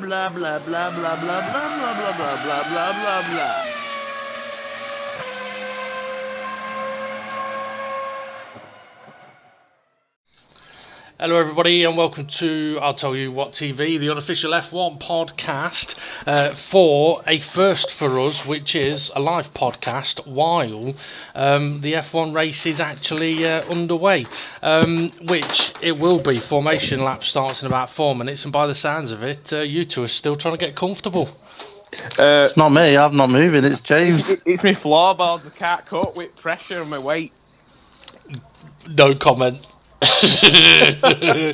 Blah blah blah blah blah blah blah blah blah blah blah blah blah. Hello everybody and welcome to I'll Tell You What TV, the unofficial F1 podcast, for a first for us, which is a live podcast while the F1 race is actually underway, which it will be. Formation lap starts in about 4 minutes, and by the sounds of it, you two are still trying to get comfortable. It's not me, I'm not moving, it's James. It's my floorboards, I can't cope with pressure and my weight. No comment. Too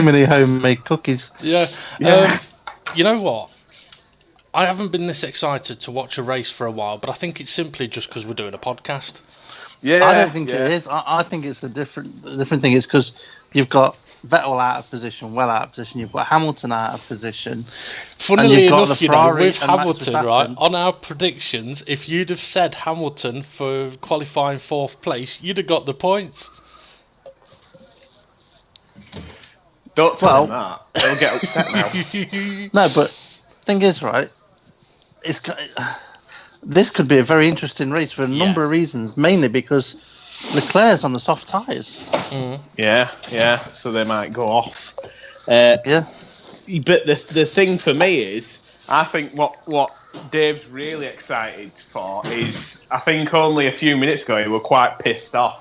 many homemade cookies. Yeah. You know what? I haven't been this excited to watch a race for a while, but I think it's simply just because we're doing a podcast. Yeah, I don't think it is. I think it's a different thing. It's because you've got Vettel out of position, well out of position. You've got Hamilton out of position. Funnily enough, with and Hamilton, right, on our predictions, if you'd have said Hamilton for qualifying 4th place, you'd have got the points. Don't tell him that. He'll get upset now. No, but thing is, right, this could be a very interesting race for a number of reasons, mainly because Leclerc's on the soft tyres. Mm. Yeah, so they might go off. Yeah. But the thing for me is, I think what Dave's really excited for is, I think only a few minutes ago he were quite pissed off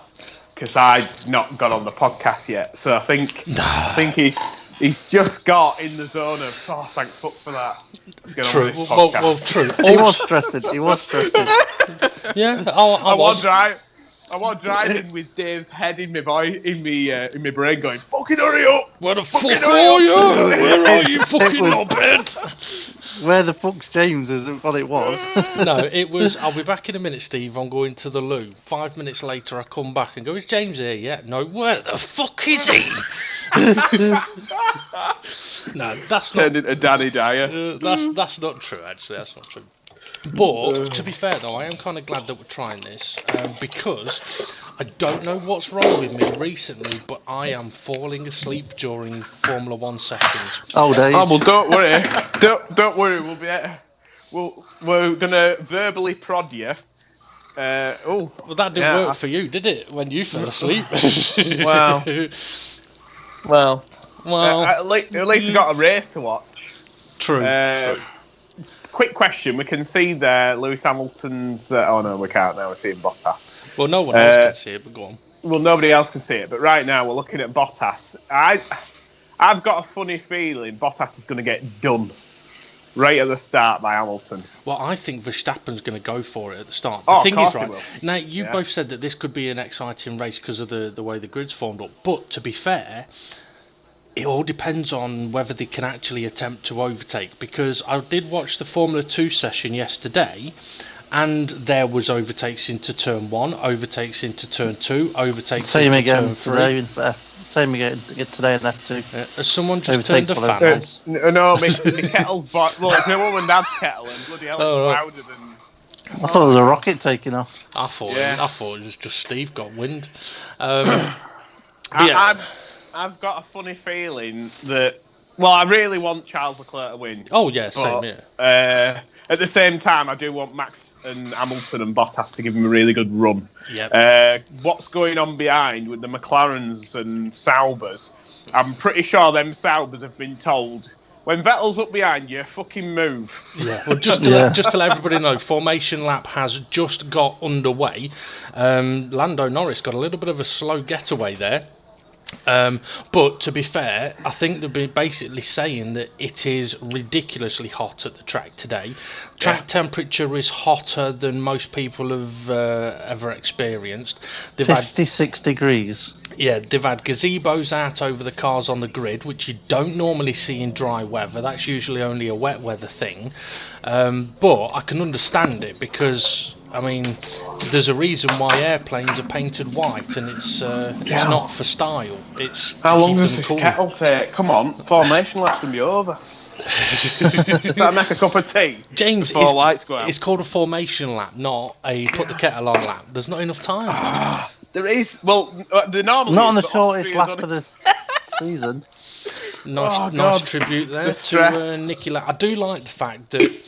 because I'd not got on the podcast yet. So I think he's just got in the zone of, oh, thank fuck for that. Let's get on with this podcast. Well, true. He was stressed. Yeah, I was driving with Dave's head in my brain, going, "Fucking hurry up! Where the fuck are you? Where are you, fucking knobhead?" Where the fuck's James is what it was. No, it was, I'll be back in a minute, Steve, I'm going to the loo. 5 minutes later, I come back and go, is James here? Yeah. No, where the fuck is he? No, that's not... Turned into Danny Dyer. That's not true, actually, that's not true. But, to be fair, though, I am kind of glad that we're trying this, because I don't know what's wrong with me recently, but I am falling asleep during Formula 1 sessions. Oh, Dave. Oh, well, don't worry. Don't worry, we're going to verbally prod you. Well, that didn't work for you, did it, when you fell asleep? Well, at least you got a race to watch. True. Quick question: we can see there Lewis Hamilton's. Oh no, we can't now. We're seeing Bottas. Well, no one else can see it, but go on. Well, nobody else can see it, but right now we're looking at Bottas. I've got a funny feeling Bottas is going to get done right at the start by Hamilton. Well, I think Verstappen's going to go for it at the start. The thing of is, course right, now you both said that this could be an exciting race because of the way the grid's formed up. But to be fair, it all depends on whether they can actually attempt to overtake, because I did watch the Formula 2 session yesterday and there was overtakes into turn 1, overtakes into turn 2, overtakes into turn 3. Same again today in F2. Has someone just turned the fan on? No, my kettle's look, it's my mum and dad's kettle, and bloody hell, it's louder than... I thought it was a rocket taking off. I thought it was just Steve got wind. I've got a funny feeling that... Well, I really want Charles Leclerc to win. Oh, yeah, same here. At the same time, I do want Max and Hamilton and Bottas to give him a really good run. Yep. What's going on behind with the McLarens and Saubers? I'm pretty sure them Saubers have been told, when Vettel's up behind you, fucking move. Yeah, well, just to let everybody know, formation lap has just got underway. Lando Norris got a little bit of a slow getaway there. But to be fair, I think they've been basically saying that it is ridiculously hot at the track today. Track temperature is hotter than most people have ever experienced. They've 56 degrees. Yeah, they've had gazebos out over the cars on the grid, which you don't normally see in dry weather. That's usually only a wet weather thing. But I can understand it because, I mean, there's a reason why airplanes are painted white, and it's not for style. It's how long keep does them this cool. kettle take? Come on, formation lap's gonna be over. If I make a cup of tea, James, before lights go out. it's called a formation lap, not a put the kettle on lap. There's not enough time. There is. Well, the normal. Not on the shortest lap of the season. Nice tribute there to Nicky. I do like the fact that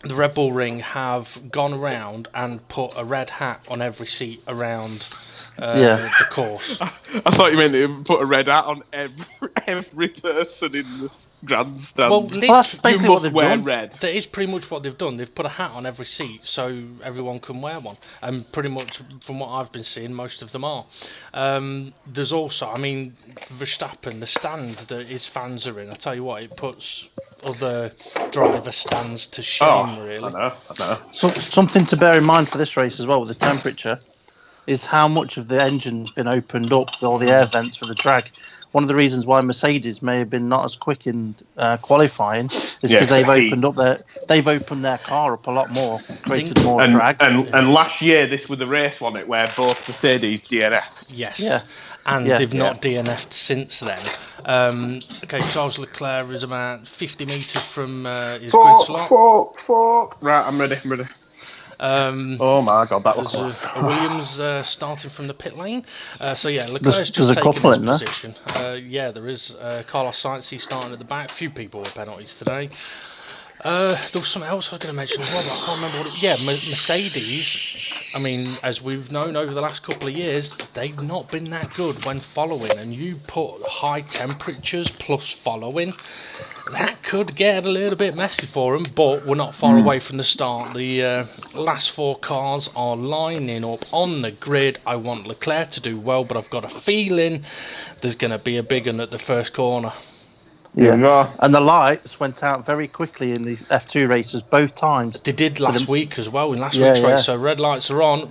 the Red Bull Ring have gone around and put a red hat on every seat around the course. I thought you meant to put a red hat on every person in the grandstand. Well, that's basically what they've done. Red. That is pretty much what they've done. They've put a hat on every seat so everyone can wear one. And pretty much from what I've been seeing, most of them are. There's also, I mean, Verstappen, the stand that his fans are in, I tell you what, it puts other driver stands to shame, really. I know. So, something to bear in mind for this race as well with the temperature is how much of the engine's been opened up, all the air vents for the drag. One of the reasons why Mercedes may have been not as quick in qualifying is because they've opened their car up a lot more, created more drag. And last year this was the race, wasn't it, where both Mercedes DNF'd. Yes. Yeah. And they've not DNF'd since then. Okay, Charles Leclerc is about 50 metres from his grid slot. Right, I'm ready. Oh my God, that was close. close. Williams starting from the pit lane. Leclerc's just taken his position. There is. Carlos Sainz, he's starting at the back. Few people with penalties today. There was something else I was going to mention as well, but I can't remember what it was. Yeah, Mercedes, I mean, as we've known over the last couple of years, they've not been that good when following, and you put high temperatures plus following, that could get a little bit messy for them, but we're not far away from the start. The last four cars are lining up on the grid. I want Leclerc to do well, but I've got a feeling there's going to be a big one at the first corner. Yeah, and the lights went out very quickly in the F2 races both times. They did last week as well, in last week's race. So red lights are on.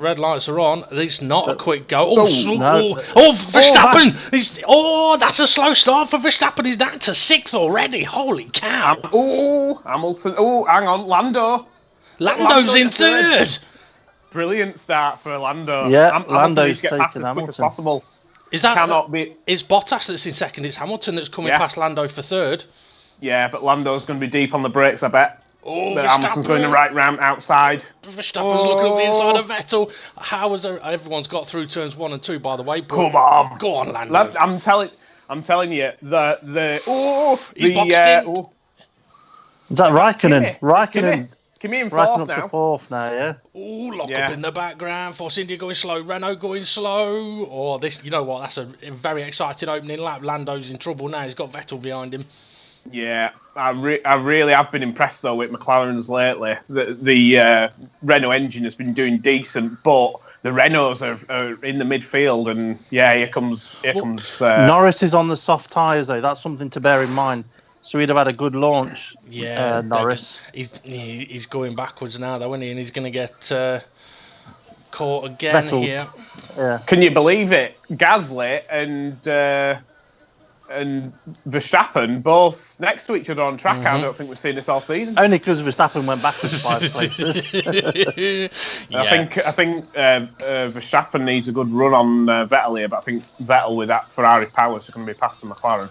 It's not a quick go. Verstappen! That's a slow start for Verstappen. He's down to 6th already. Holy cow! Hamilton. Hang on, Lando. Lando's in 3rd. Brilliant start for Lando. Yeah, Lando's taking Hamilton. As quick as possible. Is that cannot be? It's Bottas that's in 2nd. It's Hamilton that's coming past Lando for 3rd. Yeah, but Lando's going to be deep on the brakes, I bet. But Hamilton's going the right round outside. Verstappen's looking up the inside of Vettel. How was there? Everyone's got through turns 1 and 2, by the way. Come on, go on, Lando. I'm telling you, He's boxed in. Is that Raikkonen? Kimi in 4th now. To 4th now, yeah. Lock up in the background. Force India going slow. Renault going slow. This, you know what? That's a very exciting opening lap. Lando's in trouble now. He's got Vettel behind him. Yeah, I really have been impressed though with McLaren's lately. The Renault engine has been doing decent, but the Renaults are in the midfield, and here comes. Norris is on the soft tyres though. That's something to bear in mind. So he'd have had a good launch. Yeah, Norris. He's going backwards now though, isn't he? And he's going to get caught again here. Yeah. Can you believe it? Gasly and Verstappen both next to each other on track. I don't think we've seen this all season. Only because Verstappen went backwards 5 places. I think Verstappen needs a good run on Vettel here, but I think Vettel with that Ferrari power is going to be past the McLaren.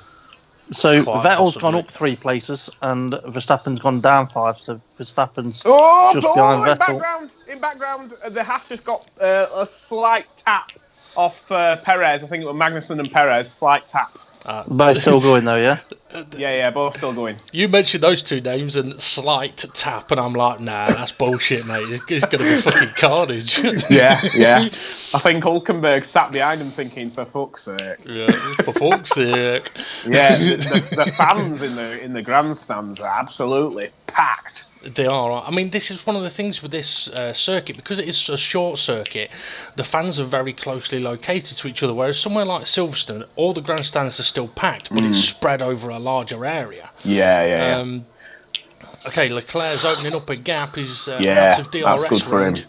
So Vettel's gone up 3 places and Verstappen's gone down 5. So Verstappen's just behind Vettel. In background, the Haas has got a slight tap off Perez. I think it was Magnussen and Perez. Slight tap. Both still going though, yeah? Yeah, both still going. You mentioned those 2 names and slight tap, and I'm like, nah, that's bullshit, mate. It's going to be fucking carnage. Yeah. I think Hulkenberg sat behind him thinking, for fuck's sake. Yeah, for fuck's sake. Yeah, the fans in the grandstands are absolutely packed. They are. I mean, this is one of the things with this circuit, because it is a short circuit. The fans are very closely located to each other. Whereas somewhere like Silverstone, all the grandstands are still packed, but it's spread over a larger area. Yeah. Okay, Leclerc's opening up a gap. He's Yeah, out of DRS that's good for range. him.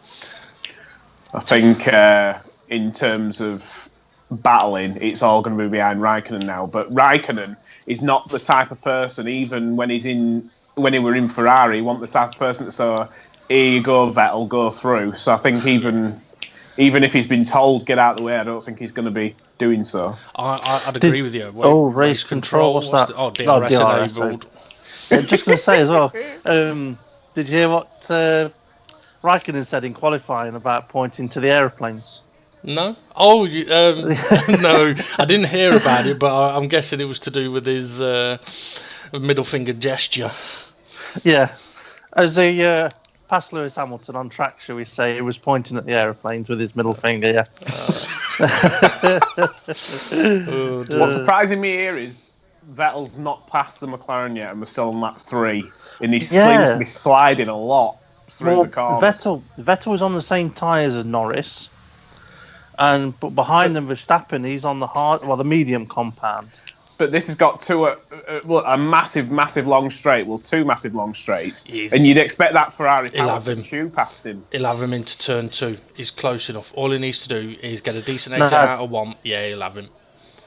I think in terms of battling, it's all going to be behind Raikkonen now. But Raikkonen is not the type of person, even when he were in Ferrari, he wasn't the type of person that here you go, Vettel, go through. So I think even if he's been told get out of the way, I don't think he's going to be doing so. I'd agree with you. Race control, what's that? DRS enabled. Yeah, just going to say as well, did you hear what Raikkonen said in qualifying about pointing to the aeroplanes? No? Oh, no, I didn't hear about it, but I'm guessing it was to do with his middle finger gesture. Yeah. As he passed Lewis Hamilton on track, shall we say, he was pointing at the aeroplanes with his middle finger, yeah. What's surprising me here is Vettel's not past the McLaren yet, and we're still on lap 3. And he seems to be sliding a lot through the cars. Vettel was on the same tyres as Norris. But behind them, Verstappen, he's on the medium compound. But this has got a massive long straight. Well, 2 massive long straights. And you'd expect that Ferrari power to chew past him. He'll have him into turn 2. He's close enough. All he needs to do is get a decent exit out of 1. Yeah, he'll have him.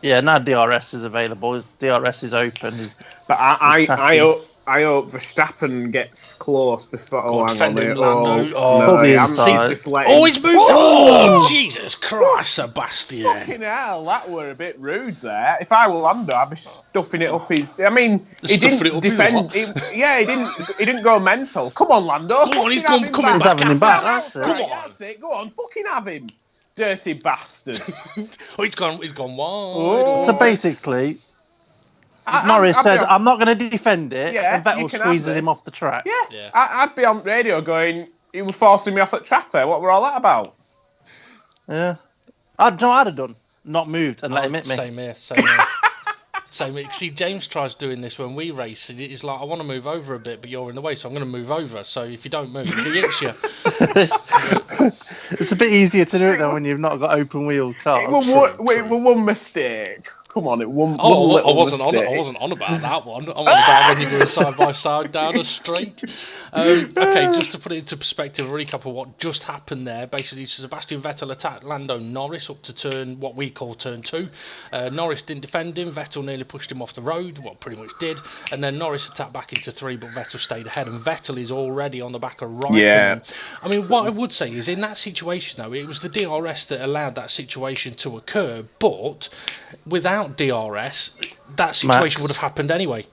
Yeah, now DRS is available. His DRS is open. But I hope Verstappen gets close before. He's moved. Oh, Jesus Christ, Sebastian! Fucking hell, that were a bit rude there. If I were Lando, I'd be stuffing it up his. I mean, he didn't defend. He didn't go mental. Come on, Lando. Come on, he's coming back. Having him back. That's it. Go on, fucking have him, dirty bastard. He's gone wide. Oh. So basically. Norris said, I'm not going to defend it, and Vettel squeezes him off the track. Yeah. I'd be on radio going, you were forcing me off at track there. What were all that about? Yeah. I'd have done. Not moved and let him hit me. Same here. See, James tries doing this when we race. He's like, I want to move over a bit, but you're in the way, so I'm going to move over. So if you don't move, he hits you. It's a bit easier to do it though when you've not got open wheel cars. One mistake. Come on, I wasn't on about that one. I'm on about when you were side by side down a straight. Okay, just to put it into perspective, a recap of what just happened there. Basically, Sebastian Vettel attacked Lando Norris up to what we call turn 2. Norris didn't defend him. Vettel nearly pushed him off the road, what pretty much did. And then Norris attacked back into 3, but Vettel stayed ahead. And Vettel is already on the back of Raikkonen. Yeah. I mean, what I would say is in that situation, though, it was the DRS that allowed that situation to occur. But without DRS, that situation would have happened anyway.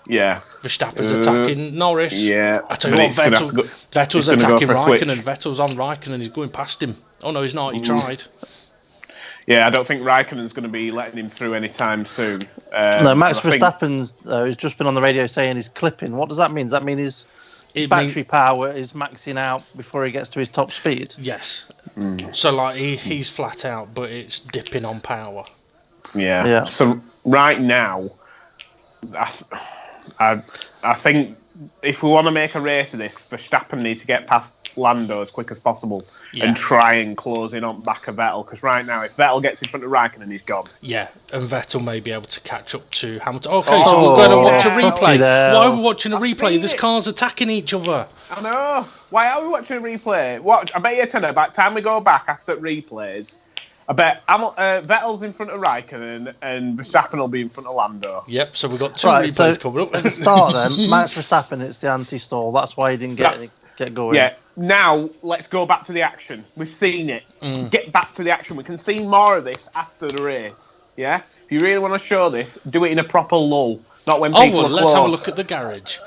Yeah. Verstappen's attacking Norris. Yeah. I tell you what, Vettel's attacking Raikkonen. Vettel's on Raikkonen. He's going past him. Oh no, he's not. He tried. Yeah, I don't think Raikkonen's going to be letting him through anytime soon. No, Max Verstappen has just been on the radio saying he's clipping. What does that mean? Does that mean his battery power is maxing out before he gets to his top speed? Yes. So like he's flat out, but it's dipping on power. Yeah. So right now, I think if we want to make a race of this, Verstappen needs to get past Lando as quick as possible and try and close in on back of Vettel. Because right now, if Vettel gets in front of Raikkonen, he's gone. Yeah, and Vettel may be able to catch up to Hamilton. Okay, so we're going to watch a replay. Why are we watching a replay? There's cars attacking each other. I know. Why are we watching a replay? I bet you tonight, by the time we go back after replays, I bet Vettel's in front of Raikkonen and Verstappen will be in front of Lando. Yep, so we've got 2 replays coming up. At the start then, Max Verstappen, it's the anti-stall. That's why he didn't get going. Yeah, now let's go back to the action. We've seen it. Get back to the action. We can see more of this after the race. Yeah? If you really want to show this, do it in a proper lull. Not when people are close. Let's have a look at the garage.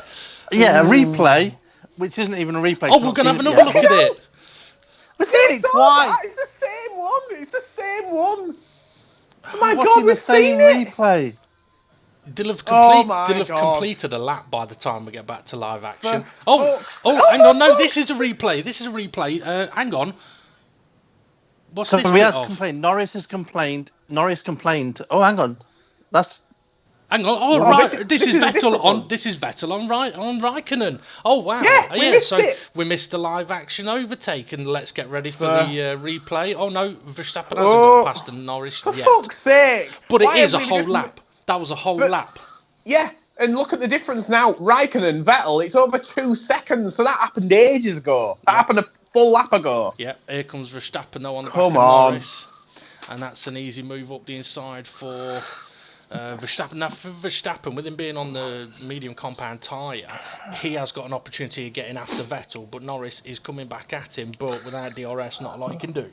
Yeah, a replay, which isn't even a replay. Oh, we're going to have another look at it. We've seen it twice. It's the same one. It's the same one. Oh my God, we've seen replay. They'll have completed a lap by the time we get back to live action. Hang on. No, this is a replay. Hang on. What's this? We have complained. Norris complained. Oh, hang on. Hang on. Oh, right. This is Vettel on. This is Vettel on Raikkonen. Oh wow. Yeah, we missed it. We missed the live action overtake, and let's get ready for the replay. Oh no, Verstappen hasn't got past Norris for yet. For fuck's sake! But it is a whole lap. That was a whole lap. Yeah, and look at the difference now. Raikkonen, Vettel, it's over 2 seconds. So that happened ages ago. That happened a full lap ago. Yeah, here comes Verstappen though on the back of Norris. And that's an easy move up the inside for Verstappen. Now, for Verstappen, with him being on the medium compound tyre, he has got an opportunity of getting after Vettel, but Norris is coming back at him, but without DRS, not a lot he can do.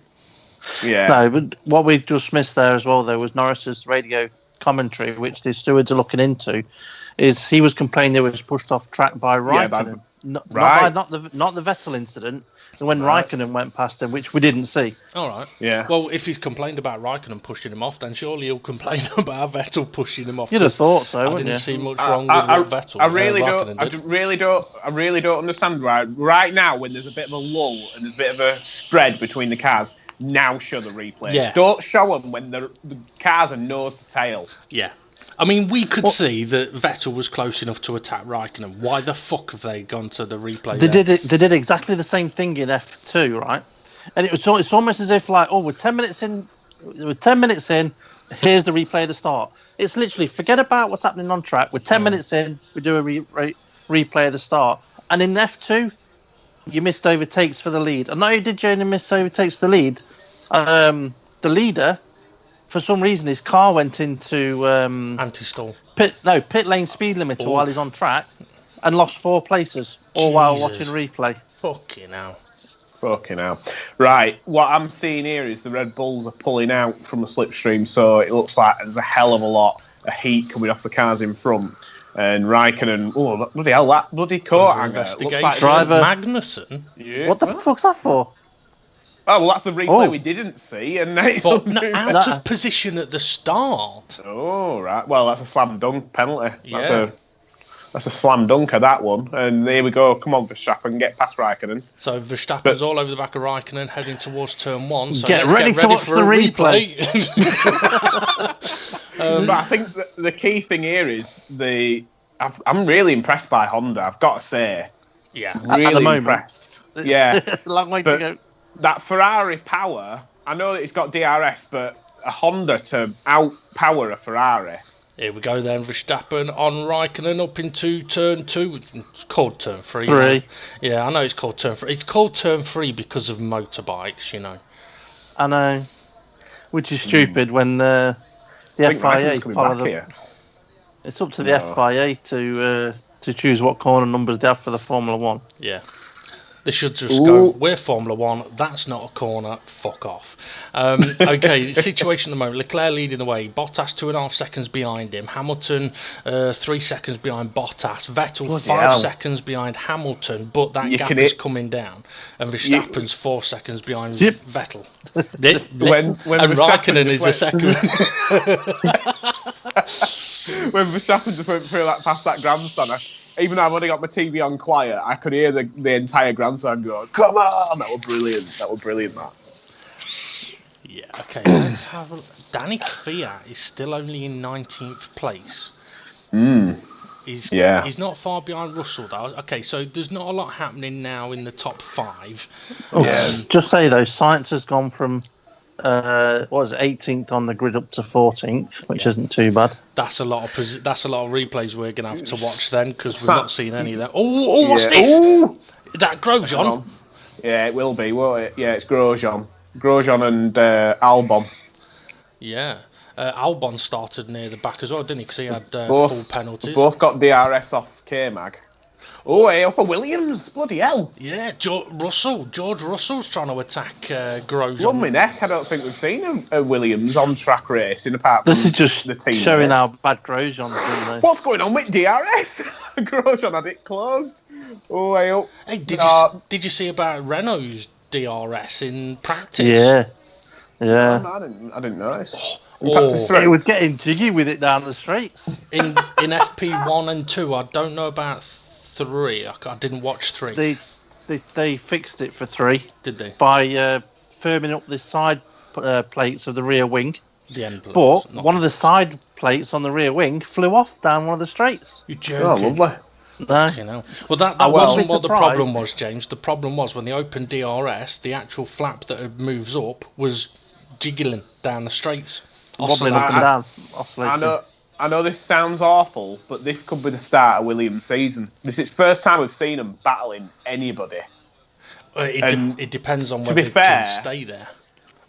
Yeah. No, but what we just missed there as well, though, was Norris's radio commentary, which the stewards are looking into, is he was complaining they was pushed off track by Raikkonen. Not the Vettel incident, when Raikkonen went past him, which we didn't see. All right. Yeah. Well, if he's complained about Raikkonen pushing him off, then surely he'll complain about Vettel pushing him off. You'd have thought so, I wouldn't didn't you? see much wrong with what Vettel. I really don't understand why right now when there's a bit of a lull and there's a bit of a spread between the cars. Now show the replays. Yeah. Don't show them when the cars are nose to tail. Yeah. I mean, we could see that Vettel was close enough to attack Raikkonen. Why the fuck have they gone to the replay? They did exactly the same thing in F2, right? And it's almost as if like, we're 10 minutes in. We're 10 minutes in. Here's the replay of the start. It's literally forget about what's happening on track. We're 10 minutes in. We do a replay of the start. And in F2, you missed overtakes for the lead. And not only did you only miss overtakes for the lead, the leader, for some reason, his car went into anti-stall pit lane speed limiter while he's on track, and lost 4 places, all while watching replay. Fucking hell. Right, what I'm seeing here is the Red Bulls are pulling out from the slipstream, so it looks like there's a hell of a lot of heat coming off the cars in front. And Raikkonen, bloody hell, that bloody coat hanger. Looks like driver Magnussen. Yeah. What the fuck's that for? Oh, well, that's the replay we didn't see. And out of position at the start. Oh, right. Well, that's a slam dunk penalty. Yeah. That's a slam dunker, that one. And there we go. Come on, Verstappen, get past Raikkonen. So Verstappen's all over the back of Raikkonen, heading towards turn 1. So get ready to watch the replay. But I think the key thing here is I'm really impressed by Honda, I've got to say. Yeah. Really at the moment. Impressed. Yeah. Long way to go. That Ferrari power, I know that it's got DRS, but a Honda to outpower a Ferrari. Here we go then, Verstappen on Raikkonen up into turn 2. It's called turn 3. Yeah, I know it's called turn 3. It's called turn 3 because of motorbikes, you know. I know. Which is stupid when the FIA follow the... It's up to the FIA to choose what corner numbers they have for the Formula 1. Yeah. They should just go, we're Formula 1, that's not a corner, fuck off. Okay, situation at the moment, Leclerc leading the way, Bottas 2.5 seconds behind him, Hamilton 3 seconds behind Bottas, Vettel 5 seconds behind Hamilton, but that gap is coming down, and Verstappen's 4 seconds behind Vettel. when and Raikkonen is the second. When Verstappen just went through past that grandstand, even though I've only got my TV on quiet, I could hear the entire grandstand go, come on! That was brilliant, that. Yeah, okay, let's have a look. Danny Kvyat is still only in 19th place. He's not far behind Russell, though. Okay, so there's not a lot happening now in the top 5. Just say, though, Sainz has gone from 18th on the grid up to 14th, which isn't too bad. That's a lot of replays we're gonna have to watch then, because we've not seen any of that. What's this? Is that Grosjean? Yeah, it will be, won't it? Yeah, it's Grosjean and Albon. Yeah, Albon started near the back as well, didn't he? Because he had full penalties. Both got DRS off K-Mag. Oh, hey, up for Williams, bloody hell. Yeah, George Russell's trying to attack Grosjean. Lummy neck, I don't think we've seen a Williams on track racing apart from this is just the team showing race. how bad Grosjean's been. What's going on with DRS? Grosjean had it closed. Oh, hey, up. Hey, did you see about Renault's DRS in practice? Yeah. I didn't notice. It was getting jiggy with it down the streets. In FP1 and 2, I don't know about 3. I didn't watch 3. They fixed it for 3. Did they? By firming up the side plates of the rear wing. The end plates. But one of the side plates on the rear wing flew off down one of the straights. You're joking. lovely. No. You know. Well, that well, wasn't what the surprised. problem was, James. The problem was when they opened DRS, the actual flap that moves up was jiggling down the straights. Wobbling up and down, oscillating. I know this sounds awful, but this could be the start of Williams' season. This is the first time we've seen them battling anybody. It depends on to whether be they fair- can stay there.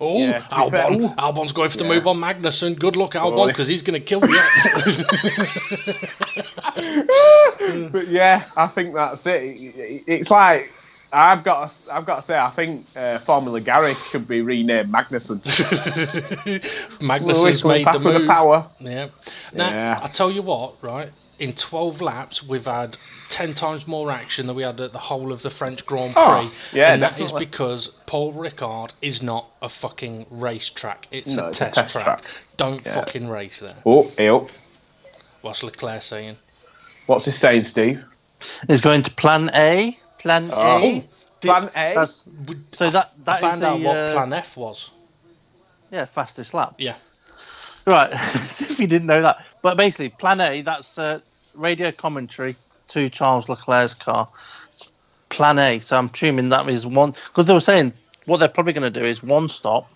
Oh, Yeah, to be fair- Albon. Albon's going for the Yeah. move on Magnussen. Good luck, Albon, because he's going to kill you. But yeah, I think that's it. It's like I've got to say, I think Formula Gary should be renamed Magnussen. Magnussen's made the with move. the power. Yeah. Now, Yeah. I tell you what, right? In 12 laps, we've had 10 times more action than we had at the whole of the French Grand Prix. Oh, yeah, and that is definitely. because Paul Ricard is not a fucking racetrack. It's No, a it's a test test track. track. Don't Yeah. fucking race there. Oh, ew. What's Leclerc saying? What's he saying, Steve? Is going to Plan A. Plan A. Plan A. That's, so that I is found out the what Plan F was. fastest lap. Yeah. Right. As if you didn't know that. But basically, Plan A. That's radio commentary to Charles Leclerc's car. It's Plan A. So I'm assuming that is one, because they were saying what they're probably going to do is one stop.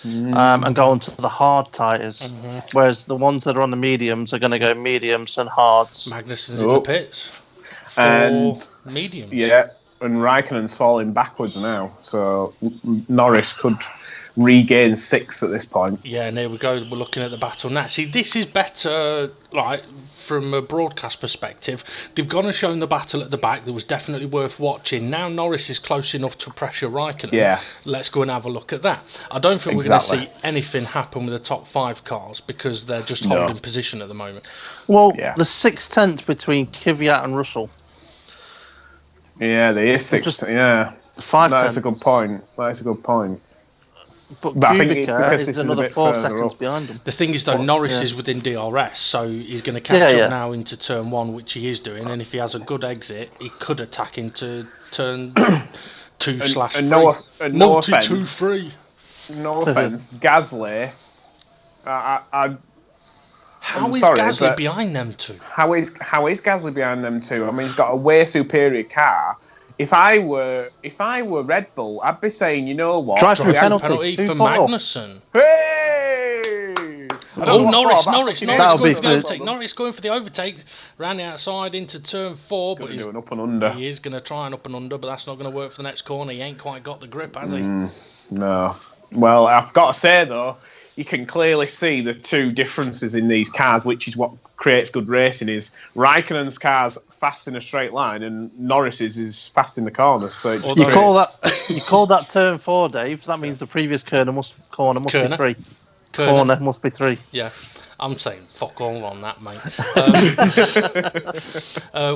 And go on to the hard tyres, whereas the ones that are on the mediums are going to go mediums and hards. Magnussen's in the pits. And mediums. Yeah, and Raikkonen's falling backwards now, so Norris could regain 6 at this point. Yeah, and there we go. We're looking at the battle now. See, this is better, like, from a broadcast perspective. They've gone and shown the battle at the back that was definitely worth watching. Now Norris is close enough to pressure Raikkonen. Yeah. Let's go and have a look at that. I don't think we're going to see anything happen with the top 5 cars because they're just holding position at the moment. Well, the 6/10 between Kvyat and Russell. Yeah, there is 6. Yeah, 5/10. That's a good point. But I think it's Kubica because is this is a another bit 4 further seconds up. behind him. The thing is, though, Norris is within DRS, so he's going to catch up now into turn 1, which he is doing. And if he has a good exit, he could attack into turn 2/3. And no Multi offense. 2-3. No offense, Gasly. How I'm is sorry, Gasly but- behind them two? How is Gasly behind them two? I mean, he's got a way superior car. If I were Red Bull, I'd be saying, you know what? Drive through Penalty penalty. for 2-4. Magnussen. Hey! Oh, Norris going That'll for be the good. overtake. Norris going for the overtake. Ran the outside into turn 4, but Gonna do an up and under. he is going to try an up and under, but that's not going to work for the next corner. He ain't quite got the grip, has he? No. Well, I've got to say though, you can clearly see the two differences in these cars, which is what creates good racing. Is Raikkonen's car's fast in a straight line, and Norris's is fast in the corners. So it just You creates- call that turn 4, Dave. That means the previous corner must be 3. Corner must be 3. Yeah. I'm saying fuck all on that, mate.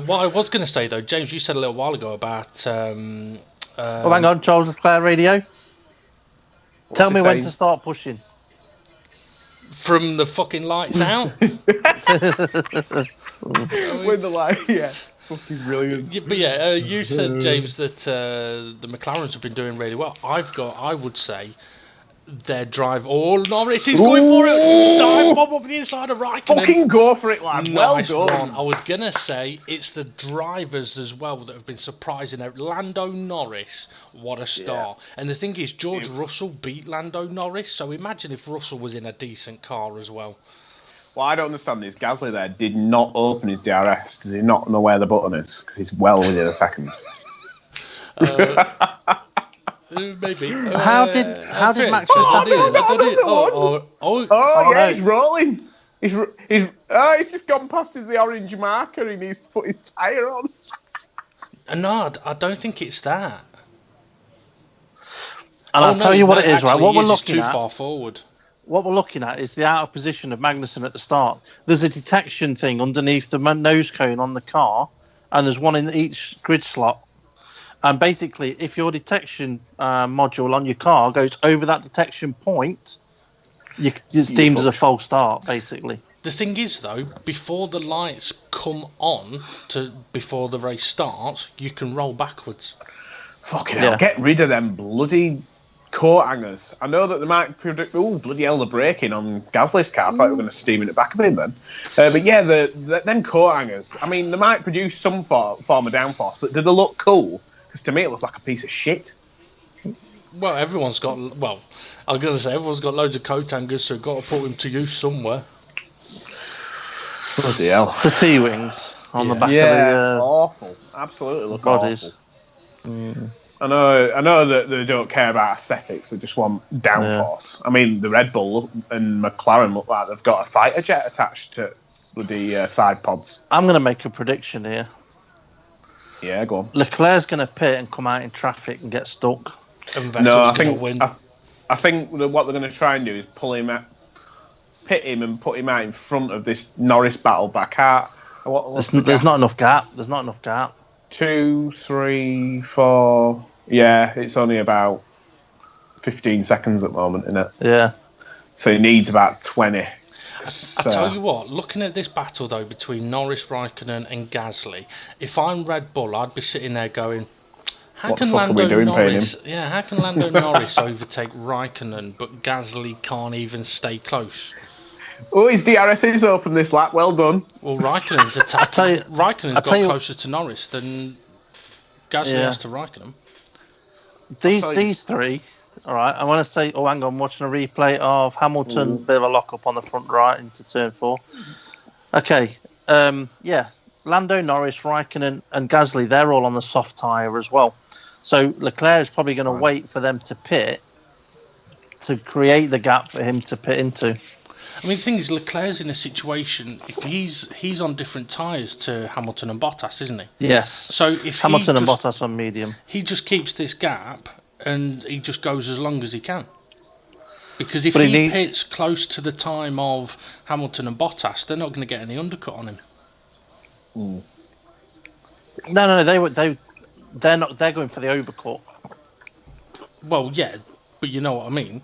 What I was going to say, though, James, you said a little while ago about... hang on, Charles Leclerc radio. Tell me when to start pushing. From the fucking lights out? With the light, yeah. Fucking brilliant. Yeah, but yeah, you said, James, that the McLarens have been doing really well. I would say their drive. Oh, Norris is going for it. Dive bomb up the inside of Raikkonen. Fucking go for it, lad. Nice Well done. one. I was going to say it's the drivers as well that have been surprising. Lando Norris, what a star. And the thing is, George Russell beat Lando Norris, so imagine if Russell was in a decent car as well. What I don't understand is Gasly there did not open his DRS. Does he not know where the button is? Because he's well within a second. Maybe. How did Max Verstappen? Yeah, he's rolling. He's just gone past the orange marker. He needs to put his tyre on. No, I don't think it's that. And I'll tell you what it is, right? What we're It's looking too at. far forward. What we're looking at is the out of position of Magnussen at the start. There's a detection thing underneath the nose cone on the car, and there's one in each grid slot. And basically, if your detection module on your car goes over that detection point, it's deemed as a false start, basically. The thing is, though, before the lights come on, before the race starts, you can roll backwards. Fucking hell, get rid of them bloody coat hangers. I know that they might predict. Oh, bloody hell, they're braking on Gasly's car. I thought we were going to steam in the back of him then. But yeah, them coat hangers. I mean, they might produce some form of downforce, but do they look cool? Because to me, it looks like a piece of shit. Well, everyone's got. Well, I was going to say everyone's got loads of coat hangers, so got to put them to use somewhere. Bloody hell. The T-wings on the back of the awful. Absolutely look bodies. Awful. Mm. I know that they don't care about aesthetics. They just want downforce. I mean, the Red Bull and McLaren look like they've got a fighter jet attached to the side pods. I'm going to make a prediction here. Yeah, go on. Leclerc's going to pit and come out in traffic and get stuck. No, I think what they're going to try and do is pit him and put him out in front of this Norris battle back out. There's not enough gap. 2, 3, 4. Yeah, it's only about 15 seconds at the moment, isn't it? Yeah. So he needs about 20. I tell you what, looking at this battle though between Norris, Raikkonen and Gasly, if I'm Red Bull, I'd be sitting there going, how can Lando Norris overtake Raikkonen, but Gasly can't even stay close? Oh, his DRS is open this lap. Well done. Well, Raikkonen's got closer to Norris than Gasly has to Raikkonen. These three, all right. I want to say, hang on, I'm watching a replay of Hamilton, bit of a lock up on the front right into turn 4. Okay, Lando Norris, Raikkonen, and Gasly, they're all on the soft tyre as well. So Leclerc is probably going to wait for them to pit to create the gap for him to pit into. I mean, the thing is, Leclerc's in a situation, if he's on different tyres to Hamilton and Bottas, isn't he? Yes. So if Hamilton and Bottas on medium. He just keeps this gap and he just goes as long as he can. Because if he pits close to the time of Hamilton and Bottas, they're not going to get any undercut on him. Mm. No, they're not. They're going for the overcut. Well, yeah, but you know what I mean.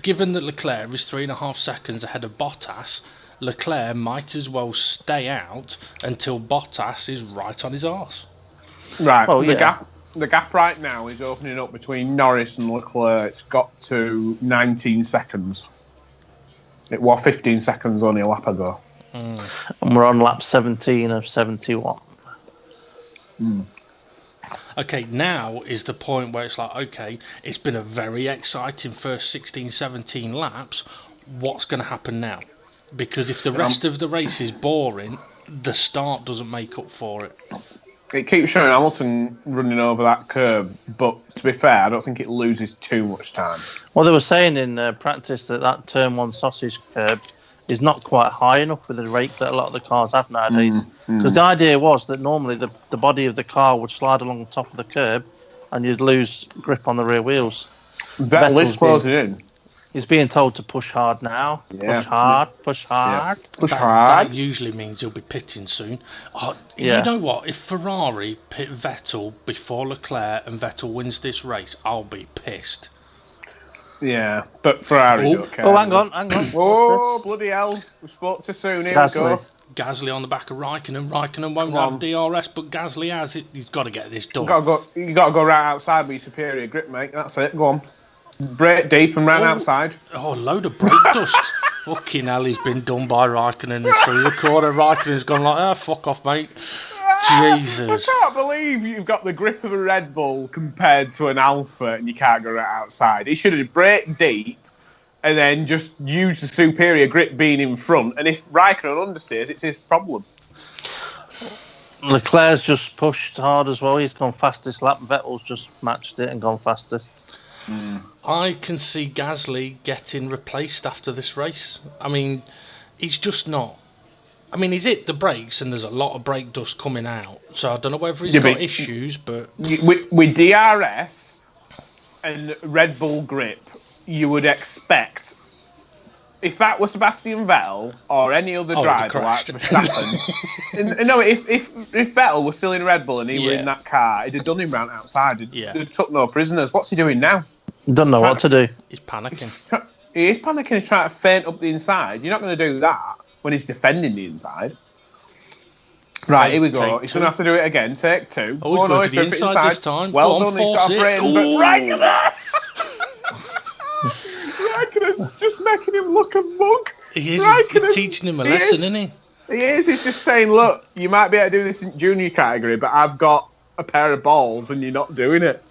Given that Leclerc is 3.5 seconds ahead of Bottas, Leclerc might as well stay out until Bottas is right on his arse. Right. Well, the gap right now is opening up between Norris and Leclerc. It's got to 19 seconds. It was 15 seconds only a lap ago. And we're on lap 17 of 71. Okay, now is the point where it's like, okay, it's been a very exciting first 16, 17 laps. What's going to happen now? Because if the rest of the race is boring, the start doesn't make up for it. It keeps showing Hamilton running over that curb, but to be fair, I don't think it loses too much time. Well, they were saying in practice that turn 1 sausage curb is not quite high enough with the rake that a lot of the cars have nowadays. Because the idea was that normally the body of the car would slide along the top of the curb and you'd lose grip on the rear wheels. Vettel's closing in. He's being told to push hard now. Yeah. Push hard. That usually means he'll be pitting soon. You know what? If Ferrari pit Vettel before Leclerc and Vettel wins this race, I'll be pissed. Yeah, but Ferrari don't care. Oh, hang on. Oh, bloody hell. We spoke too soon. Here we go. Gasly on the back of Raikkonen. Raikkonen won't have DRS, but Gasly has it. He's got to get this done. You got to go right outside with your superior grip, mate. That's it. Go on. Brake deep and round outside. Oh, a load of brake dust. Fucking hell, he's been done by Raikkonen through the corner. Raikkonen's gone like, fuck off, mate. Jesus. I can't believe you've got the grip of a Red Bull compared to an Alpha and you can't go right outside. He should have braked deep and then just used the superior grip being in front. And if Raikkonen understeers, it's his problem. Leclerc's just pushed hard as well. He's gone fastest lap. Vettel's just matched it and gone fastest. I can see Gasly getting replaced after this race. I mean, he's just not. I mean, he's hit the brakes and there's a lot of brake dust coming out. So I don't know whether he's got issues, but... With DRS and Red Bull grip, you would expect... If that was Sebastian Vettel or any other driver like Verstappen... No, if Vettel was still in Red Bull and he were in that car, he'd have done him round outside. He'd took no prisoners. What's he doing now? Don't know what to do. He's panicking. He is panicking. He's trying to feint up the inside. You're not going to do that when he's defending the inside. Right, here we go. Take He's two. going to have to do it again. Take two. Oh, he's going for the inside this time. Well Go on, done, he's got a force brain. it. But Ooh. Raikkonen's just making him look a mug. He is. Raikkonen, He's teaching him a lesson, isn't he? He is. He's just saying, look, you might be able to do this in junior category, but I've got a pair of balls and you're not doing it.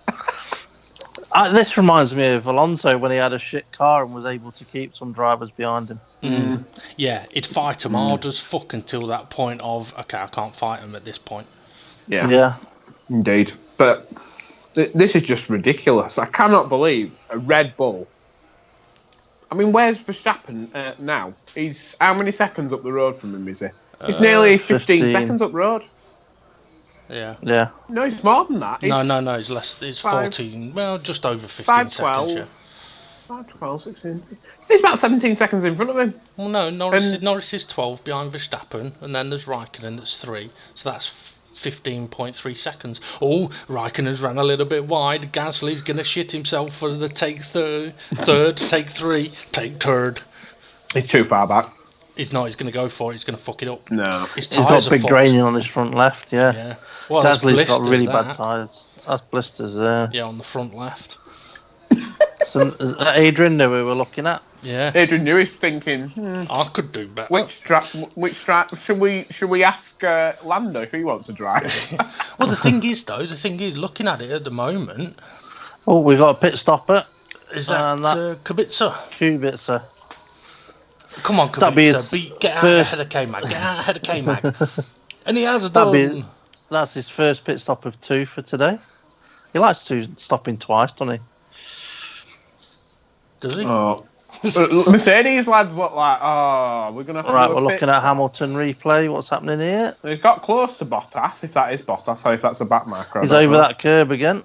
This reminds me of Alonso when he had a shit car and was able to keep some drivers behind him. Yeah, he'd fight him hard as fuck until that point of, okay, I can't fight him at this point. Yeah. Indeed. But this is just ridiculous. I cannot believe a Red Bull. I mean, where's Verstappen now? He's how many seconds up the road from him, is he? He's nearly 15 seconds up the road. Yeah. No, it's more than that. No, it's less. It's 14. Well, just over 15 5, seconds. 12. Yeah. 5, 12, 16. He's about 17 seconds in front of him. Well, no, Norris is 12 behind Verstappen, and then there's Raikkonen that's 3. So that's 15.3 seconds. Oh, Raikkonen's ran a little bit wide. Gasly's going to shit himself for the take third, take 3, take third. He's too far back. He's not. He's going to go for it. He's going to fuck it up. No. He's got big graining on his front left, Yeah. Well, Gasly's got really bad tyres. That's blisters there. Yeah, on the front left. So, is that Adrian knew we were looking at? Yeah. Adrian Newey's thinking, I could do better. which track should we ask Lando if he wants to drive? Well, the thing is, looking at it at the moment, Oh, we got a pit stopper. is that Kubica? Kubica. Come on, That'd be Kubica. Get out first- ahead of K-Mag. Get out ahead of K-Mag. And he has done. That's his first pit stop of 2 for today. He likes to stop in twice, doesn't he? Does he? Oh. Mercedes lads look like, we're going to have to Right, do a we're pit looking at Hamilton replay. What's happening here? He's got close to Bottas, if that is Bottas, or if that's a back marker. He's over that curb again.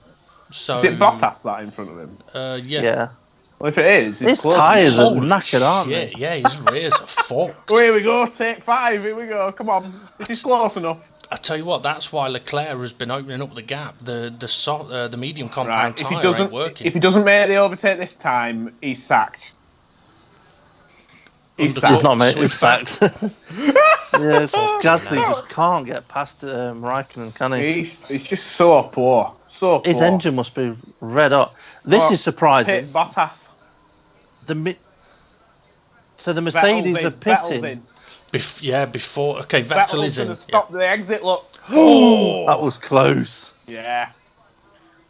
So, Is it Bottas that in front of him? Yeah. Yeah. Well, if it is, His close. tyres are Holy knackered, aren't they? Yeah, his rears are fucked. Oh, here we go, take 5, here we go, come on. This is close enough. I tell you what, that's why Leclerc has been opening up the gap. The medium compound Right, tyre ain't working. if he doesn't make the overtake this time, he's sacked. He's He's not, mate. He's Respect. sacked. Yeah, Gasly just can't get past Raikkonen, can he? He's just so poor. So poor. His engine must be red hot. This is surprising. Hit Bottas. So the Mercedes are Vettel's pitting. in. Before. Okay, Vettel is in. Vettel's stop the exit, look. That was close. Yeah.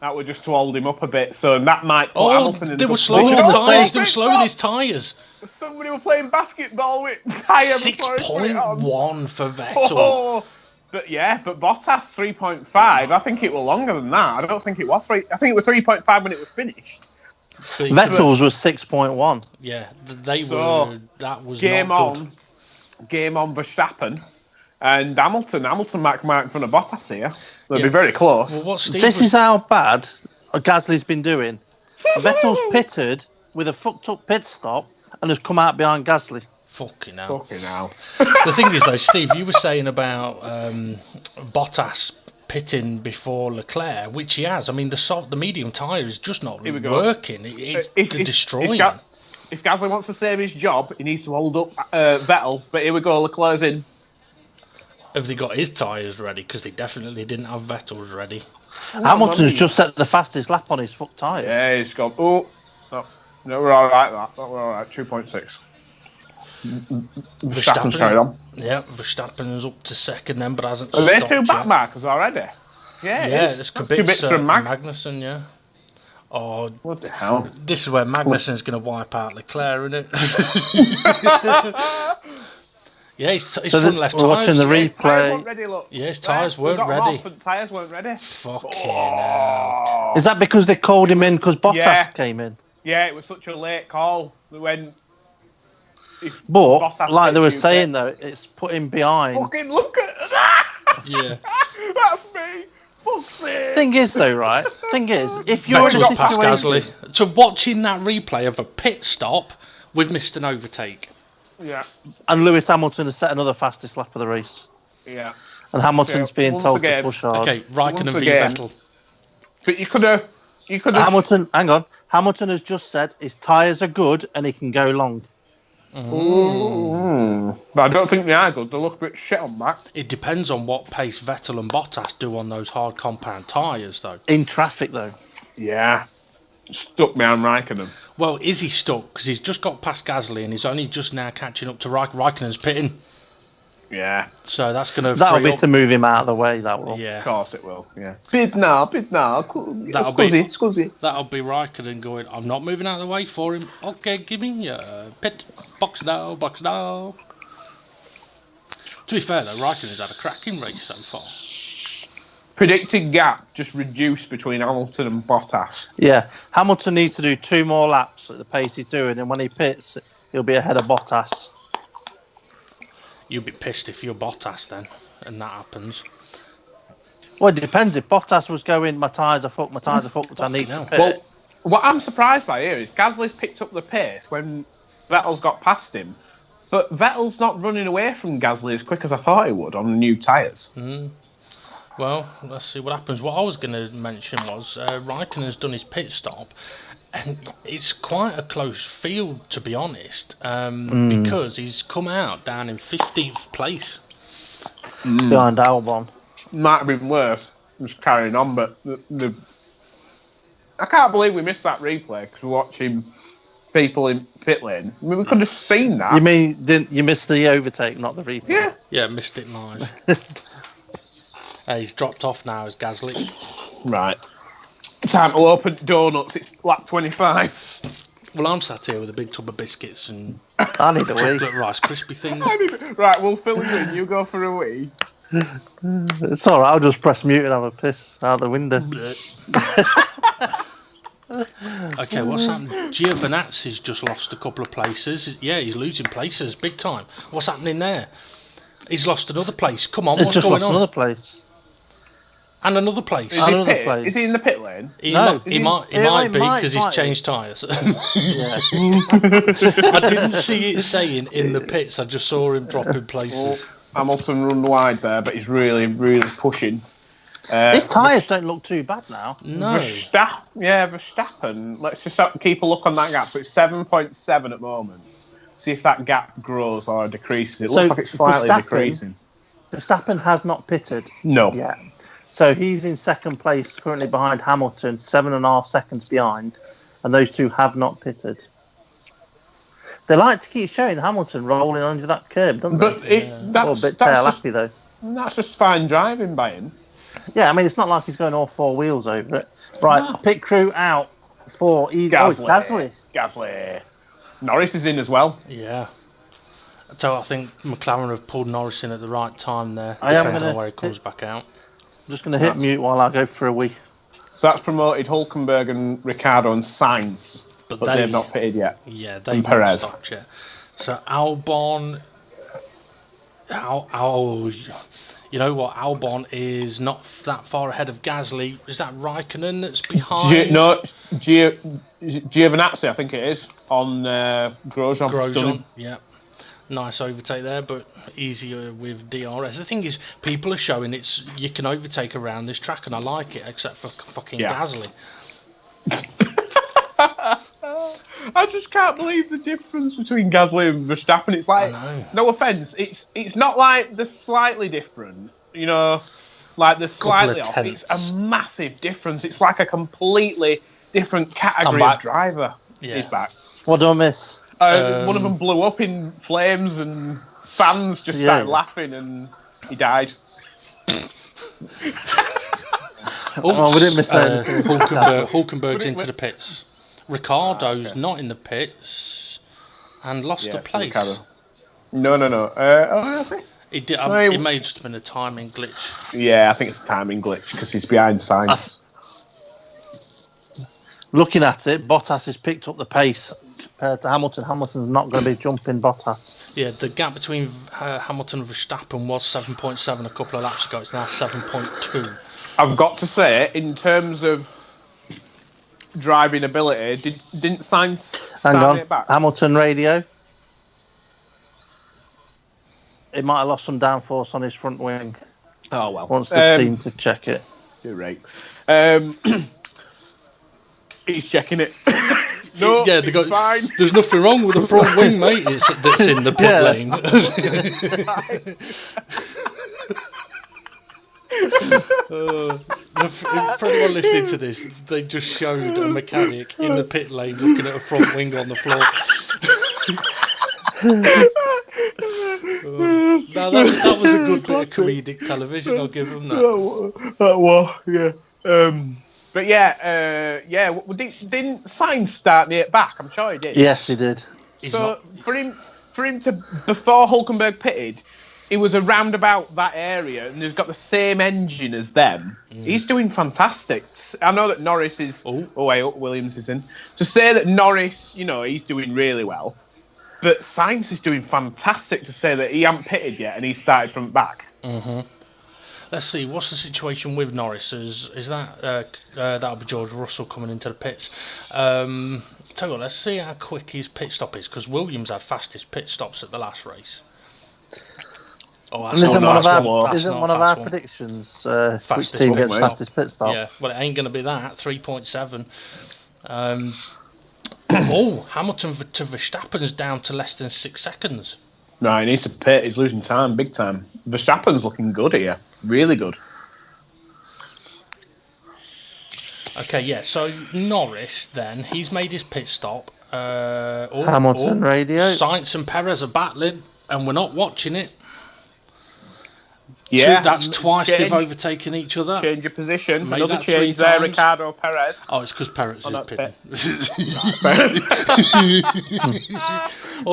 That was just to hold him up a bit, so that might put Hamilton in they the were good slowing position. his tyres. They were slowing his tyres. Somebody were playing basketball with tyre before he put it on. 6.1 for Vettel. Oh, but Bottas 3.5. I think it was longer than that. I don't think it was 3. I think it was 3.5 when it was finished. Vettel's was 6.1. Yeah, they So, were. That was Game not on. good. Game on Verstappen. And Hamilton might come out in front of Bottas here. They'll be very close. Well, what Steve This is how bad Gasly's been doing. Vettel's pitted with a fucked up pit stop and has come out behind Gasly. Fucking hell. Fucking hell. The thing is, though, Steve, you were saying about Bottas pitting before Leclerc, which he has. I mean, the medium tyre is just not working. It's destroying him. If Gasly wants to save his job, he needs to hold up Vettel. But here we go, Leclerc's in. Have they got his tyres ready? Because they definitely didn't have Vettel's ready. Hamilton's just set the fastest lap on his fuck tyres. Yeah, he's gone. Oh, no, we're all right. We're all right. 2.6. Verstappen's carried on. Yeah, Verstappen's up to second then, but hasn't Are stopped there 2 back yet. markers already? Yeah, there's Kubica Kubica and Magnussen, yeah. Oh, what the hell? this is where Magnussen's going to wipe out Leclerc, isn't it? Yeah, his front left we're tyres. watching the Tyres replay. weren't ready, look. Yeah, his tyres weren't ready. Tyres weren't ready. Fucking hell. Is that because they called him in because Bottas Yeah. came in? Yeah, it was such a late call when. But, Bottas like they were gets you saying, though, it's put him behind. Fucking look at that! Yeah. That's me. Fuck's sake. Thing is, though, right? Thing is, if you're in a Vettel's past situation... Gasly. So watching that replay of a pit stop, we've missed an overtake. Yeah, And Lewis Hamilton has set another fastest lap of the race. yeah. And Hamilton's being once told again- to push hard. Okay, Raikkonen Once v again. Vettel. But you could have. Hamilton, hang on. Hamilton has just said his tyres are good and he can go long. But I don't think they are good. They look a bit shit on that. It depends on what pace Vettel and Bottas do on those hard compound tyres, though. In traffic, though. Yeah. Stuck me on Raikkonen. Well, is he stuck? Because he's just got past Gasly and he's only just now catching up to Raikkonen's pitting. Yeah. So that's going to That'll be to move him out of the way, that will. Yeah. Of course it will, yeah. Pit now. That'll be Raikkonen going, I'm not moving out of the way for him. Okay, give me your pit. Box now. To be fair, though, Raikkonen's had a cracking race so far. Predicted gap just reduced between Hamilton and Bottas. Yeah. Hamilton needs to do 2 more laps at the pace he's doing, and when he pits, he'll be ahead of Bottas. You'll be pissed if you're Bottas then, and that happens. Well, it depends. If Bottas was going, my tyres are fucked, which I need to pit. Well, what I'm surprised by here is Gasly's picked up the pace when Vettel's got past him, but Vettel's not running away from Gasly as quick as I thought he would on the new tyres. Well, let's see what happens. What I was going to mention was Raikkonen's done his pit stop, and it's quite a close field, to be honest, because he's come out down in 15th place. Behind Albon. Might have been worse, just carrying on, but I can't believe we missed that replay because we're watching people in pit lane. I mean, we could have seen that. You mean you missed the overtake, not the replay? Yeah, missed it live. He's dropped off now as Gasly. Right. Time to open donuts. It's lap 25. Well, I'm sat here with a big tub of biscuits and I need a wee. chocolate Rice Krispie things. Right, we'll fill you in. You go for a wee. It's all right. I'll just press mute and have a piss out the window. Okay, what's happened? Giovinazzi's just lost a couple of places. Yeah, he's losing places big time. What's happening there? He's lost another place. Come on, It's what's just going lost on? another place. And another place. Is he in the pit lane? He No, might be because he's changed tyres. Yeah. I didn't see it saying in the pits. I just saw him dropping places. Hamilton run wide there, but he's really, really pushing. His tyres don't look too bad now. No. Verstappen. Let's just keep a look on that gap. So it's 7.7 at the moment. See if that gap grows or decreases. It looks like it's slightly decreasing. Verstappen has not pitted. No. Yeah. So he's in second place, currently behind Hamilton, 7.5 seconds behind, and those two have not pitted. They like to keep showing Hamilton rolling under that curb, don't they? That's a bit tail happy though. That's just fine driving by him. Yeah, I mean, it's not like he's going all 4 wheels over it. Right, pit crew out for Gasly. Gasly. Norris is in as well. Yeah. So I think McLaren have pulled Norris in at the right time there, depending on where he comes back out. I'm just going to hit mute while I go for a wee. So that's promoted Hülkenberg and Ricciardo and Sainz, but they've not pitted yet. Yeah, they've not stopped yet. So Albon... You know what? Albon is not that far ahead of Gasly. Is that Raikkonen that's behind? Giovinazzi, I think it is, on Grosjean. Yeah. Nice overtake there, but easier with DRS. The thing is, people are showing you can overtake around this track, and I like it, except for fucking Gasly. I just can't believe the difference between Gasly and Verstappen. It's like, no offence, it's not like they're slightly different, you know, like they're slightly off. It's a massive difference. It's like a completely different category of driver. Yeah. He's back. What do I miss? One of them blew up in flames and fans just started laughing and he died. Oh, we didn't miss anything. Hülkenberg's into the pits. Ricciardo's not in the pits and lost a place. No. It did. It may have just been a timing glitch. Yeah, I think it's a timing glitch because he's behind Sainz. Looking at it, Bottas has picked up the pace compared to Hamilton. Hamilton's not going to be jumping Bottas. Yeah, the gap between Hamilton and Verstappen was 7.7 a couple of laps ago. It's now 7.2. I've got to say, in terms of driving ability, didn't Sainz start it back? Hamilton radio. It might have lost some downforce on his front wing. Oh well. Wants the team to check it. You're right. He's checking it. No, yeah, it's fine. There's nothing wrong with the front wing, mate. That's in the pit lane. For anyone listening to this, they just showed a mechanic in the pit lane looking at a front wing on the floor. Now that was a good bit of comedic television. I'll give them that. Yeah. But didn't Sainz start near back? I'm sure he did. Yes, he did. For him to before Hulkenberg pitted, he was around about that area and he's got the same engine as them. He's doing fantastic. I know that Norris is. Williams is in. To say that Norris, he's doing really well, but Sainz is doing fantastic. To say that he hasn't pitted yet and he started from back. Mm-hmm. Let's see, what's the situation with Norris? Is that that'll be George Russell coming into the pits? Tell you what, let's see how quick his pit stop is, because Williams had fastest pit stops at the last race. Isn't one of our predictions which team gets fastest pit stop? Yeah, well, it ain't going to be that. 3.7. Hamilton to Verstappen's down to less than 6 seconds. No, he needs to pit. He's losing time, big time. Verstappen's looking good here. Really good. Okay, yeah, so Norris then, he's made his pit stop. Hamilton radio. Sainz and Perez are battling, and we're not watching it. Yeah. That's twice they've overtaken each other. Change your position. Another change there, Ricardo Perez. Oh, it's because Perez is pitting.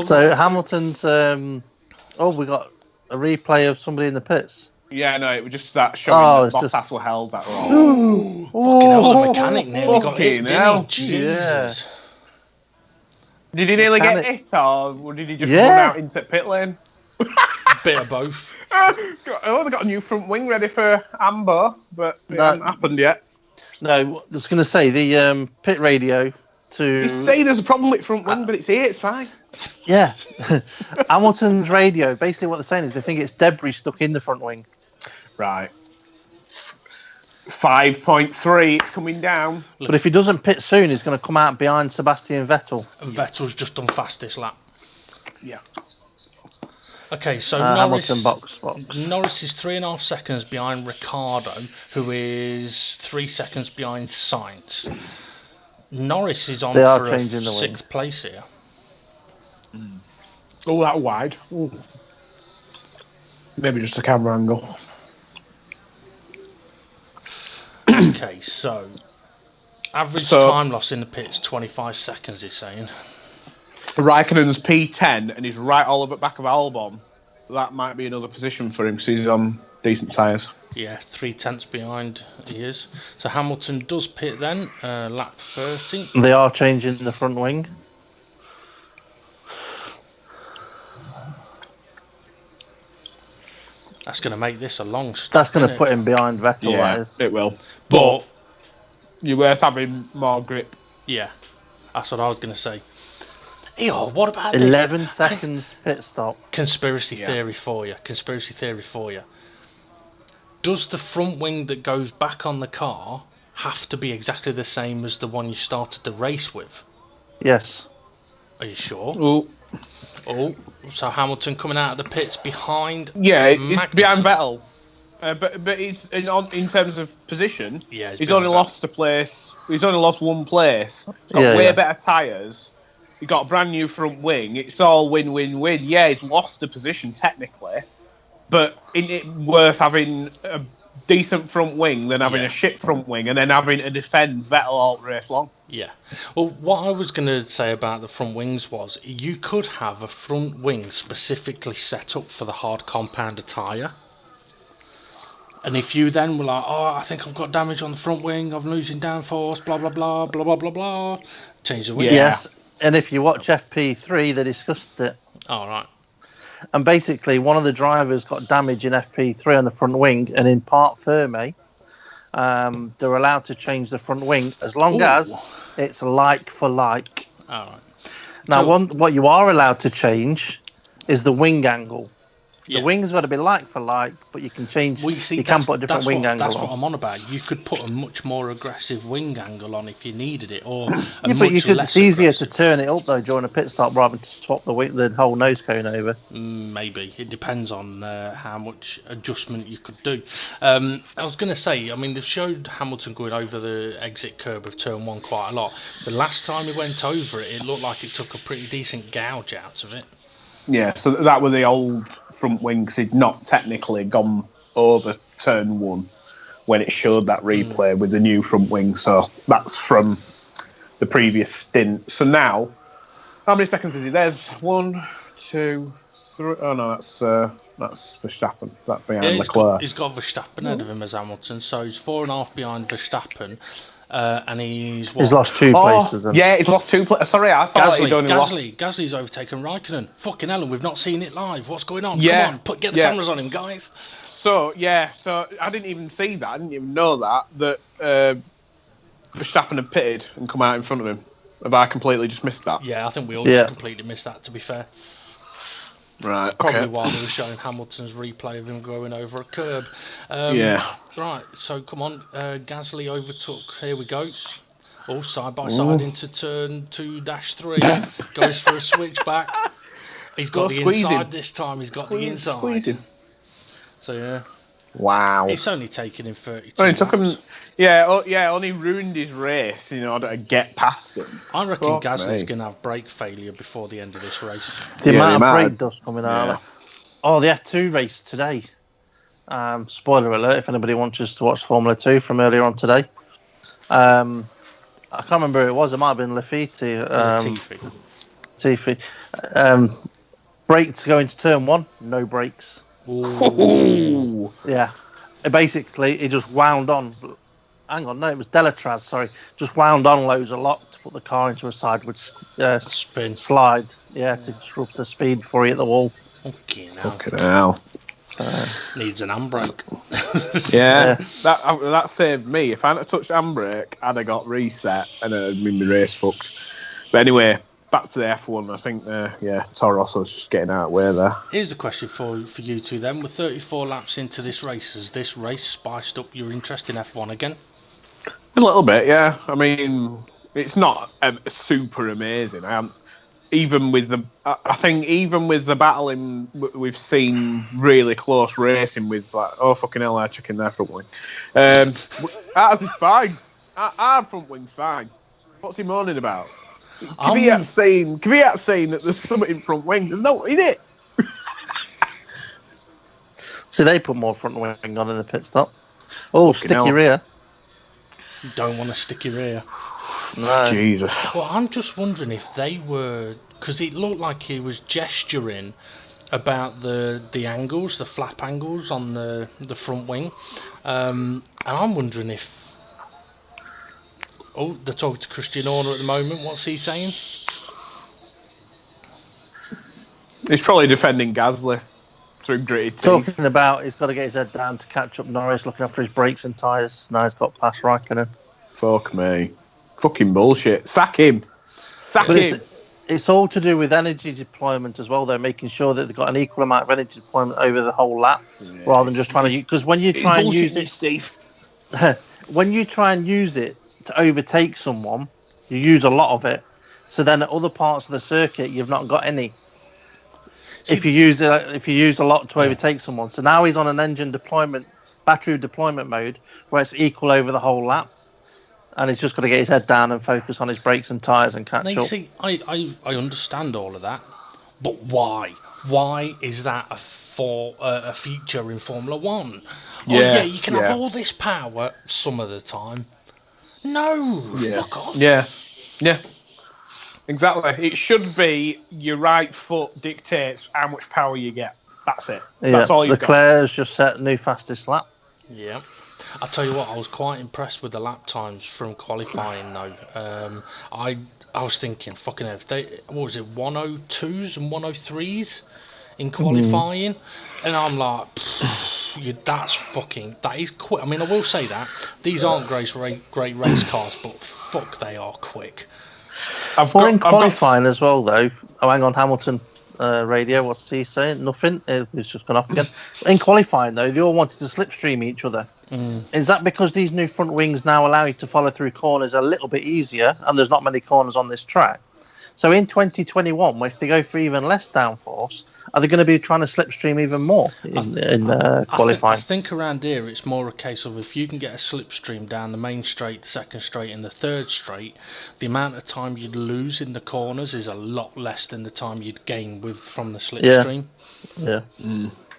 So Hamilton's... we got a replay of somebody in the pits. Yeah, no, it was just that showing that Bottas were held that wrong. Fucking hell, the mechanic nearly got hit, didn't he? Jesus. Did he nearly get hit, or did he just run out into pit lane? Bit of both. They got a new front wing ready for Amber, but it hasn't happened yet. No, I was going to say, the pit radio to... He's saying there's a problem with front wing, but it's here, it's fine. Yeah. Hamilton's radio, basically what they're saying is they think it's debris stuck in the front wing. Right. 5.3, it's coming down. But if he doesn't pit soon, he's going to come out behind Sebastian Vettel. And Vettel's just done fastest lap. Yeah. Okay, so Hamilton box. Norris is 3.5 seconds behind Ricciardo, who is 3 seconds behind Sainz. Norris is on for a 6th place here. Oh, that wide. Ooh. Maybe just a camera angle. Okay, so average time loss in the pits 25 seconds. He's saying. Raikkonen's P10 and he's right all over the back of Albon. That might be another position for him because he's on decent tyres. Yeah, 3/10 behind he is. So Hamilton does pit then, lap 30. They are changing the front wing. That's going to make this a long stop. That's going to put him behind Vettel, yeah, it will. But you're worth having more grip. Yeah, that's what I was going to say. Eeyore, what about 11 seconds pit stop. Conspiracy theory for you. Does the front wing that goes back on the car have to be exactly the same as the one you started the race with? Yes. Are you sure? So Hamilton coming out of the pits behind. Yeah, it's behind Vettel. But he's in terms of position. Yeah, he's only lost a place. He's only lost one place. He's got way better tyres. He got a brand new front wing. It's all win-win-win. Yeah, he's lost a position technically, but isn't it worth having a decent front wing than having a shit front wing and then having to defend Vettel all race long? Yeah. Well, what I was going to say about the front wings was you could have a front wing specifically set up for the hard compounder tyre. And if you then were like, I think I've got damage on the front wing, I'm losing downforce, blah, blah, blah, blah, blah, blah, blah, change the wing. Yes, and if you watch FP3, they discussed it. All right. And basically, one of the drivers got damage in FP3 on the front wing, and in part Fermi, they're allowed to change the front wing as long as it's like for like. All right. Now, what you are allowed to change is the wing angle. The wing's got to be like for like, but you can change. You can put a different wing angle on. That's what I'm on about. You could put a much more aggressive wing angle on if you needed it, or but it's easier to turn it up though during a pit stop rather than to swap the whole nose cone over. Maybe it depends on how much adjustment you could do. I was going to say, I mean, they've showed Hamilton going over the exit curb of turn 1 quite a lot. The last time he went over it, it looked like it took a pretty decent gouge out of it. Yeah, so that were the old front wing, because he'd not technically gone over turn 1 when it showed that replay with the new front wing. So that's from the previous stint. So now, how many seconds is he? There's 1, 2, 3. Oh no, that's Verstappen. That's behind Leclerc. He's got Verstappen ahead of him as Hamilton, so he's 4.5 behind Verstappen. And he's lost 2 places. Yeah, he's lost 2 places. Sorry, I thought he'd only lost. Gasly's overtaken Raikkonen. Fucking hell, and we've not seen it live. What's going on? Yeah, come on, get the cameras on him, guys. So I didn't even see that. I didn't even know that Verstappen had pitted and come out in front of him. Have I completely just missed that? Yeah, I think we all just completely missed that, to be fair. Right, Probably while they were showing Hamilton's replay of him going over a curb. Right, so come on, Gasly overtook. Here we go. Oh, side by side into turn 2-3. Goes for a switchback. He's got the inside this time. He's got the inside. Squeezing. So yeah. Wow. It's only taken him 32 only took laps. him, only ruined his race in order to get past him. I reckon Gasly's going to have brake failure before the end of this race. The amount of brake dust coming out of it. Oh, the F2 race today. Spoiler alert, if anybody wants us to watch Formula 2 from earlier on today. I can't remember who it was. It might have been Latifi. Latifi. Brakes going to turn 1, no brakes. Ooh. Yeah. Basically, he just wound on. Hang on, no, it was Delatraz, sorry. Just wound on loads of lock to put the car into a sideward spin slide. Yeah, to disrupt the speed before he hit the wall. Fucking hell. Needs an handbrake. That saved me. If I hadn't touched handbrake, I'd have got reset and it'd been my race fucked. But anyway, back to the F1. I think, Toro Rosso's just getting out of the way there. Here's a question for you two then. With 34 laps into this race, has this race spiced up your interest in F1 again? A little bit, yeah. I mean, it's not super amazing. Even with the battling, we've seen really close racing with fucking hell, they're checking their front wing. Ours is fine. Our front wing's fine. What's he moaning about? Kvyat's saying that there's something in front wing. There's no in it. So they put more front wing on in the pit stop. Oh, sticky rear. You don't want to stick your rear. No. Jesus. Well, I'm just wondering if they were, because it looked like he was gesturing about the angles, the flap angles on the front wing, and I'm wondering if. Oh, they're talking to Christian Horner at the moment. What's he saying? He's probably defending Gasly through gritty teeth. Talking about he's got to get his head down to catch up Norris, looking after his brakes and tyres. Now he's got past Raikkonen. Fuck me. Fucking bullshit. Sack him. Sack him. It's all to do with energy deployment as well, though, making sure that they've got an equal amount of energy deployment over the whole lap, rather than just trying to... Because when you try and use it... Steve. When you try and use it to overtake someone, you use a lot of it. So then at other parts of the circuit, you've not got any. If you use a lot to overtake someone. So now he's on an battery deployment mode, where it's equal over the whole lap. And he's just got to get his head down and focus on his brakes and tyres and catch up. See, I understand all of that, but why? Why is that a feature in Formula 1? You can have all this power some of the time. No, fuck off. Yeah, exactly. It should be your right foot dictates how much power you get. That's it. That's all you've got. Leclerc's just set new fastest lap. Yeah. I'll tell you what, I was quite impressed with the lap times from qualifying though. I was thinking, fucking hell, what was it, 102s and 103s in qualifying? And I'm like, that is quick. I mean, I will say that these aren't great race cars, but fuck, they are quick. In qualifying as well, though. Oh, hang on, Hamilton radio. What's he saying? Nothing. It's just gone off again. In qualifying, though, they all wanted to slipstream each other. Is that because these new front wings now allow you to follow through corners a little bit easier, and there's not many corners on this track? So in 2021, if they go for even less downforce, are they going to be trying to slipstream even more in qualifying? I think around here it's more a case of if you can get a slipstream down the main straight, the second straight, and the third straight, the amount of time you'd lose in the corners is a lot less than the time you'd gain from the slipstream. Yeah.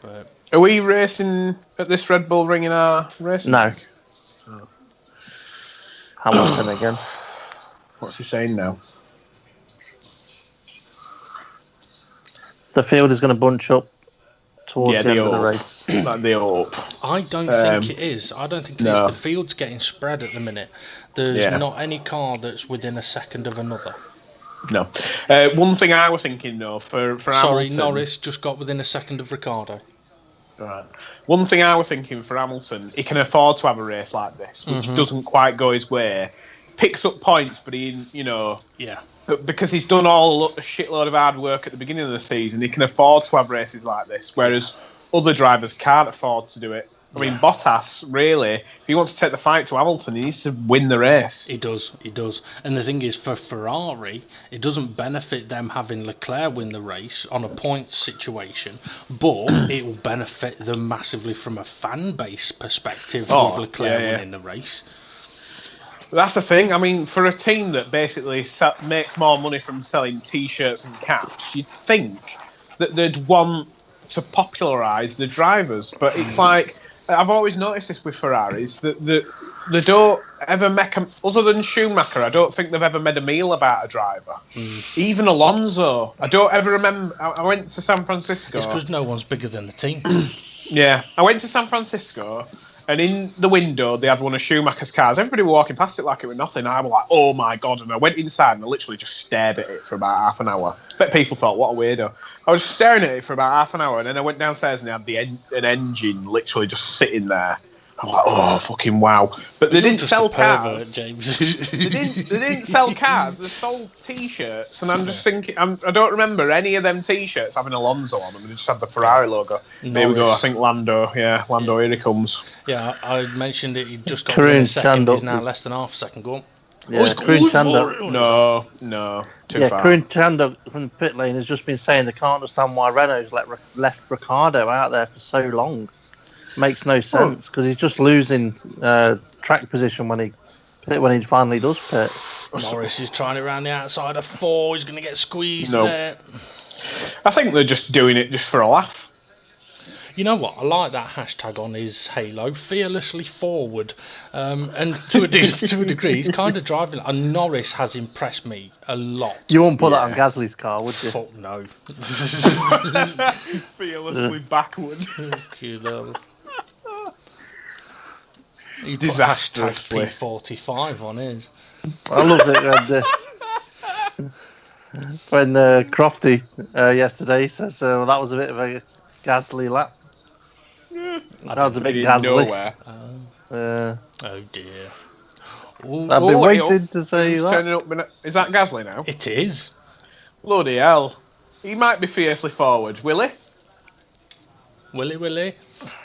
But are we racing at this Red Bull Ring in our racing? No. Oh. Hamilton again. What's he saying now? The field is going to bunch up towards the end of the race. Like the hope. I don't think it is. I don't think it is. The field's getting spread at the minute. There's not any car that's within a second of another. No. One thing I was thinking though for Hamilton. Norris just got within a second of Ricciardo. Right. One thing I was thinking for Hamilton, he can afford to have a race like this, which doesn't quite go his way. Picks up points, but But because he's done a shitload of hard work at the beginning of the season, he can afford to have races like this, whereas other drivers can't afford to do it. I mean, Bottas, really, if he wants to take the fight to Hamilton, he needs to win the race. He does. And the thing is, for Ferrari, it doesn't benefit them having Leclerc win the race on a points situation, but it will benefit them massively from a fan base perspective with Leclerc winning the race. That's the thing. I mean, for a team that basically makes more money from selling T-shirts and caps, you'd think that they'd want to popularise the drivers. But it's like, I've always noticed this with Ferraris, that they don't ever make other than Schumacher, I don't think they've ever made a meal about a driver. Even Alonso, I don't ever remember. I went to San Francisco. It's because no one's bigger than the team. Yeah, I went to San Francisco, and in the window they had one of Schumacher's cars. Everybody were walking past it like it was nothing. I was like, "Oh my god!" And I went inside and I literally just stared at it for about half an hour. I bet people thought, "What a weirdo!" I was staring at it for about half an hour, and then I went downstairs and they had an engine literally just sitting there. I'm like, "Oh fucking wow!" But they didn't sell cars. James. They didn't sell cars. They sold T-shirts, and I'm just thinking, I don't remember any of them T-shirts having Alonso on them. They just had the Ferrari logo. There we go. I think Lando. Yeah, Lando. Here he comes. Yeah, I mentioned it. He just got in a second. He's now less than half a second. Go on. Yeah, Karun Chandler. No. Too far. Karun Chandler from the pit lane has just been saying they can't understand why Renault's left Ricciardo out there for so long. Makes no sense because he's just losing track position when he finally does pit. Norris is trying it around the outside of 4. He's going to get squeezed there. I think they're just doing it just for a laugh. You know what? I like that hashtag on his Halo, fearlessly forward. And to a degree, he's kind of driving. And Norris has impressed me a lot. You wouldn't put that on Gasly's car, would you? Fuck no. Fearlessly backward. You know. He put hashtag P45 on his. I love it when Crofty yesterday says that was a bit of a Gasly lap. That was a bit Gasly. Oh dear. I've been waiting to say that. Is that Gasly now? It is. Bloody hell. He might be fiercely forward, will he? Willy.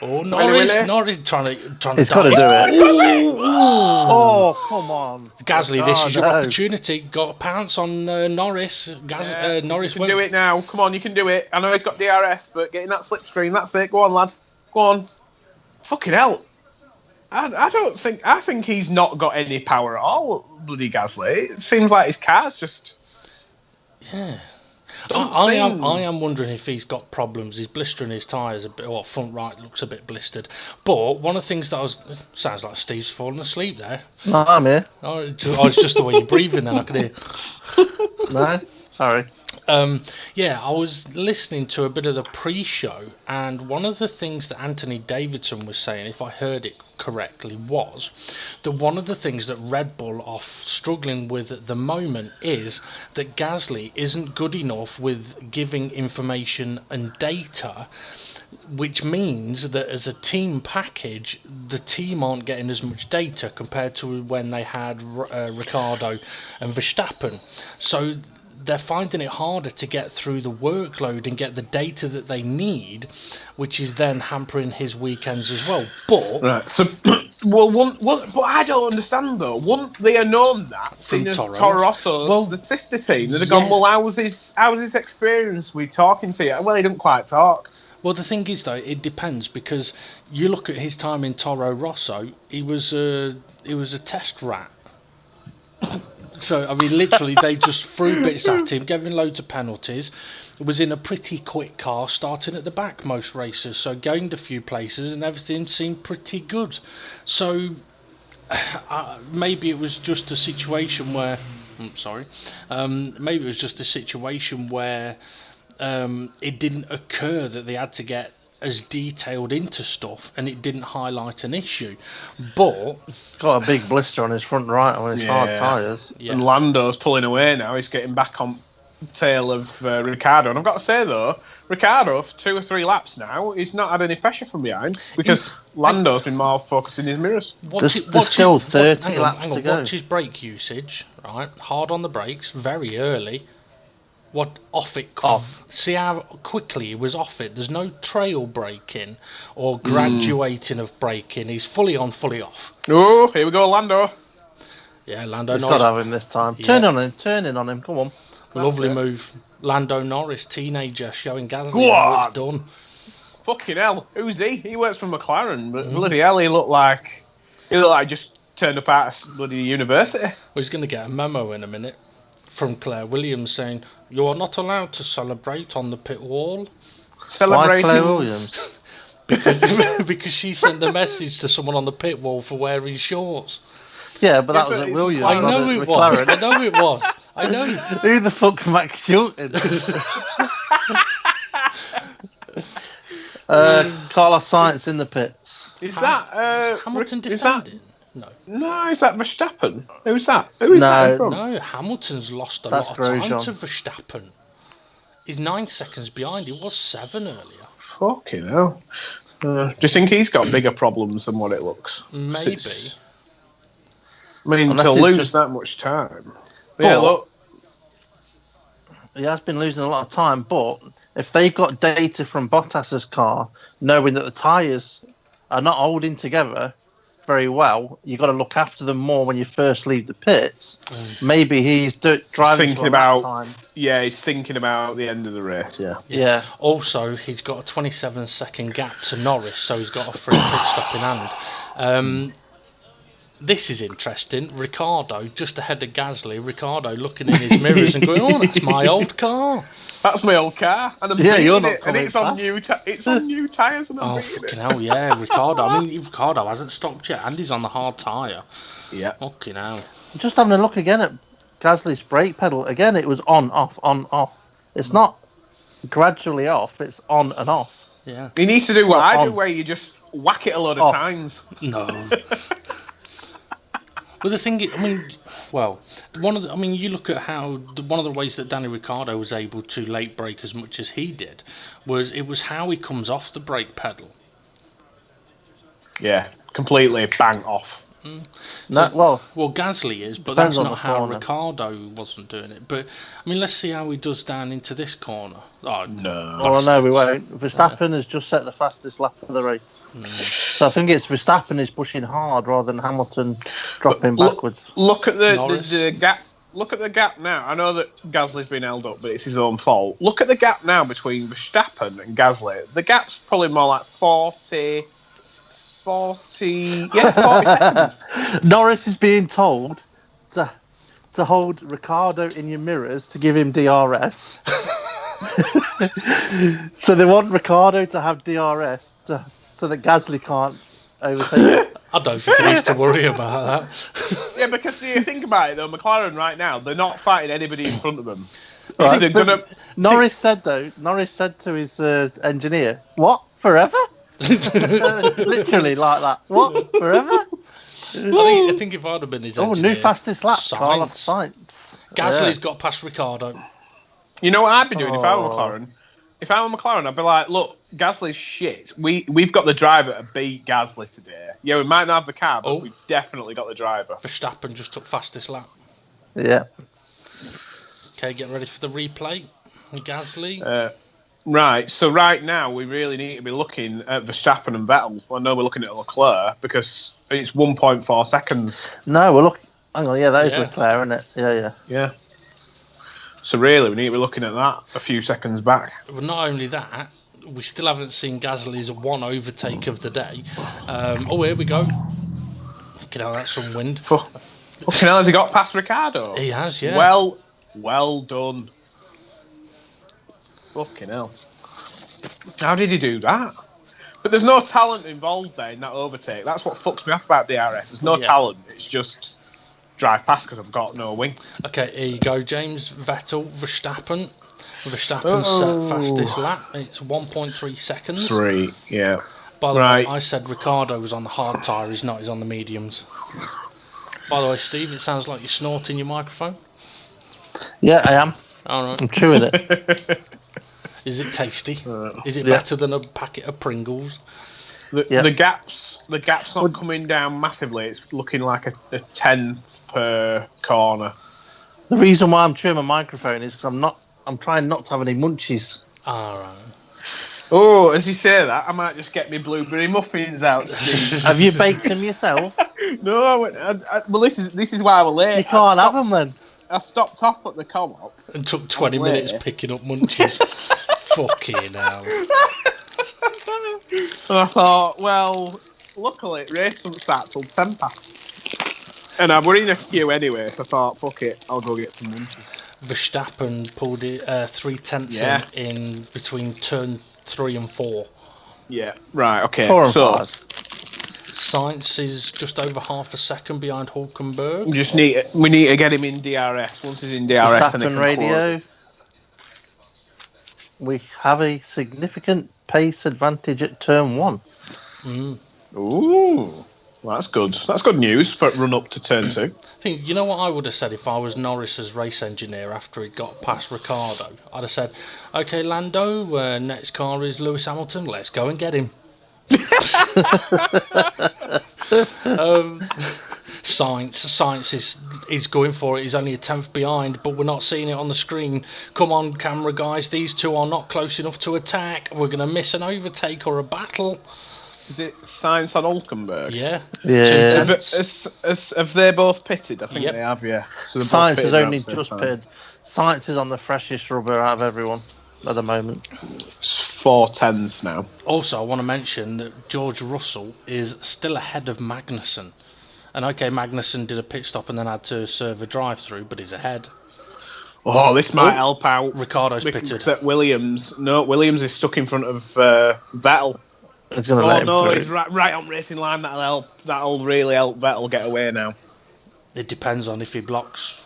Oh, Norris trying to. He's got to do it. Oh, come on. Gasly, this is your opportunity. Got to pounce on Norris. Norris you can do it now. Come on, you can do it. I know he's got DRS, but getting that slipstream, that's it. Go on, lad. Go on. Fucking hell. I think he's not got any power at all, bloody Gasly. It seems like his car's just... Yeah. I am wondering if he's got problems. He's blistering his tyres a bit, or front right looks a bit blistered. But one of the things that sounds like Steve's fallen asleep there. No, I'm here. Oh, it's just the way you're breathing then, I could hear. No, sorry. I was listening to a bit of the pre-show, and one of the things that Anthony Davidson was saying, if I heard it correctly, was that one of the things that Red Bull are struggling with at the moment is that Gasly isn't good enough with giving information and data, which means that as a team package, the team aren't getting as much data compared to when they had Ricciardo and Verstappen. So they're finding it harder to get through the workload and get the data that they need, which is then hampering his weekends as well. But right, so but I don't understand though. Wouldn't they have known that? Seeing as Toro Rosso's the sister team, they'd have gone, well, how's his experience with talking to you? Well, he didn't quite talk. Well, the thing is, though, it depends, because you look at his time in Toro Rosso, he was a test rat. So, I mean, literally, they just threw bits at him, gave him loads of penalties. Was in a pretty quick car, starting at the back most races, so gained a few places, and everything seemed pretty good. So, maybe it was just a situation where... maybe it was just a situation where... it didn't occur that they had to get as detailed into stuff, and it didn't highlight an issue. But got a big blister on his front right on his hard tyres. Yeah. And Lando's pulling away now. He's getting back on the tail of Ricciardo. And I've got to say though, Ricciardo, for 2 or 3 laps now, he's not had any pressure from behind because Lando's been more focused in his mirrors. There's still 30 laps to go. Watch his brake usage, right? Hard on the brakes, very early. Off. See how quickly he was off it. There's no trail braking or graduating of braking. He's fully on, fully off. Oh, here we go, Lando. Yeah, Lando He's Norris. got to have him this time. Yeah. Turn in on him. Come on. Lovely move. Lando Norris, teenager, showing Gasly how it's done. Fucking hell. Who's he? He works for McLaren, but bloody hell, he looked like just turned up out of bloody university. Well, he's going to get a memo in a minute from Claire Williams saying, "You are not allowed to celebrate on the pit wall." Why Claire Williams? because she sent the message to someone on the pit wall for wearing shorts. Yeah, but that was at Williams. I know it was. I know it was. I know. Who the fuck's Max Chilton? Carlos Sainz in the pits. Is that Hamilton defending? No, is that Verstappen? Who's that? Who is that from? No, Hamilton's lost a lot of time to Verstappen. He's 9 seconds behind. He was 7 earlier. Fucking hell. Do you think he's got bigger problems than what it looks? Maybe. I mean, to lose that much time. Yeah, look. He has been losing a lot of time, but if they've got data from Bottas's car, knowing that the tyres are not holding together very well, you've got to look after them more when you first leave the pits. Maybe he's driving thinking about time. Yeah, he's thinking about the end of the race. Yeah. Also, he's got a 27-second gap to Norris, so he's got a free pit stop in hand. This is interesting. Ricciardo just ahead of Gasly. Ricciardo looking in his mirrors and going, "Oh, that's my old car. That's my old car." And you're not and it's on new. It's on new tyres. And I'm fucking hell, yeah, Ricciardo. I mean, Ricciardo hasn't stopped yet, and he's on the hard tyre. Yeah. Fucking hell. Just having a look again at Gasly's brake pedal. Again, it was on, off, on, off. It's not gradually off. It's on and off. Yeah. You need to do what I do, where you just whack it a load of times. No. Well, the thing is, you look at how one of the ways that Danny Ricciardo was able to late brake as much as he did was how he comes off the brake pedal. Yeah, completely bang off. Well, Gasly is, but that's not how Ricciardo wasn't doing it. But I mean, let's see how he does down into this corner. Oh no! Well, no, we won't. Verstappen has just set the fastest lap of the race, so I think it's Verstappen is pushing hard rather than Hamilton dropping backwards. Look at the gap. Look at the gap now. I know that Gasly's been held up, but it's his own fault. Look at the gap now between Verstappen and Gasly. The gap's probably more like 40 seconds. Norris is being told to hold Ricciardo in your mirrors to give him DRS. So they want Ricciardo to have DRS so that Gasly can't overtake him. I don't think he needs to worry about that. Yeah, because you think about it though, McLaren right now, they're not fighting anybody in front of them. Right, Norris said to his engineer, "What, forever?" Literally like that. What, forever? I think if I'd have been his engineer, new fastest lap, Carlos Sainz. Gasly's got past Ricciardo. You know what I'd be doing if I were McLaren? If I were McLaren, I'd be like, "Look, Gasly's shit. We've got the driver to beat Gasly today. Yeah, we might not have the car, but we've definitely got the driver." Verstappen just took fastest lap. Yeah. Okay, get ready for the replay. Gasly. Right, so right now we really need to be looking at Verstappen and Vettel. Well, no, we're looking at Leclerc because it's 1.4 seconds. No, we're looking. Hang on, yeah, that is Yeah. Leclerc, isn't it? Yeah. Yeah. So really, we need to be looking at that a few seconds back. Well, not only that, we still haven't seen Gasly's one overtake of the day. Oh, here we go. Get out, that's some wind. Fucking hell, has he got past Ricciardo? He has, yeah. Well done. Fucking hell. How did he do that? But there's no talent involved there in that overtake. That's what fucks me off about DRS. There's no talent. It's just drive past because I've got no wing. Okay, here you go, James. Verstappen set fastest lap. It's 1.3 seconds. 3, yeah. By the way, I said Ricciardo was on the hard tyre. He's not. He's on the mediums. By the way, Steve, it sounds like you're snorting your microphone. Yeah, I am. All right. I'm chewing it. Is it tasty? Is it better than a packet of Pringles? The gap's not coming down massively. It's looking like a 10th per corner. The reason why I'm chewing my microphone is because I'm trying not to have any munchies. All right. Oh, as you say that, I might just get me blueberry muffins out. Have you baked them yourself? No, well, this is why I was late. You can't have them then. I stopped off at the co-op and took 20 minutes picking up munchies. Fucking hell. And I thought, well, luckily race doesn't start till 10 past. And I were in a queue anyway, so I thought, fuck it, I'll go get some munchies. Verstappen pulled it 3/10 in between turn 3 and 4. Yeah, right, okay. 4 and 5. Sainz is just over half a second behind Hulkenberg. We need to get him in DRS. Once he's in DRS, and Verstappen radio. We have a significant pace advantage at turn 1. Ooh, well, that's good. That's good news for run up to turn 2. I think, you know what I would have said if I was Norris's race engineer after he got past Ricciardo? I'd have said, okay, Lando, next car is Lewis Hamilton, let's go and get him. Sainz is going for it. He's only a 10th behind, but we're not seeing it on the screen. Come on, camera guys, these two are not close enough to attack. We're going to miss an overtake or a battle. Is it Sainz on Hulkenberg? Yeah. Have they both pitted? I think they have, yeah. So Sainz has only just pitted. Sainz is on the freshest rubber out of everyone at the moment. It's 4/10s now. Also, I want to mention that George Russell is still ahead of Magnussen. And okay, Magnussen did a pit stop and then had to serve a drive-through, but he's ahead. Oh, this might help out. Ricciardo's pitted. Except Williams. No, Williams is stuck in front of Vettel. It's going to let him through. He's right on racing line. That'll really help Vettel get away now. It depends on if he blocks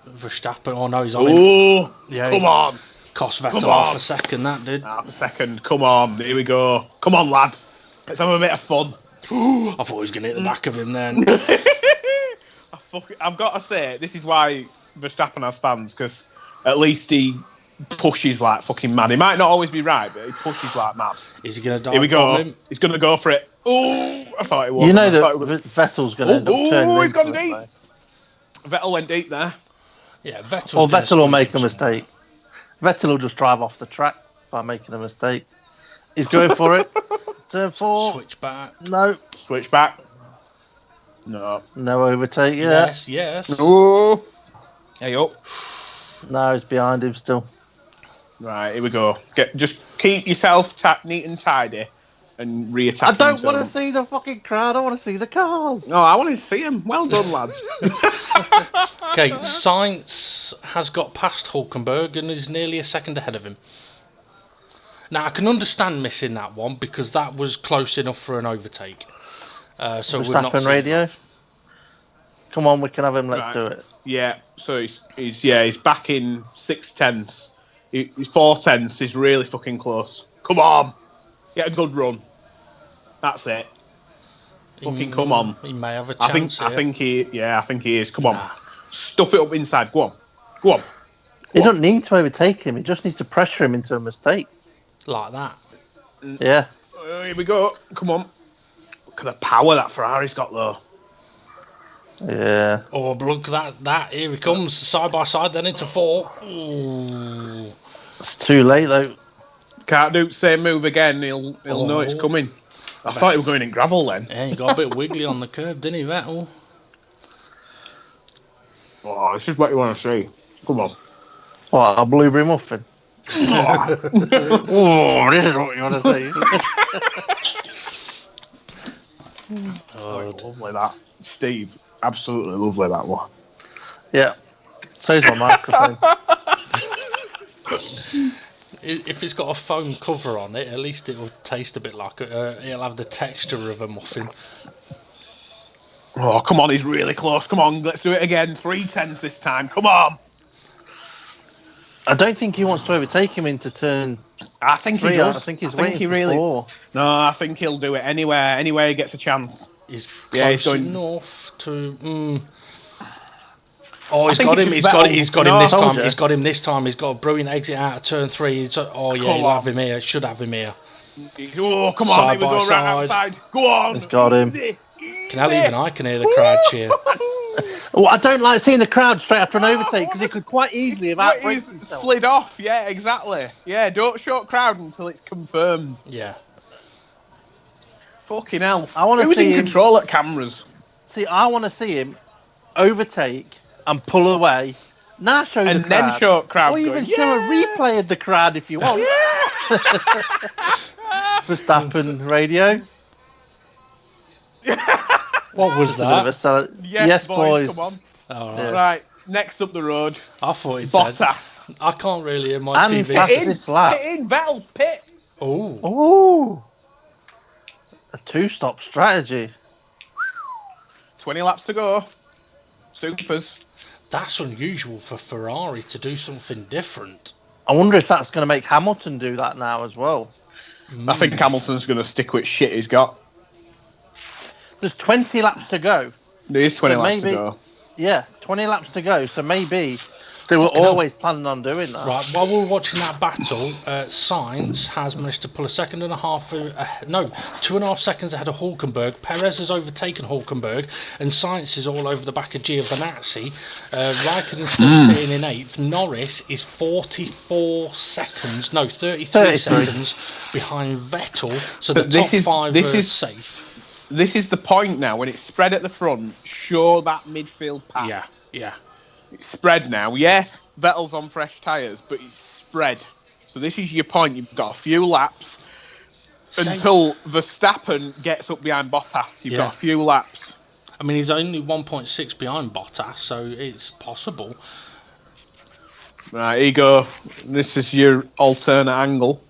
Verstappen. Oh no, he's on him. Yeah, come on. Cost Vettel half a second, that did. Half a second. Come on, here we go. Come on, lad. Let's have a bit of fun. I thought he was going to hit the back of him then. I've got to say, this is why Verstappen has fans, because at least he pushes like fucking mad. He might not always be right, but he pushes like mad. Is he going to die? Here we go. He's going to go for it. Oh, I thought it was. You know that Vettel's going to end up turning. Oh, he's gone deep. Vettel went deep there. Yeah, Vettel. Or Vettel will make a mistake. Vettel will just drive off the track by making a mistake. He's going for it. Turn 4. Switch back. No. Switch back. No. No overtake yet. Yes. Oh. Hey up. No, he's behind him still. Right, here we go. Just keep yourself neat and tidy and re-attack. I don't want to see the fucking crowd. I want to see the cars. No, I want to see them. Well done, lads. Okay, Sainz has got past Hulkenberg and is nearly a second ahead of him. Now, I can understand missing that one because that was close enough for an overtake. So we're not Yeah. So he's back in 6/10. He's 4/10. He's really fucking close. Come on, get a good run. That's it. Fucking come on. He may have a chance. I think he is. Come on, stuff it up inside. Go on. You don't need to overtake him. You just need to pressure him into a mistake. Like that. Yeah. Here we go. Come on. Look at the power that Ferrari's got, though. Yeah. Oh, but look at that. Here he comes, side by side, then into 4. Ooh. It's too late, though. Can't do the same move again. He'll know it's coming. I thought he was going in gravel then. Yeah, he got a bit wiggly on the curb, didn't he, Vettel? Oh, this is what you want to see. Come on. What, a blueberry muffin? Oh, this is what you want to see. Oh, lovely that. Steve, absolutely lovely that one. Yeah. So's my microphone. If it's got a foam cover on it, at least it will taste a bit like it'll have the texture of a muffin. Oh, come on, he's really close. Come on, let's do it again. 3/10 this time. Come on. I don't think he wants to overtake him into turn I think 3. he does. I think he's I think waiting he really. for 4. No, I think he'll do it anywhere he gets a chance. He's close he's going enough to. Oh, he's think got it's him! just He's got him Vettel. this No. time! Told ya. He's got him this time! He's got a brilliant exit out of turn 3. Oh yeah, Come he'll on. have him here. Should have him here. Oh, come on, Side here we by go, side. right outside. Go on. He's got him. Easy. Even I can hear the crowd cheer. Well, I don't like seeing the crowd straight after an overtake because he could quite easily have outbraked He's himself. slid off, yeah, exactly. Yeah, don't show crowd until it's confirmed. Yeah. Fucking hell. I wanna Who's see in him- control at cameras? See, I want to see him overtake and pull away. Now show And the then crowd. show crowd Or even going, show a replay of the crowd if you want. Verstappen radio. What was Just a bit of a that? sell- yes, boys. Come on. All Yeah. right. Right, next up the road, I thought it said. Bottas. I can't really hear my And TV. fastest lap. Pit in, Vettel, pit. Oh. Ooh. A 2-stop strategy. 20 laps to go. Supers. That's unusual for Ferrari to do something different. I wonder if that's going to make Hamilton do that now as well. I think Hamilton's going to stick with shit he's got. There's 20 laps to go. There is 20 So laps maybe- to go. Yeah, 20 laps to go. So maybe they were always planning on doing that. Right, while we were watching that battle, Sainz has managed to pull a 2.5 seconds ahead of Hulkenberg. Perez has overtaken Hulkenberg, and Sainz is all over the back of Giovinazzi. Raikkonen's still sitting in 8th. Norris is 33 seconds behind Vettel, so the But top 5 this are is- safe. This is the point now. When it's spread at the front, show that midfield pack. Yeah. It's spread now. Yeah, Vettel's on fresh tyres, but it's spread. So this is your point. You've got a few laps until Verstappen gets up behind Bottas. You've got a few laps. I mean, he's only 1.6 behind Bottas, so it's possible. Right, here you go. This is your alternate angle.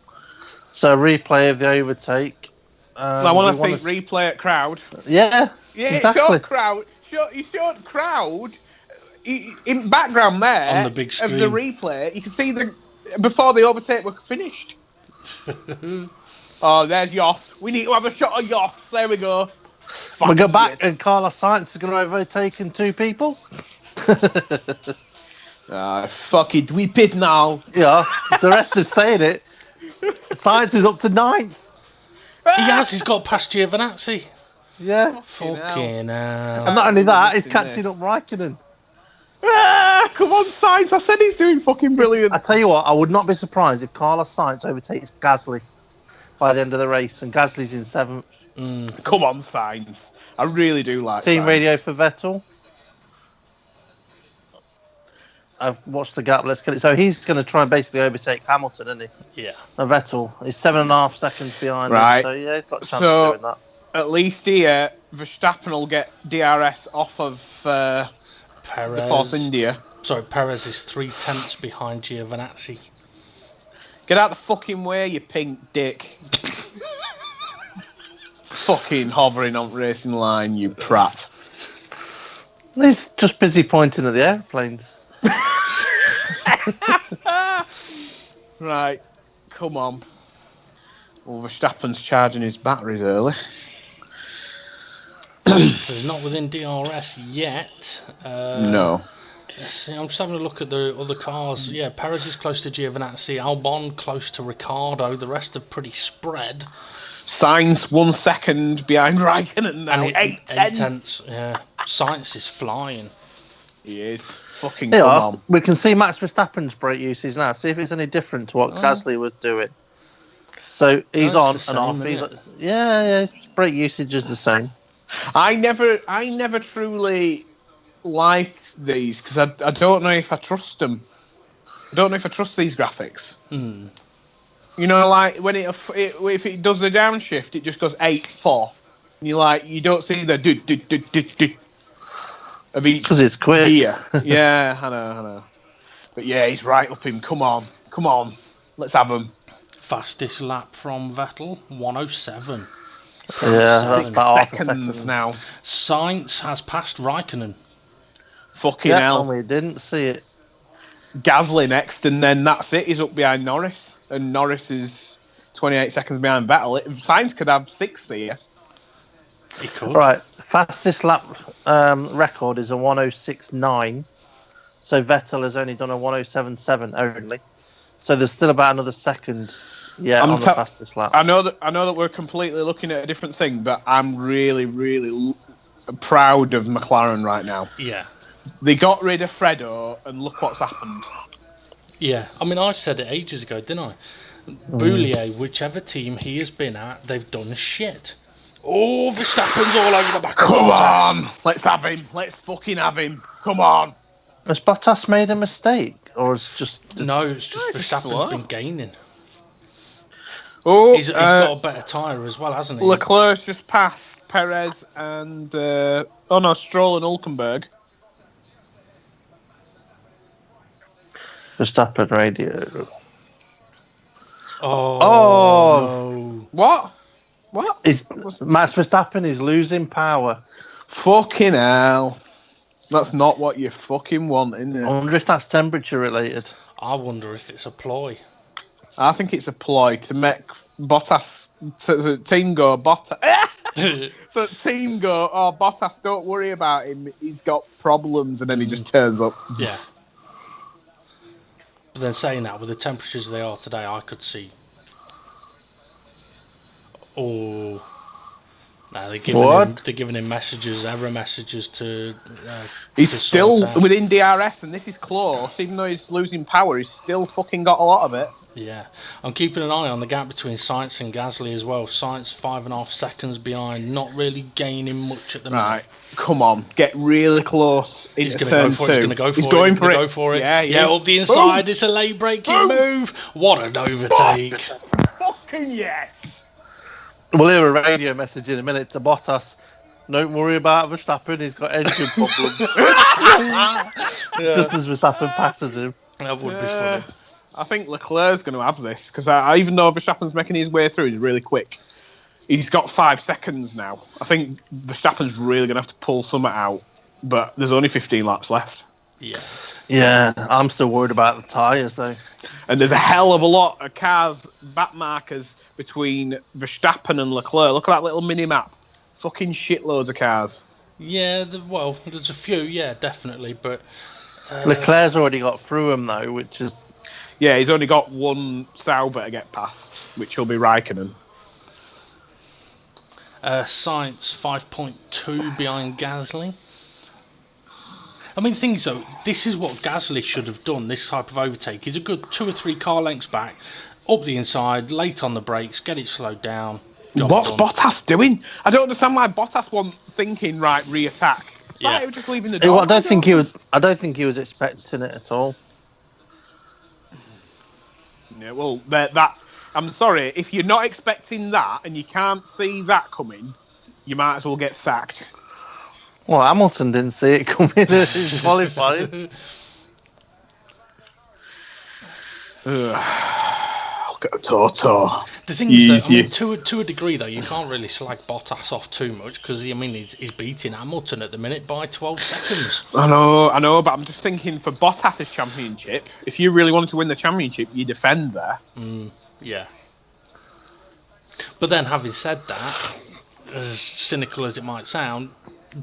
So replay of the overtake. I want to see replay at crowd. Yeah, Yeah, exactly. showed crowd. You showed crowd in background there On the big of the replay. You can see before the overtake were finished. Oh, there's Yoss. We need to have a shot of Yoss. There we go. We go back and Carlos Sainz is going to have overtaken 2 people. Fuck it. We pit now. Yeah, the rest is saying it. Sainz is up to 9th. He's got past Giovinazzi. Yeah. Fucking hell. And not only that, he's catching up Raikkonen. Come on, Sainz. I said he's doing fucking brilliant. I tell you what, I would not be surprised if Carlos Sainz overtakes Gasly by the end of the race, and Gasly's in 7th. Come on, Sainz. I really do like Team Sainz. radio for Vettel. I've watched the gap. Let's get it. So he's going to try and basically overtake Hamilton, isn't he? Yeah. And Vettel is 7.5 seconds behind Right. him. So yeah, he's got a chance So- of doing that. At least here, Verstappen will get DRS off of the Force India. Sorry, Perez is 3/10 behind Giovinazzi. Get out the fucking way, you pink dick. Fucking hovering on racing line, you prat. He's just busy pointing at the airplanes. Right, come on. Well, Verstappen's charging his batteries early. He's not within DRS yet. No. Let's see, I'm just having a look at the other cars. Yeah, Perez is close to Giovinazzi, Albon close to Ricciardo. The rest are pretty spread. Sainz 1 second behind Raikkonen now. And 8 tenths. 8 tenths, yeah. Sainz is flying. He is. Fucking Yeah, come on. we can see Max Verstappen's brake usage now. See if it's any different to what Gasly was doing. So he's No, on it's the and off. same, He's isn't yeah. Brake usage is the same. I never truly liked these because I don't know if I trust them. I don't know if I trust these graphics. You know, like when if it does the downshift, it just goes 8-4. And you don't see the do of each Because it's quick. gear. Yeah, I know. But yeah, he's right up him. Come on, let's have him. Fastest lap from Vettel, 107. Yeah, that's about half a Seconds second now. Sainz has passed Raikkonen. Fucking Yeah, hell. and we didn't see it. Gasly next, and then that's it. He's up behind Norris, and Norris is 28 seconds behind Vettel. Sainz could have 6 here. He could. Right, fastest lap record is a 106.9. So Vettel has only done a 107.7 only. So there's still about another second. Yeah, on the fastest lap. I know that we're completely looking at a different thing, but I'm really, really proud of McLaren right now. Yeah. They got rid of Fredo, and look what's happened. Yeah, I mean, I said it ages ago, didn't I? Boulier, whichever team he has been at, they've done shit. Oh, Verstappen's all over the back of Come Bottas. on, let's have him. Let's fucking have him. Come on. Has Bottas made a mistake, or is just No, it's just Verstappen's slow. been gaining. Oh, He's got a better tyre as well, hasn't he? Leclerc's just passed Perez and Stroll and Hülkenberg. Verstappen radio? Oh, no. What? Max Verstappen is losing power. Fucking hell. That's not what you fucking want, isn't I it? wonder if that's temperature related. I wonder if it's a ploy. I think it's a ploy to make Bottas, so team go, Bottas. So team go, oh, Bottas, don't worry about him. He's got problems, and then he just turns up. Yeah. But then saying that, with the temperatures they are today, I could see. Oh. No, they're giving him messages, error messages to. He's to still sort out. within DRS, and this is close. Even though he's losing power, he's still fucking got a lot of it. Yeah, I'm keeping an eye on the gap between Sainz and Gasly as well. Sainz 5.5 seconds behind, not really gaining much at the minute. Right, come on, get really close into turn 2. He's going to go for it. Yeah, up the inside. Boom. It's a late braking move. What an overtake! Fucking yes. We'll hear a radio message in a minute to Bottas. Don't worry about Verstappen, he's got engine problems. Just as Verstappen passes him. That would be funny. I think Leclerc's going to have this, because even though Verstappen's making his way through, he's really quick. He's got 5 seconds now. I think Verstappen's really going to have to pull something out, but there's only 15 laps left. Yeah. Yeah, I'm still worried about the tyres though. And there's a hell of a lot of cars, back markers between Verstappen and Leclerc. Look at that little mini-map. Fucking shitloads of cars. Yeah, there's a few, yeah, definitely, but... Leclerc's already got through him though, which is... Yeah, he's only got one Sauber to get past, which will be Raikkonen. Sainz 5.2 behind Gasly. I mean, things though, this is what Gasly should have done, this type of overtake. He's a good 2 or 3 car lengths back, up the inside, late on the brakes, get it slowed down. What's Bottas doing? I don't understand why Bottas wasn't thinking, right, re-attack. It's like he was just leaving the door. I don't think he was expecting it at all. Yeah, well, I'm sorry, if you're not expecting that and you can't see that coming, you might as well get sacked. Well, Hamilton didn't see it coming in qualifying. Look at Toto. The thing is, that, I mean, to a degree, though, you can't really slag Bottas off too much because he's beating Hamilton at the minute by 12 seconds. I know, but I'm just thinking for Bottas's championship, if you really wanted to win the championship, you defend there. Yeah. But then, having said that, as cynical as it might sound,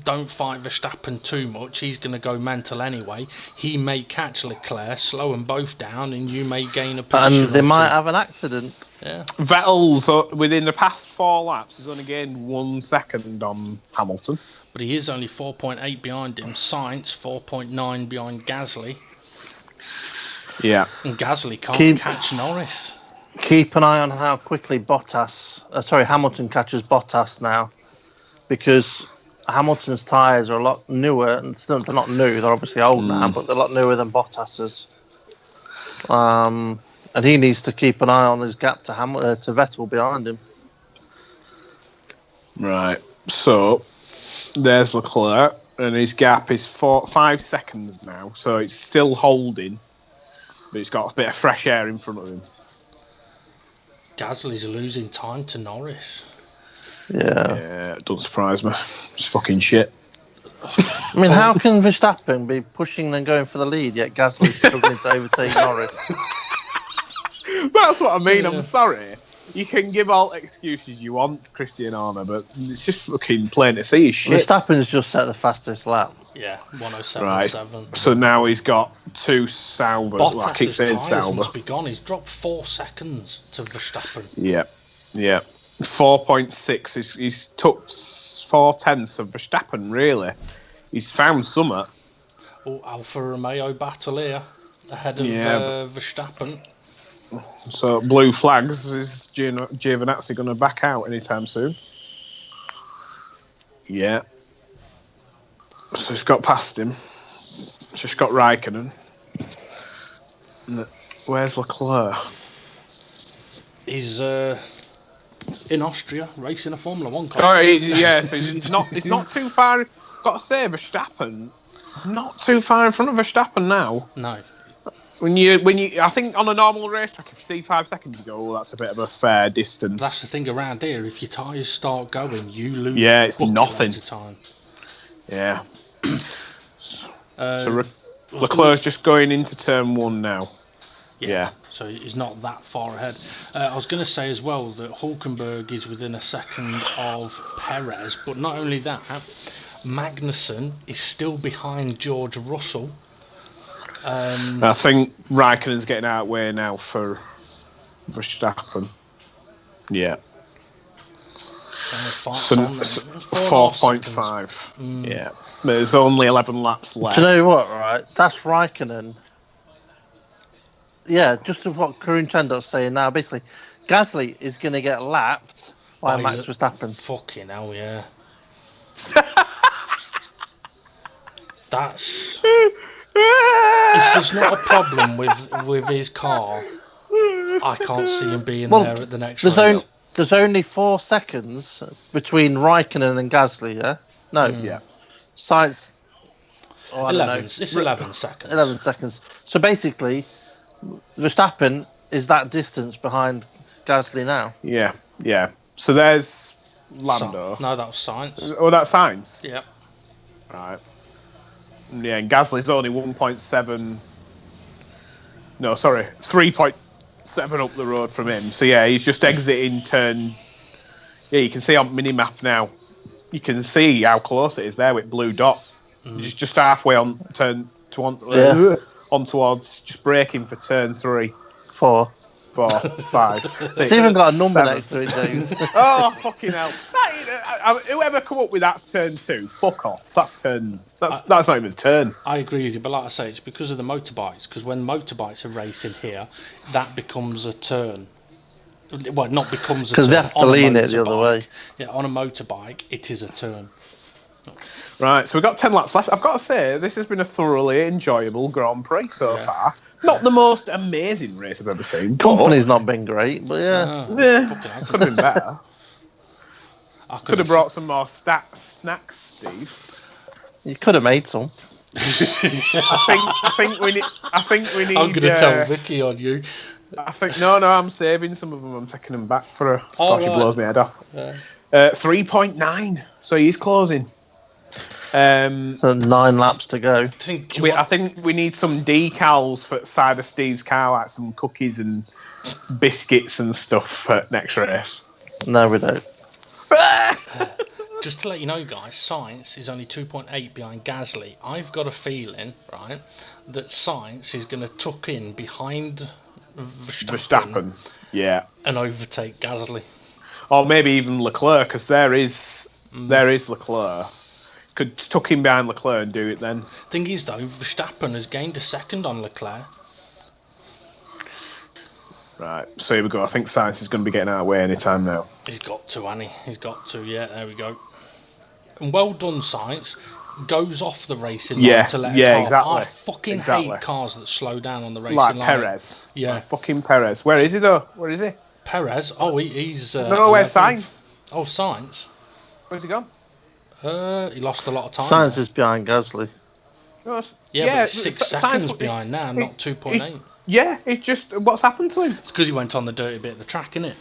don't fight Verstappen too much. He's going to go mental anyway. He may catch Leclerc, slow them both down, and you may gain a position. And they might have an accident. Yeah. Vettel's, within the past 4 laps, has only gained 1 second on Hamilton. but he is only 4.8 behind him. Sainz 4.9 behind Gasly. Yeah. And Gasly can't catch Norris. Keep an eye on how quickly Hamilton catches Bottas now, because Hamilton's tyres are a lot newer, and still they're not new, they're obviously old now, but they're a lot newer than Bottas's. And he needs to keep an eye on his gap to Vettel behind him. Right. So there's Leclerc, and his gap is 5 seconds now. So it's still holding, but it's got a bit of fresh air in front of him. Gasly's losing time to Norris. Yeah, it doesn't surprise me. It's fucking shit. I mean, how can Verstappen be pushing and going for the lead, yet Gasly's struggling to overtake Norris? That's what I mean. Yeah. I'm sorry. You can give all excuses you want, Christian Horner, but it's just fucking plain to see his shit. Verstappen's just set the fastest lap. Yeah, 107.7. Right. So now he's got 2 Saubers. Bottas's well, I keep saying Sauber must be gone. He's dropped 4 seconds to Verstappen. Yeah. 4.6. He's took 0.4 of Verstappen, really. He's found summit. Oh, Alfa Romeo battle here ahead of Verstappen. So blue flags. Is Giovinazzi going to back out anytime soon? Yeah. So he's got past him. Just got Raikkonen. Where's Leclerc? He's in Austria racing a Formula 1 car. Oh, so he's not too far. Got to say, Verstappen, not too far in front of Verstappen now. No. When you, I think on a normal racetrack, if you see 5 seconds, you go, that's a bit of a fair distance. That's the thing around here. If your tyres start going, you lose. Yeah, it's nothing. Time. Yeah. So Leclerc's just going into turn 1 now. Yeah. So he's not that far ahead. I was going to say as well that Hülkenberg is within a second of Perez, but not only that, Magnussen is still behind George Russell. I think Raikkonen's getting out of the way now for Verstappen. Yeah. So 4.5. Yeah. There's only 11 laps left. Do you know what, right? That's Raikkonen. Yeah, just of what Karun Chandok's saying now. Basically, Gasly is going to get lapped by Max Verstappen. Fucking hell, yeah. That's... If there's not a problem with his car, I can't see him being there at the next race. There's only 4 seconds between Raikkonen and Gasly, yeah? No. Yeah. Sainz... Oh, 11. It's 11 seconds. 11 seconds. So basically, Verstappen is that distance behind Gasly now. Yeah. So there's Lando. No, that was Sainz. Oh, that's Sainz? Yeah. Right. Yeah, and Gasly's only 1.7... No, sorry, 3.7 up the road from him. So yeah, he's just exiting turn... Yeah, you can see on mini-map now. You can see how close it is there with blue dot. He's just halfway on turn... on towards, just braking for turn 3. 4, 5, 6. It's even got a number next to it, James. Oh, fucking hell. Whoever come up with that turn 2, fuck off. That's not even a turn. I agree with you, but like I say, it's because of the motorbikes. Because when motorbikes are racing here, that becomes a turn. Well, not becomes a turn. Because they have to lean it the other way. Yeah, on a motorbike, it is a turn. Right, so we've got 10 laps left. I've got to say, this has been a thoroughly enjoyable Grand Prix so far. Not the most amazing race I've ever seen. Company's not been great, but yeah. Could have been better. Could have brought some more snacks, Steve. You could have made some. I think we need. I'm going to tell Vicky on you. I think no. I'm saving some of them. I'm taking them back for a. He blows my head off. 3.9. So he's closing. So 9 laps to go. I think we need some decals for side of Steve's car, like some cookies and biscuits and stuff for next race. No, we don't. Just to let you know, guys, Sainz is only 2.8 behind Gasly. I've got a feeling, right, that Sainz is going to tuck in behind Verstappen. Yeah, and overtake Gasly. Or maybe even Leclerc, because there is Leclerc. could tuck him behind Leclerc and do it then. Thing is, though, Verstappen has gained a second on Leclerc. Right, so here we go. I think Sainz is going to be getting out of the way anytime now. He's got to, hasn't he? He's got to, yeah, there we go. And well done, Sainz. Goes off the racing line to let a car. Exactly. I fucking hate cars that slow down on the racing like line. Perez. Yeah. Like fucking Perez. Where is he, though? Where is he? Perez? Oh, he's... no, where's Sainz? Oh, Sainz? Where's he gone? He lost a lot of time. Sainz is behind Gasly. Yeah, but 6 seconds behind now, not 2.8. Yeah, it's just... What's happened to him? It's because he went on the dirty bit of the track, innit?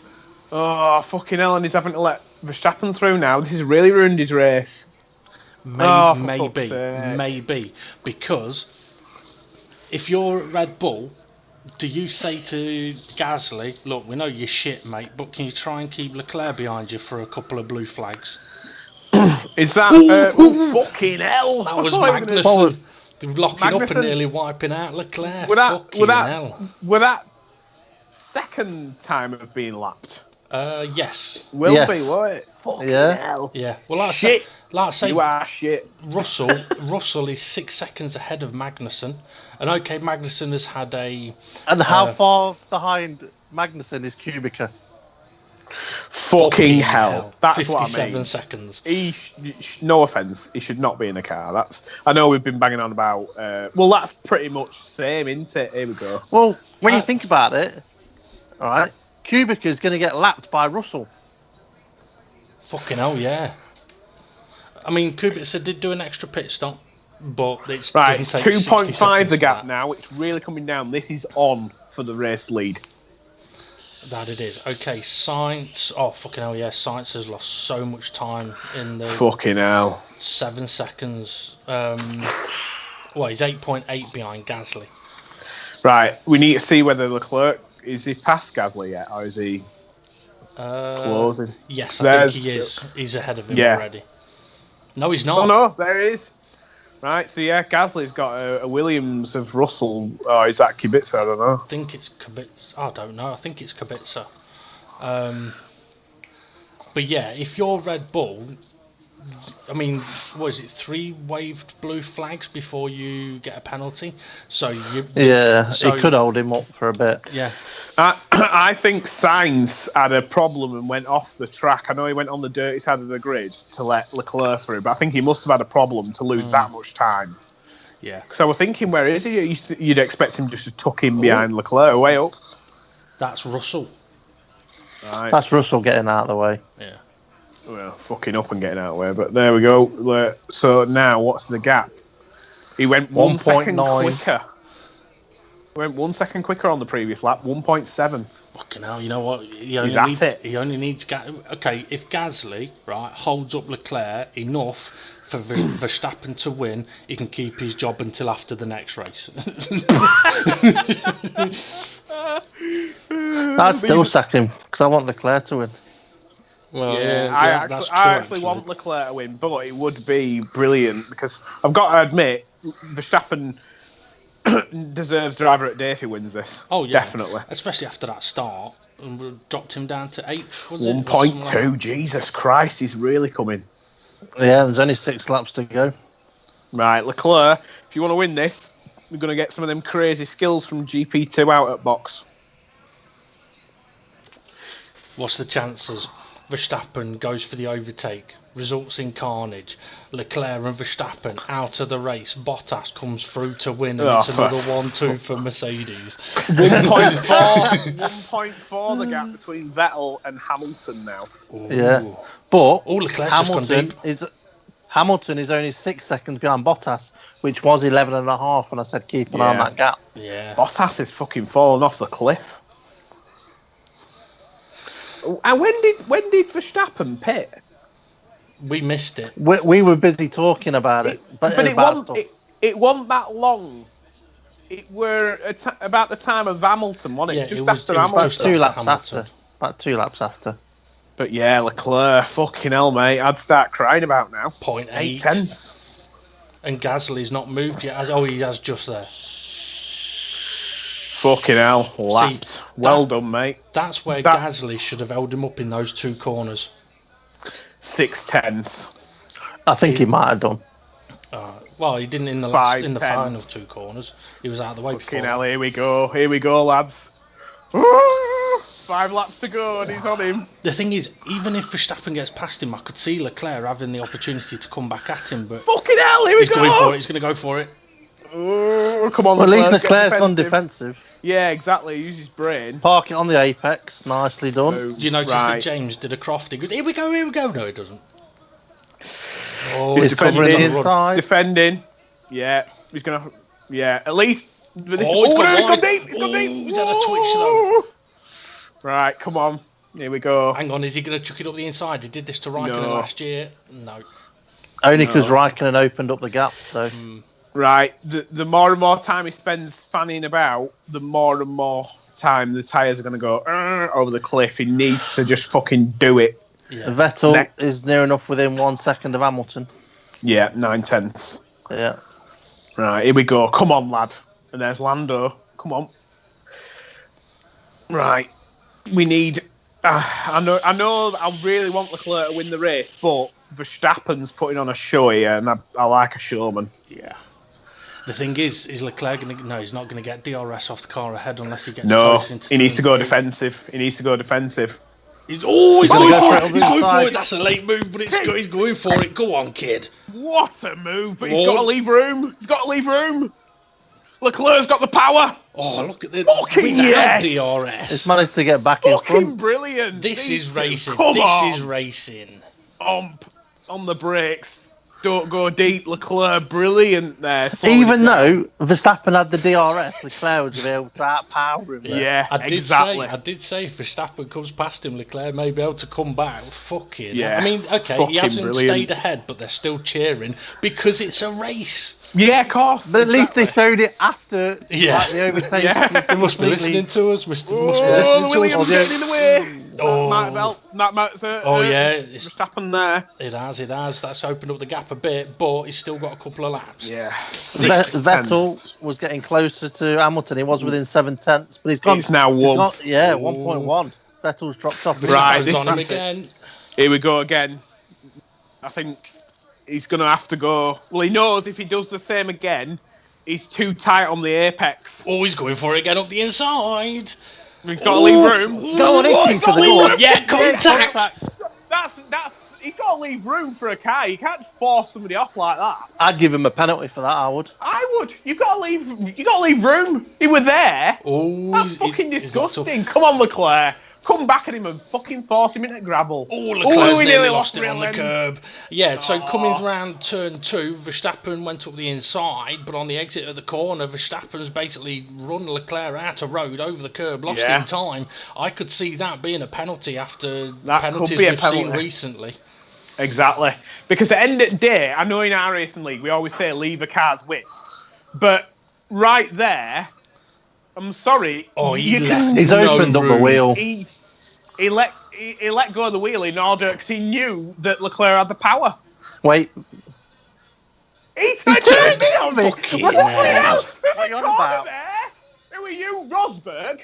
Oh, fucking hell, and he's having to let Verstappen through now. This has really ruined his race. Maybe. Because if you're at Red Bull, do you say to Gasly, look, we know you're shit, mate, but can you try and keep Leclerc behind you for a couple of blue flags? Is that... fucking hell! That was Magnussen. They were locking up and nearly wiping out Leclerc. Would that second time of being lapped? Yes. Will be, won't it? Fucking hell. Yeah. Well, like shit. I say, you are shit. Russell is 6 seconds ahead of Magnussen. And okay, Magnussen has had a... And how far behind Magnussen is Kubica? Fucking hell. That's what I mean. 57 seconds. No offence, he should not be in the car. I know we've been banging on about... well, that's pretty much same, isn't it? Here we go. Well, when you think about it, all right, Kubica's going to get lapped by Russell. Fucking hell, yeah. I mean, Kubica did do an extra pit stop, but it's right. It's 2.5 the gap now. It's really coming down. This is on for the race lead. That it is. Okay, Sainz. Oh, fucking hell, yeah. Sainz has lost so much time in the... Fucking hell. 7 seconds. Well, he's 8.8 behind Gasly. Right, we need to see whether Leclerc... Is he past Gasly yet, or is he closing? Yes, I think he is. He's ahead of him already. No, he's not. Oh, no, there he is. Right, so yeah, Gasly's got a Williams of Russell. Oh, is that Kubica? I don't know. I think it's Kubica. I don't know. I think it's Kubica. But yeah, if you're Red Bull, I mean, what is it? 3 waved blue flags before you get a penalty. So it could hold him up for a bit. Yeah. I think Sainz had a problem and went off the track. I know he went on the dirty side of the grid to let Leclerc through, but I think he must have had a problem to lose that much time. Yeah. So we're thinking, where is he? You'd expect him just to tuck in behind Leclerc, way up. That's Russell. Right. That's Russell getting out of the way. Yeah. Well, fucking up and getting out of the way, but there we go. So now, what's the gap? He went 1 second quicker. He went 1 second quicker on the previous lap, 1.7. Fucking hell, you know what? He only needs... Okay, if Gasly, right, holds up Leclerc enough for Verstappen to win, he can keep his job until after the next race. I'd still sack him, because I want Leclerc to win. Well, I actually want Leclerc to win, but it would be brilliant because I've got to admit, Verstappen deserves driver at day if he wins this. Oh yeah, definitely. Especially after that start, and we dropped him down to 8th. 1.2. Like Jesus Christ, he's really coming. Yeah, there's only 6 laps to go. Right, Leclerc, if you want to win this, we're going to get some of them crazy skills from GP2 out at box. What's the chances? Verstappen goes for the overtake, results in carnage. Leclerc and Verstappen out of the race. Bottas comes through to win, and it's another 1-2 for Mercedes. 1.4 the gap between Vettel and Hamilton now. Ooh. Yeah, but Hamilton is only 6 seconds behind Bottas, which was 11.5 when I said keep an eye on that gap. Yeah, Bottas is fucking falling off the cliff. And when did Verstappen pit? We missed it. We were busy talking about it, but it wasn't that long. It were about the time of Hamilton, wasn't it? Just after Hamilton. About 2 laps after. But yeah, Leclerc, fucking hell, mate. I'd start crying about now. 0.8 tenths. And Gasly's not moved yet. He has just there. Fucking hell, lapped. See, well done, mate. That's where Gasly should have held him up in those 2 corners. 6 tenths. I think he might have done. Well, he didn't in the Five in the tenths. final 2 corners. He was out of the way Fucking before. hell, here we go, lads. 5 laps to go, and he's on him. The thing is, even if Verstappen gets past him, I could see Leclerc having the opportunity to come back at him, but Fucking hell, here we he's go. going for it. He's going to go for it. Oh, come on, Well, at least get Leclerc's gone defensive. Yeah, exactly. Use his brain. Park it on the apex. Nicely done. Boom. Do you notice that James did a Crofty? He goes, here we go. No, he doesn't. Oh, He's covering the inside. Defending. Yeah, he's gonna. Yeah, at least. He's gone deep. He's gone deep. He's had a twitch though. Right, come on. Here we go. Hang on, is he going to chuck it up the inside? He did this to Raikkonen last year. No. Only because Raikkonen opened up the gap, though. Right, the more and more time he spends fanning about, the more and more time the tyres are going to go over the cliff. He needs to just fucking do it. Yeah. Vettel is near enough within 1 second of Hamilton. Yeah, 9 tenths. Yeah. Right, here we go. Come on, lad. And there's Lando. Come on. Right, we need. I know. I really want Leclerc to win the race, but Verstappen's putting on a show here, and I like a showman. Yeah. The thing is Leclerc going to... No, he's not going to get DRS off the car ahead unless he gets No, close into... he needs to go defensive. He's going going for it. He's going for it. Side. That's a late move, but he's going for it. Go on, kid. What a move, but he's got to leave room. Leclerc's got the power. Oh, look at this. Fucking yes. DRS. He's managed to get back in Fucking front. brilliant. This is racing. This is racing. On the brakes. Don't go deep, Leclerc. Brilliant there. Even though Verstappen had the DRS, Leclerc was able to outpower him. There. Yeah, I did say if Verstappen comes past him, Leclerc may be able to come back. Fucking. Yeah. I mean, okay, he hasn't brilliant. stayed ahead, but they're still cheering because it's a race. Yeah, of course. But at least they showed it after the overtake. Yeah. They must be listening to us, Mr. Oh, the Williams getting in the way. Oh. That might Verstappen there. It has. That's opened up the gap a bit, but he's still got a couple of laps. Yeah. Vettel was getting closer to Hamilton. He was within 7 tenths, but he's gone. It's now 1. 1.1. Vettel's dropped off. Right, Verstappen's on him again. Here we go again. I think he's going to have to go. Well, he knows if he does the same again, he's too tight on the apex. Oh, he's going for it again up the inside. We've got to leave room. Go on, hit him for the goal. Yeah, contact. That's. He's got to leave room for a car. You can't force somebody off like that. I'd give him a penalty for that. I would. You got to leave room. He was there. Oh, that's fucking disgusting. Come on, Leclerc. Come back at him and fucking force him into gravel. Oh, Leclerc nearly lost it on the curb. Yeah, so coming around turn 2, Verstappen went up the inside, but on the exit of the corner, Verstappen's basically run Leclerc out of road over the curb, lost in time. I could see that being a penalty after penalties we've seen recently. Exactly. Because at the end of the day, I know in our racing league, we always say leave a car's width. But right there, I'm sorry. Oh, he's opened up the wheel. He let go of the wheel in order because he knew that Leclerc had the power. Wait. He turned it on me. What are you on about? Who are you, Rosberg?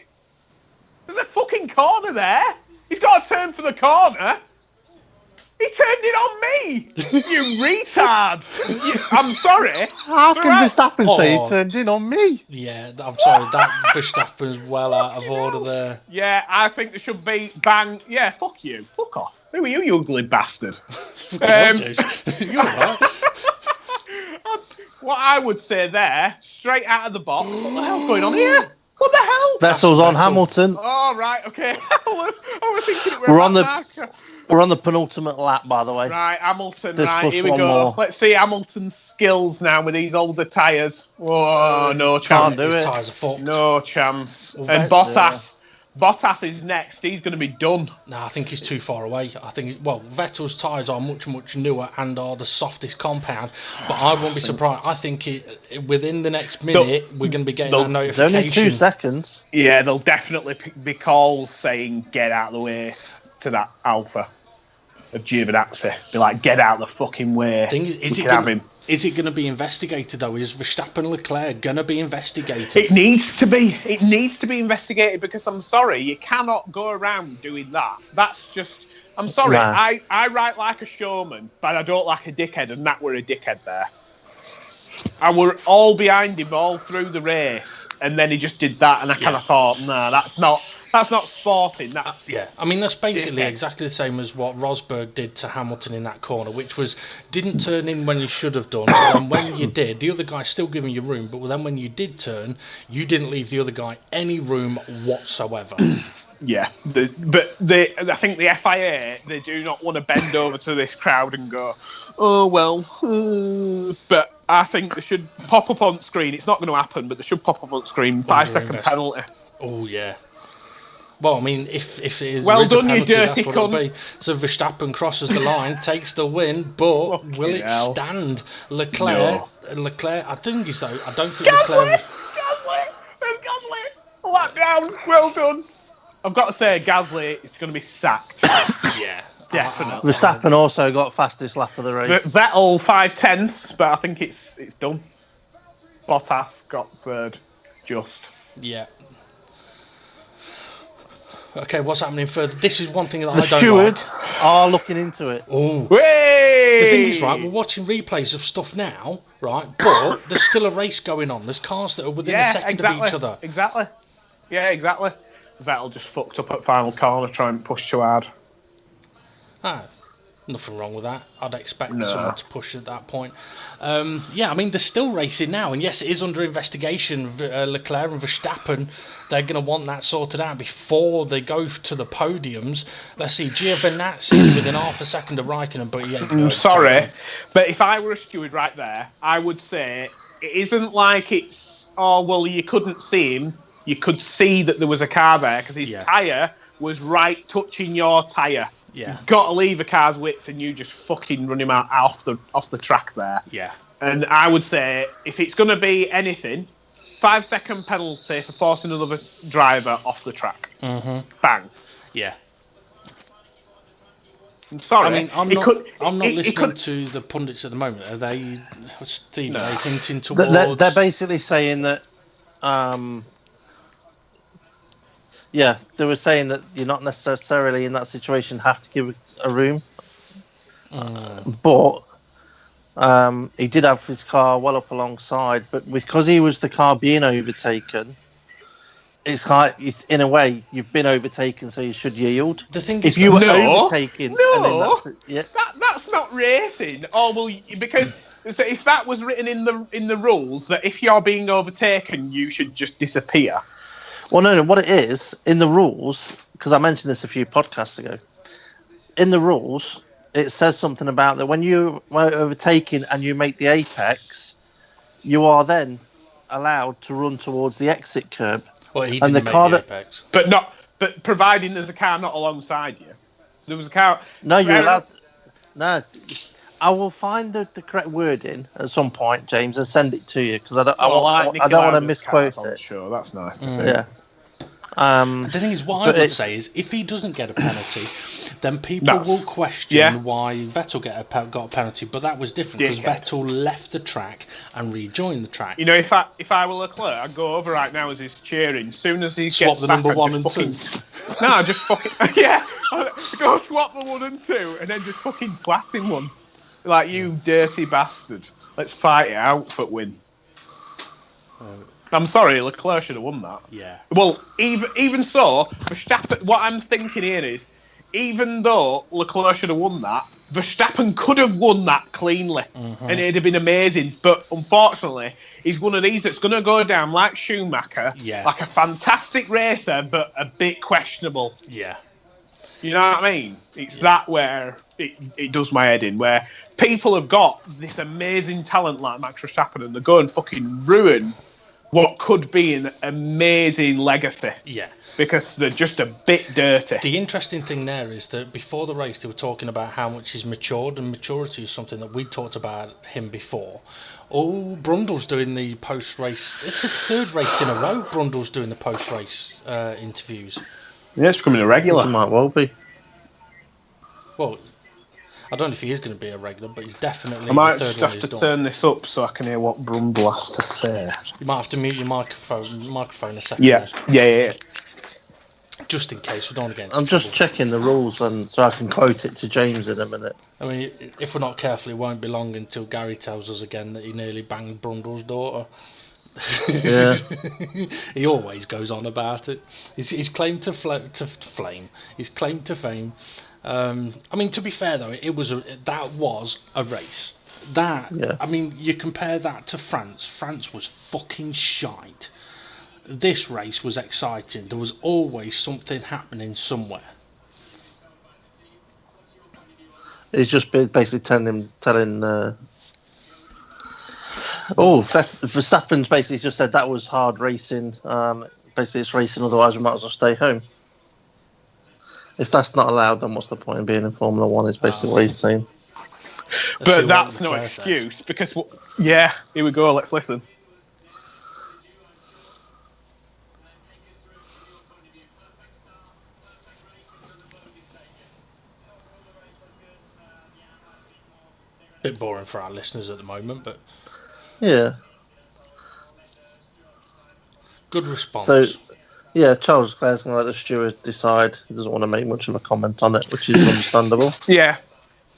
There's a fucking corner there. He's got to turn for the corner. He turned it on me! You retard! I'm sorry. How can Verstappen say he turned in on me? Yeah, I'm sorry. That Verstappen's well out of order there. Yeah, I think there should be bang. Yeah, fuck you. Fuck off. Who are you, you ugly bastard? You're right. What I would say there, straight out of the box. What the hell's going on here? What the hell? Vettel's on Hamilton. Oh, right, okay. I was thinking we're on the penultimate lap, by the way. Right, Hamilton, This right, plus here we one go. more. Let's see Hamilton's skills now with these older tyres. Oh, no chance. Can't do it. Tyres are fucked. No chance. Well, And Bottas is next. He's going to be done. No, I think he's too far away. I think, Vettel's tyres are much, much newer and are the softest compound. But I won't be surprised. I think within the next minute, we're going to be getting that It's notification. only 2 seconds. Yeah, there'll definitely be calls saying, get out of the way to that Alpha of Giovinazzi. Be like, get out of the fucking way. Is it going to be investigated, though? Is Verstappen Leclerc going to be investigated? It needs to be. It needs to be investigated because I'm sorry, you cannot go around doing that. That's just... I'm sorry. Nah. I write like a showman, but I don't like a dickhead, and that were a dickhead there. I were all behind him all through the race, and then he just did that, and I kind of thought, nah, that's not sporting. That's I mean, that's basically dickhead. exactly the same as what Rosberg did to Hamilton in that corner, which was didn't turn in when you should have done, but then when you did, the other guy's still giving you room, but then when you did turn, you didn't leave the other guy any room whatsoever. Yeah, I think the FIA, they do not want to bend over to this crowd and go, oh well, but I think they should pop up on screen. It's not going to happen, but they should pop up on screen. 5-second penalty. Oh yeah. Well, I mean, if it is well done, you dirty that's what it'll be. So Verstappen crosses the line, takes the win, but will it stand? Leclerc, I think he's though. I don't think Leclerc. Gasly, lap down. Well done. I've got to say, Gasly is going to be sacked. Yeah, definitely. Verstappen also got fastest lap of the race. Vettel 5/10, but I think it's done. Bottas got third, just. Yeah. Okay, what's happening further? This is one thing that I The don't stewards like. are looking into it. Oh. Hey! The thing is, right, we're watching replays of stuff now, right, but there's still a race going on. There's cars that are within a second of each other. Exactly. Yeah, exactly. Vettel just fucked up at final corner trying to push too hard. Nothing wrong with that. I'd expect someone to push at that point. I mean, they're still racing now, and yes, it is under investigation. Leclerc and Verstappen, they're going to want that sorted out before they go to the podiums. Let's see, Giovinazzi is within half a second of Raikkonen, but he ain't going to sorry, but if I were a steward right there, I would say it isn't like it's, oh, well, you couldn't see him. You could see that there was a car there because his tyre was right touching your tyre. Yeah. You've got to leave a car's width and you just fucking run him out off the track there. Yeah. And I would say, if it's going to be anything, 5-second penalty for forcing another driver off the track. Mm-hmm. Bang. Yeah. I'm sorry. I mean, I'm not listening to the pundits at the moment. Are they, Steve, are they hinting towards... They're basically saying that... they were saying that you're not necessarily in that situation have to give a room. But he did have his car well up alongside, but because he was the car being overtaken, it's like, in a way, you've been overtaken, so you should yield. The thing if is, you were overtaken... That's not racing. Oh, well, because so if that was written in the rules, that if you're being overtaken, you should just disappear. Well, no, what it is, in the rules, because I mentioned this a few podcasts ago, in the rules, it says something about that when you are overtaken and you make the apex, you are then allowed to run towards the exit curb. Well, he didn't make the apex. But providing there's a car not alongside you. There was a car... No, you're allowed... No, I will find the correct wording at some point, James, and send it to you, because I don't want to misquote it. Sure, that's nice. Yeah. The thing is, what I would say is, if he doesn't get a penalty, then people will question why Vettel got a penalty. But that was different because Vettel left the track and rejoined the track. You know, if I were Leclerc, I'd go over right now as he's cheering. As soon as he swap gets the back, number 1 and 2. No, just fucking go swap the 1 and 2, and then just fucking twat him one. Like, you dirty bastard. Let's fight it out for win. I'm sorry, Leclerc should have won that. Yeah. Well, even so, Verstappen. What I'm thinking here is, even though Leclerc should have won that, Verstappen could have won that cleanly, and it'd have been amazing. But unfortunately, he's one of these that's going to go down like Schumacher, like a fantastic racer, but a bit questionable. Yeah. You know what I mean? It's that where it does my head in, where people have got this amazing talent like Max Verstappen, and they go and fucking ruin what could be an amazing legacy. Yeah. Because they're just a bit dirty. The interesting thing there is that before the race, they were talking about how much he's matured, and maturity is something that we talked about him before. Oh, Brundle's doing the post-race. It's his 3rd race in a row, Brundle's doing the post-race interviews. Yeah, it's becoming a regular. It might well be. Well, I don't know if he is going to be a regular, but he's definitely. I might just have to turn this up so I can hear what Brundle has to say. You might have to mute your microphone a second. Yeah. just in case we don't want to get into I'm just trouble. checking the rules, and so I can quote it to James in a minute. I mean, if we're not careful, it won't be long until Gary tells us again that he nearly banged Brundle's daughter. Yeah. He always goes on about it. His claim to flame. His claim to fame. I mean, to be fair though, that was a race. Yeah. I mean, you compare that to France. France was fucking shite. This race was exciting. There was always something happening somewhere. He's just basically telling. Verstappen's basically just said that was hard racing. Basically, it's racing. Otherwise, we might as well stay home. If that's not allowed, then what's the point in being in Formula One? Is basically what he's saying. But that's no excuse because here we go. Let's listen. Bit boring for our listeners at the moment, but yeah, good response. So, yeah, Charles Leclerc's going to let the steward decide. He doesn't want to make much of a comment on it, which is understandable. Yeah,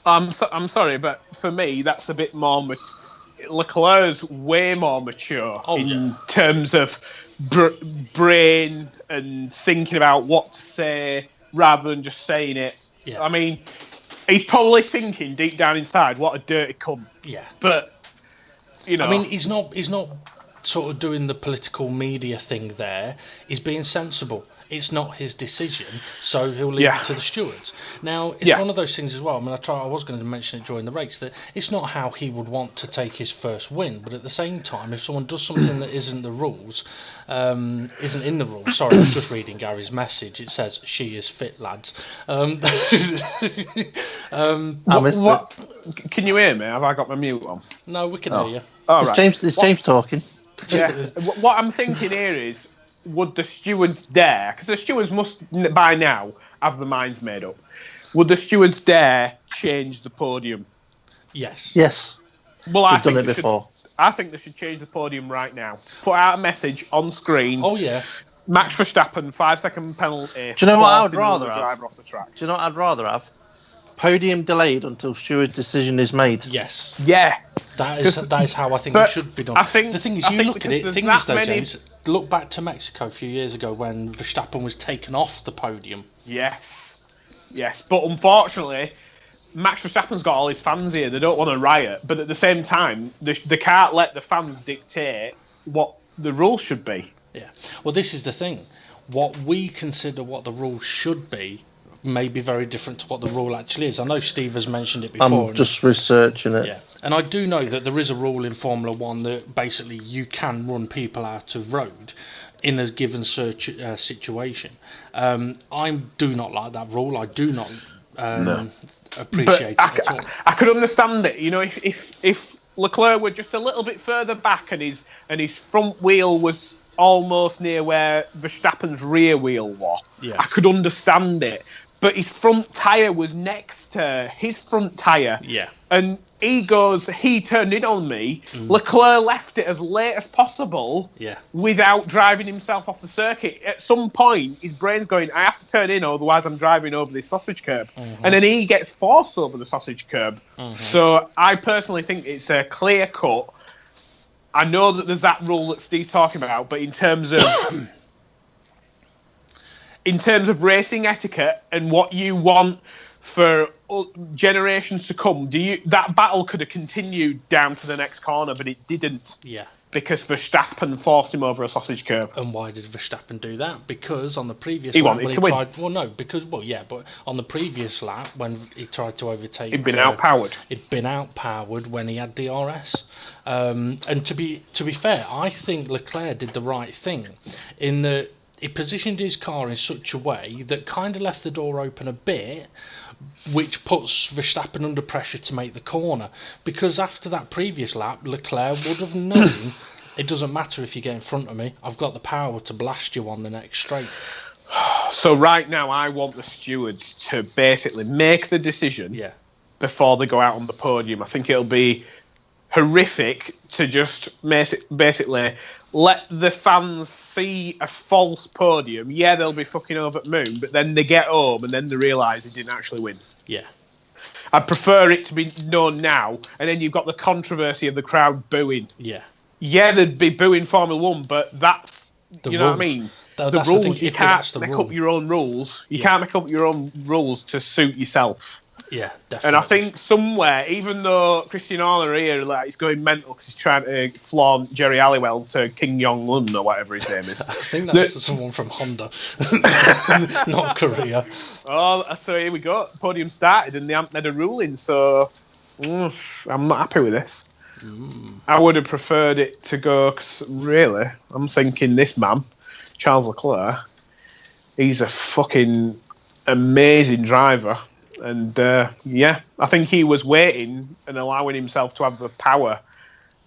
I'm sorry, but for me, that's a bit more. Leclerc's way more mature in terms of brain and thinking about what to say rather than just saying it. Yeah. I mean, he's probably thinking deep down inside, what a dirty cunt. Yeah. But, you know. I mean, he's not sort of doing the political media thing there. He's being sensible. It's not his decision, so he'll leave it to the stewards. Now, it's one of those things as well. I mean, I was going to mention it during the race, that it's not how he would want to take his first win, but at the same time, if someone does something that isn't the rules, isn't in the rules. Sorry, I was just reading Gary's message. It says, "She is fit, lads." I missed it. Can you hear me? Have I got my mute on? No, we can hear you. All right. Is James talking? Yeah. What I'm thinking here is, would the stewards dare? Because the stewards must, by now, have their minds made up. Would the stewards dare change the podium? Yes. Well, I've done it before. I think they should change the podium right now. Put out a message on screen. Oh, yeah. Max Verstappen, 5-second penalty. Do you know what I would rather have? Driver off the track. Do you know what I'd rather have? Podium delayed until steward's decision is made. Yes. Yeah. That is how I think it should be done. I think, the thing is, you look at it. The thing is, though, James, look back to Mexico a few years ago when Verstappen was taken off the podium. Yes. But unfortunately, Max Verstappen's got all his fans here. They don't want to riot, but at the same time, they can't let the fans dictate what the rules should be. Yeah. Well, this is the thing. What we consider what the rules should be may be very different to what the rule actually is. I know Steve has mentioned it before. I'm just researching it. Yeah, and I do know that there is a rule in Formula One that basically you can run people out of road in a given situation. I do not like that rule. I do not appreciate it at all. I could understand it. You know, if Leclerc were just a little bit further back and his front wheel was almost near where Verstappen's rear wheel was, I could understand it. But his front tyre was next to his front tyre. Yeah. And he turned in on me. Leclerc left it as late as possible without driving himself off the circuit. At some point, his brain's going, I have to turn in, otherwise I'm driving over this sausage curb. And then he gets forced over the sausage curb. So I personally think it's a clear cut. I know that there's that rule that Steve's talking about, but in terms of racing etiquette and what you want for generations to come, that battle could have continued down to the next corner, but it didn't. Yeah. Because Verstappen forced him over a sausage curb. And why did Verstappen do that? Because on the previous lap, when he wanted to win. But on the previous lap when he tried to overtake, he'd been outpowered. He'd been outpowered when he had DRS. And to be fair, I think Leclerc did the right thing in that he positioned his car in such a way that kind of left the door open a bit, which puts Verstappen under pressure to make the corner. Because after that previous lap, Leclerc would have known, it doesn't matter if you get in front of me, I've got the power to blast you on the next straight. So right now, I want the stewards to basically make the decision before they go out on the podium. I think it'll be horrific to just basically let the fans see a false podium. Yeah, they'll be fucking over at Moon, but then they get home and then they realise he didn't actually win. Yeah. I'd prefer it to be known now, and then you've got the controversy of the crowd booing. Yeah. Yeah, they'd be booing Formula 1, but that's, The you know rules. what I mean? That's The the rules, thing, you if can't that's the make rule. up your own rules. You can't make up your own rules to suit yourself. Yeah, definitely. And I think somewhere, even though Christian Horner here, like, he's going mental because he's trying to flaunt Jerry Halliwell to King Jong-un or whatever his name is. I think that's someone from Honda, not Korea. Oh, so here we go. Podium started and they haven't had a ruling, so I'm not happy with this. I would have preferred it to go, because really, I'm thinking this man, Charles Leclerc, he's a fucking amazing driver. And I think he was waiting and allowing himself to have the power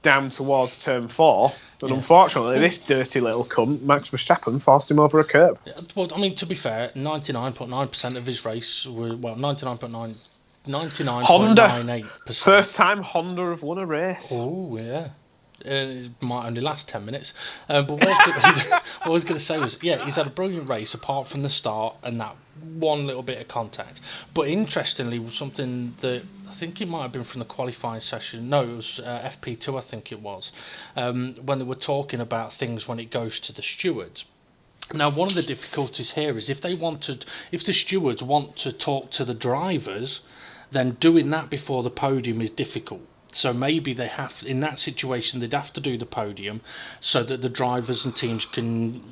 down towards turn 4. And unfortunately, this dirty little cunt, Max Verstappen, forced him over a curb. Yeah, well, I mean, to be fair, 99.9% of his race were, 99.98%. First time Honda have won a race. Oh, yeah. It might only last 10 minutes. But what I was going to say was, he's had a brilliant race apart from the start and that one little bit of contact. But interestingly, was something that I think it might have been from the qualifying session. No, it was FP2, I think it was, when they were talking about things when it goes to the stewards. Now, one of the difficulties here is if the stewards want to talk to the drivers, then doing that before the podium is difficult. So maybe they have, in that situation, they'd have to do the podium so that the drivers and teams can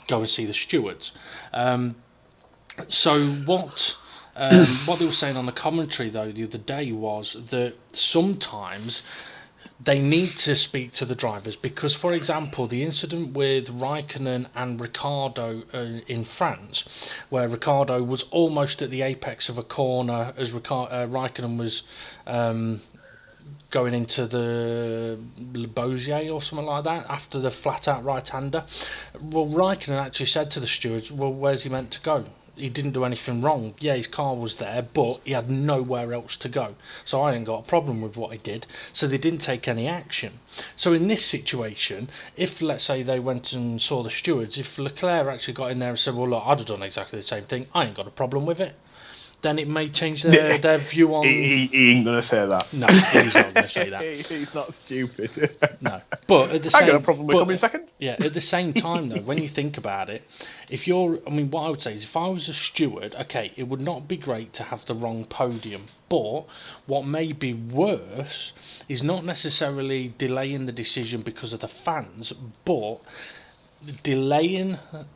go and see the stewards. So what they were saying on the commentary, though, the other day was that sometimes they need to speak to the drivers because, for example, the incident with Raikkonen and Ricciardo in France, where Ricciardo was almost at the apex of a corner as Raikkonen was going into the Le Beausier or something like that after the flat-out right-hander. Well, Raikkonen actually said to the stewards, well, where's he meant to go? He didn't do anything wrong. Yeah, his car was there, but he had nowhere else to go. So I ain't got a problem with what he did. So they didn't take any action. So in this situation, if, let's say, they went and saw the stewards, if Leclerc actually got in there and said, well, look, I'd have done exactly the same thing, I ain't got a problem with it, then it may change their view on... He ain't going to say that. No, he's not going to say that. He's not stupid. No. But at the same... I got a problem with coming second. Yeah, at the same time, though, when you think about it, what I would say is if I was a steward, okay, it would not be great to have the wrong podium. But what may be worse is not necessarily delaying the decision because of the fans, but...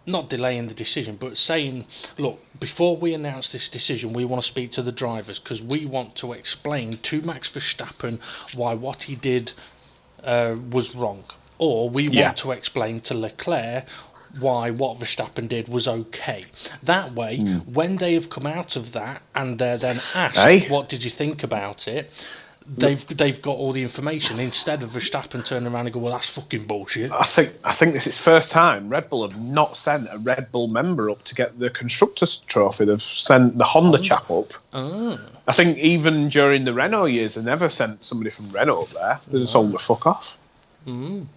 not delaying the decision, but saying, look, before we announce this decision, we want to speak to the drivers because we want to explain to Max Verstappen why what he did was wrong, or we want to explain to Leclerc why what Verstappen did was okay. That way, when they have come out of that and they're then asked, what did you think about it? They've got all the information instead of Verstappen turning around and go, well, that's fucking bullshit. I think this is first time Red Bull have not sent a Red Bull member up to get the Constructors' Trophy. They've sent the Honda chap up. Oh. I think even during the Renault years, they never sent somebody from Renault up there. They just told them to fuck off. Mm.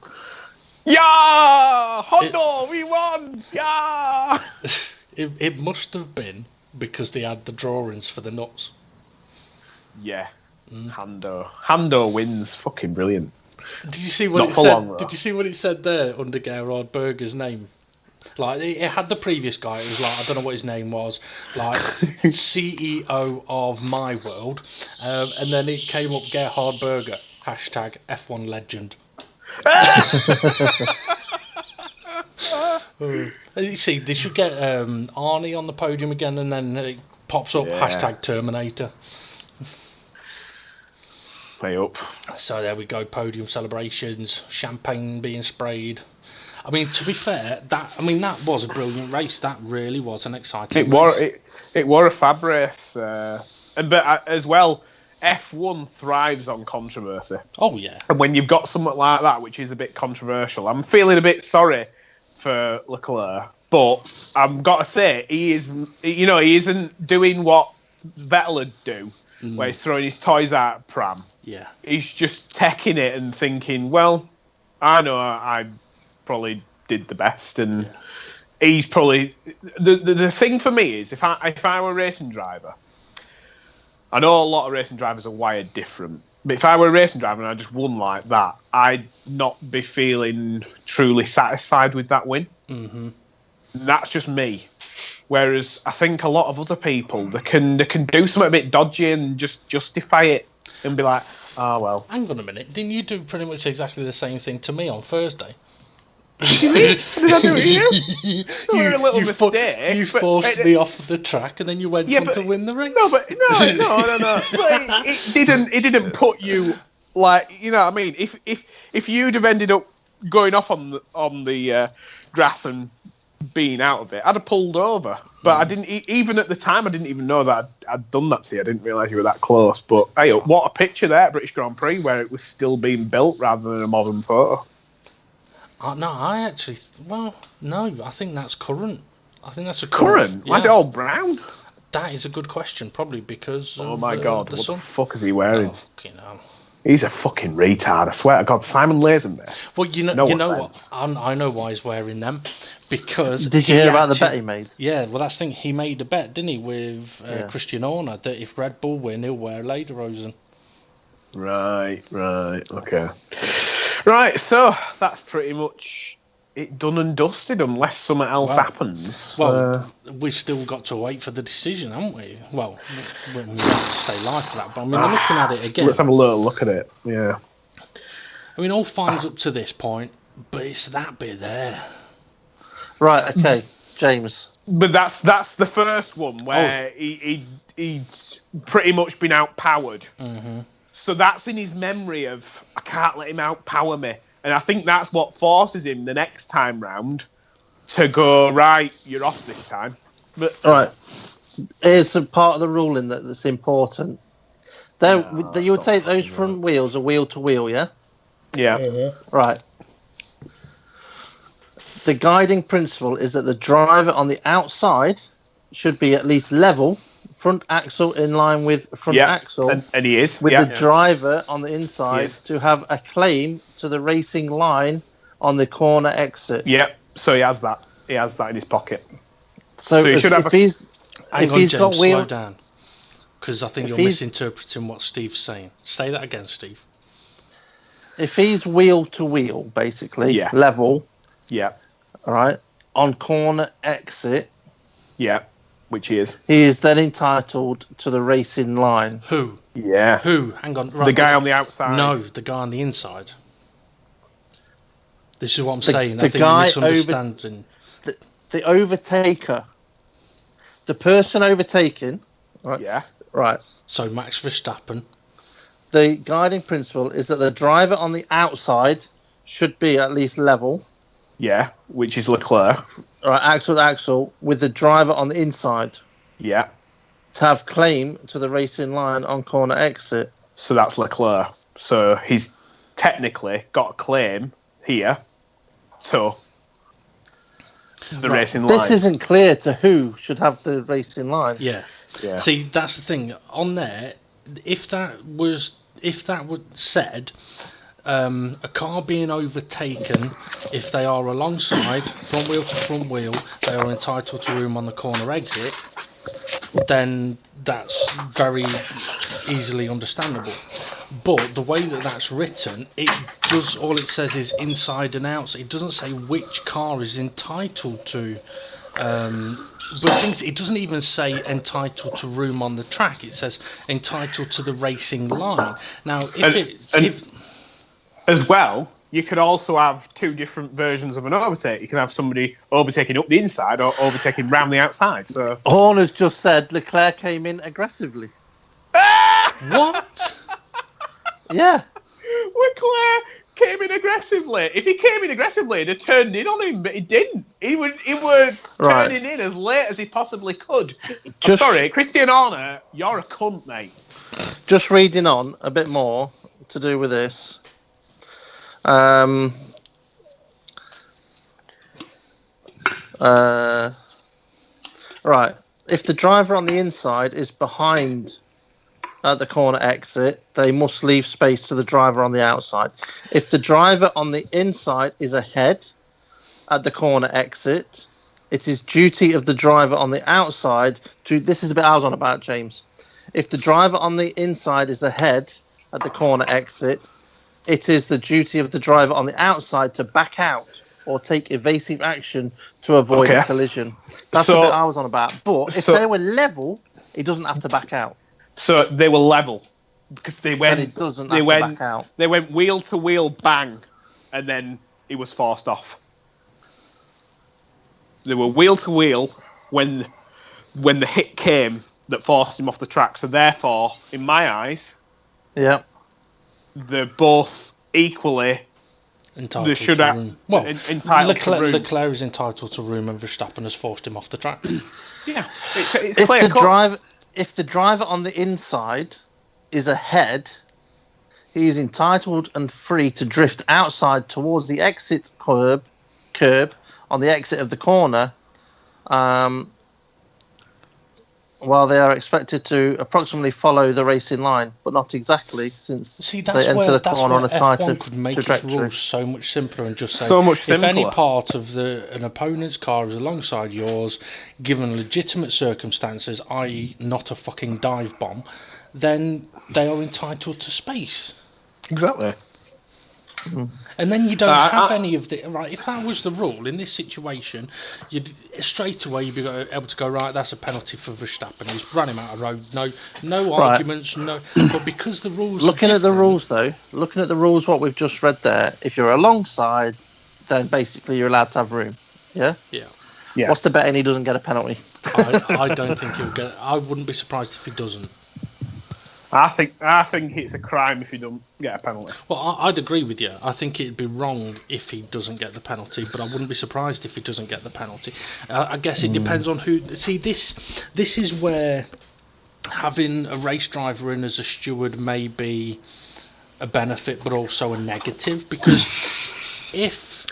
Yeah! Honda, we won! Yeah! It must have been because they had the drawings for the nuts. Yeah. Hando wins. Fucking brilliant. Did you see what it said? Did you see what it said there under Gerhard Berger's name? Like it had the previous guy. It was like I don't know what his name was. Like CEO of My World, and then it came up Gerhard Berger hashtag F1 legend. You see, they should get Arnie on the podium again, and then it pops up hashtag Terminator. Way up. So there we go, podium celebrations, champagne being sprayed. I mean, to be fair, that was a brilliant race. That really was an exciting race. It were a fab race, but as well, F1 thrives on controversy. Oh yeah. And when you've got something like that, which is a bit controversial, I'm feeling a bit sorry for Leclerc, but I've got to say he isn't doing what Vettel would do, where he's throwing his toys out pram. Yeah. He's just taking it and thinking, well, I know I probably did the best, and he's probably the thing for me is if I were a racing driver, I know a lot of racing drivers are wired different, but if I were a racing driver and I just won like that, I'd not be feeling truly satisfied with that win. Mm-hmm. That's just me. Whereas I think a lot of other people, they can do something a bit dodgy and just justify it and be like, oh, well. Hang on a minute. Didn't you do pretty much exactly the same thing to me on Thursday? You mean? Did I do it to you? A little mistake. You forced me off the track and then you went on to win the race. No. Well, it didn't put you, like, you know what I mean? If you'd have ended up going off on the grass and being out of it, I'd have pulled over. But I didn't. Even at the time, I didn't even know that I'd done that to you. I didn't realise you were that close. But hey, what a picture there at British Grand Prix, where it was still being built rather than a modern photo. No, I think that's current. I think that's a current. Why is it all brown? That is a good question. Probably because. Oh my God! What the fuck is he wearing? Oh, fucking hell. He's a fucking retard. I swear to God, Simon Lazenby. Well, you know what? I know why he's wearing them, because. Did you hear about the bet he made? Yeah, well, that's the thing. He made a bet, didn't he, with Christian Horner, that if Red Bull win, he'll wear Lederhosen. Right, okay. Right, so that's pretty much it done and dusted, unless something else happens. Well, we've still got to wait for the decision, haven't we? Well, we might have to stay live for that, but I mean, I'm looking at it again. Let's have a little look at it, yeah. I mean, all fine's up to this point, but it's that bit there. Right, okay, James. But that's the first one where he's pretty much been outpowered. Mm-hmm. So that's in his memory of, I can't let him outpower me. And I think that's what forces him the next time round to go, right, you're off this time. But all right, here's some part of the ruling that's important. You would say those front wheels are wheel to wheel, yeah? Yeah. Mm-hmm. Right. The guiding principle is that the driver on the outside should be at least level, front axle in line with front axle, and he is, with the driver on the inside to have a claim to the racing line on the corner exit. Yep. So he has that. He has that in his pocket. So he should if he's James, got wheel, slow down, because I think you're misinterpreting what Steve's saying. Say that again, Steve. If he's wheel to wheel, basically level. Yeah. All right. On corner exit. Yeah. Which he is. He is then entitled to the racing line. Who? Yeah. Who? Hang on. Right, the guy on the outside. No, the guy on the inside. This is what I'm saying. I think you're misunderstanding. The overtaker. The person overtaking. Right? Yeah. Right. So Max Verstappen. The guiding principle is that the driver on the outside should be at least level. Yeah, which is Leclerc. Right, axle to axle, with the driver on the inside. Yeah. To have claim to the racing line on corner exit. So that's Leclerc. So he's technically got a claim here to the racing line. This isn't clear to who should have the racing line. Yeah. See, that's the thing. On there, if that was said, a car being overtaken, if they are alongside, front wheel to front wheel, they are entitled to room on the corner exit, then that's very easily understandable. But the way that that's written, all it says is inside and out. It doesn't say which car is entitled to. But it doesn't even say entitled to room on the track. It says entitled to the racing line. Now, as well, you could also have two different versions of an overtake. You can have somebody overtaking up the inside or overtaking round the outside. So Horner's just said Leclerc came in aggressively. What? Yeah. Leclerc came in aggressively. If he came in aggressively, he'd have turned in on him, but he didn't. He was turning in as late as he possibly could. I'm sorry, Christian Horner, you're a cunt, mate. Just reading on a bit more to do with this. Right. if the driver on the inside is behind at the corner exit, they must leave space to the driver on the outside. If the driver on the inside is ahead at the corner exit, it is duty of the driver on the outside to... This is a bit I was on about, James. If the driver on the inside is ahead at the corner exit, it is the duty of the driver on the outside to back out or take evasive action to avoid a collision. That's the bit I was on about. But if they were level, he doesn't have to back out. So they were level because they went. Then he doesn't have to back out. They went wheel to wheel, bang, and then he was forced off. They were wheel to wheel when the hit came that forced him off the track. So therefore, in my eyes, yeah, they're both equally entitled to room. Well, entitled to room. Leclerc is entitled to room, and Verstappen has forced him off the track. Yeah, it's clear. If the driver on the inside is ahead, he is entitled and free to drift outside towards the exit curb on the exit of the corner, while they are expected to approximately follow the racing line, but not exactly, since they enter the corner on a tighter could make trajectory. its rules so much simpler and just say, so much simpler. If any part of an opponent's car is alongside yours, given legitimate circumstances, i.e. not a fucking dive bomb, then they are entitled to space. Exactly. And then you don't have any of the... Right, if that was the rule in this situation, straight away you'd be able to go, right, that's a penalty for Verstappen. He's run him out of road. No arguments, no... But because the rules... Looking at the rules, what we've just read there, if you're alongside, then basically you're allowed to have room. Yeah? Yeah. What's the betting he doesn't get a penalty? I don't think he'll get... I wouldn't be surprised if he doesn't. I think it's a crime if you don't get a penalty. Well, I'd agree with you. I think it'd be wrong if he doesn't get the penalty, but I wouldn't be surprised if he doesn't get the penalty. I guess it depends on who... See, this is where having a race driver in as a steward may be a benefit, but also a negative, because if...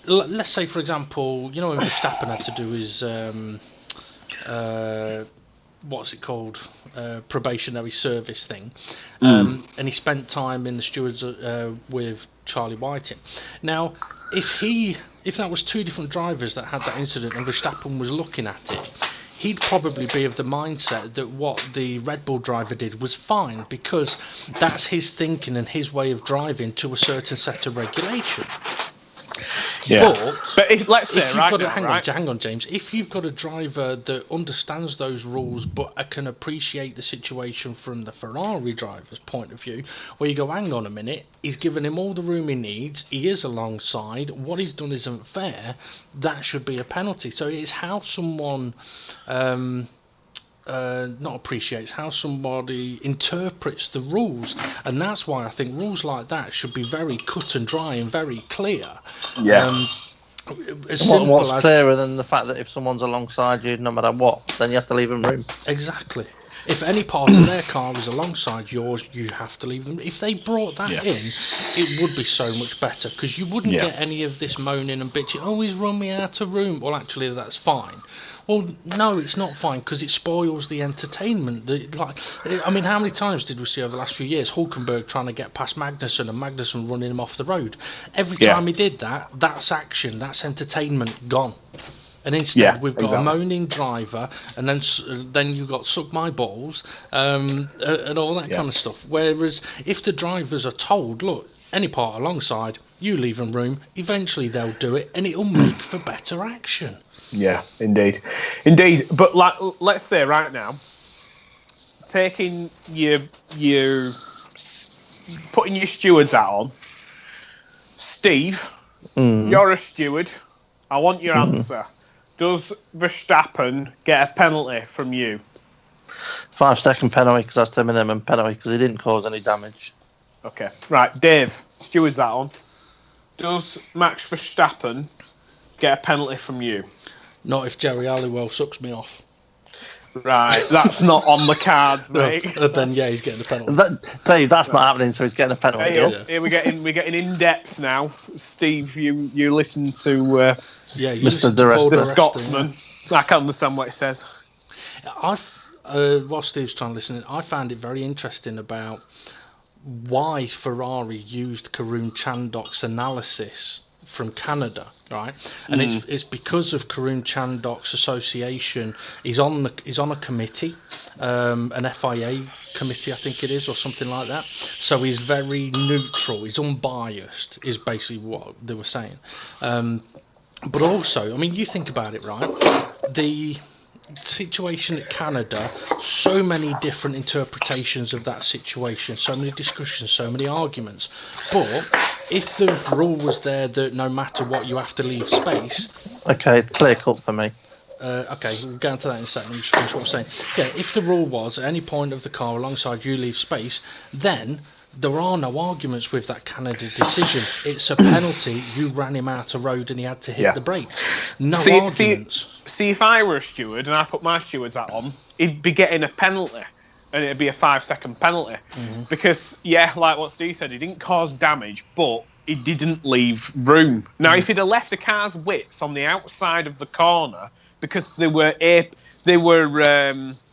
Let's say, for example, you know when Verstappen had to do his... what's it called? Probationary service thing, and he spent time in the stewards with Charlie Whiting. Now, if that was two different drivers that had that incident and Verstappen was looking at it, he'd probably be of the mindset that what the Red Bull driver did was fine, because that's his thinking and his way of driving to a certain set of regulations. Yeah. But let's say hang on, James. If you've got a driver that understands those rules but can appreciate the situation from the Ferrari driver's point of view, where you go, hang on a minute, he's given him all the room he needs, he is alongside, what he's done isn't fair, that should be a penalty. So it's how someone not appreciates, how somebody interprets the rules, and that's why I think rules like that should be very cut and dry and very clear. Yeah. What's clearer than the fact that if someone's alongside you, no matter what, then you have to leave them room? Exactly. If any part of their car is alongside yours, you have to leave them. If they brought that in, it would be so much better, because you wouldn't get any of this moaning and bitching, oh, he's run me out of room. Well, actually, that's fine. Well, no, it's not fine, because it spoils the entertainment. I mean, how many times did we see over the last few years Hulkenberg trying to get past Magnussen and Magnussen running him off the road? Every time he did that, that's action, that's entertainment gone. And instead, we've got a moaning driver, and then you've got suck my balls, and all that kind of stuff. Whereas if the drivers are told, look, any part alongside, you leave them room, eventually they'll do it, and it'll make for better action. Yeah, indeed. But let's say right now, taking putting your steward's hat on, Steve, you're a steward. I want your answer. Does Verstappen get a penalty from you? 5-second penalty, because that's the minimum penalty, because he didn't cause any damage. Okay. Right, Dave, steward's that on. Does Max Verstappen get a penalty from you? Not if Jerry Halliwell sucks me off. Right, that's not on the cards, mate. Then he's getting the penalty. Dave, that's not happening, so he's getting a penalty. Here we're getting in depth now. Steve, you listen to Mr. Director, the Scotsman. I can't understand what it says. While Steve's trying to listen, I found it very interesting about why Ferrari used Karun Chandhok's analysis from Canada, right? And it's because of Karun Chandhok's association. He's on a committee, an FIA committee, I think it is, or something like that. So he's very neutral. He's unbiased. Is basically what they were saying. But also, I mean, you think about it, right? The situation at Canada, so many different interpretations of that situation, so many discussions, so many arguments. But if the rule was there that no matter what you have to leave space, okay, clear cut for me. Okay, we'll get into that in a second. Let me just finish what I'm saying. Yeah, if the rule was at any point of the car alongside you leave space, then there are no arguments with that Canada decision. It's a penalty. You ran him out of road and he had to hit the brakes. No arguments. See, if I were a steward and I put my steward's hat on, he'd be getting a penalty. And it'd be a 5-second penalty. Because, like what Steve said, he didn't cause damage, but he didn't leave room. Now, if he'd have left the car's width on the outside of the corner, because they were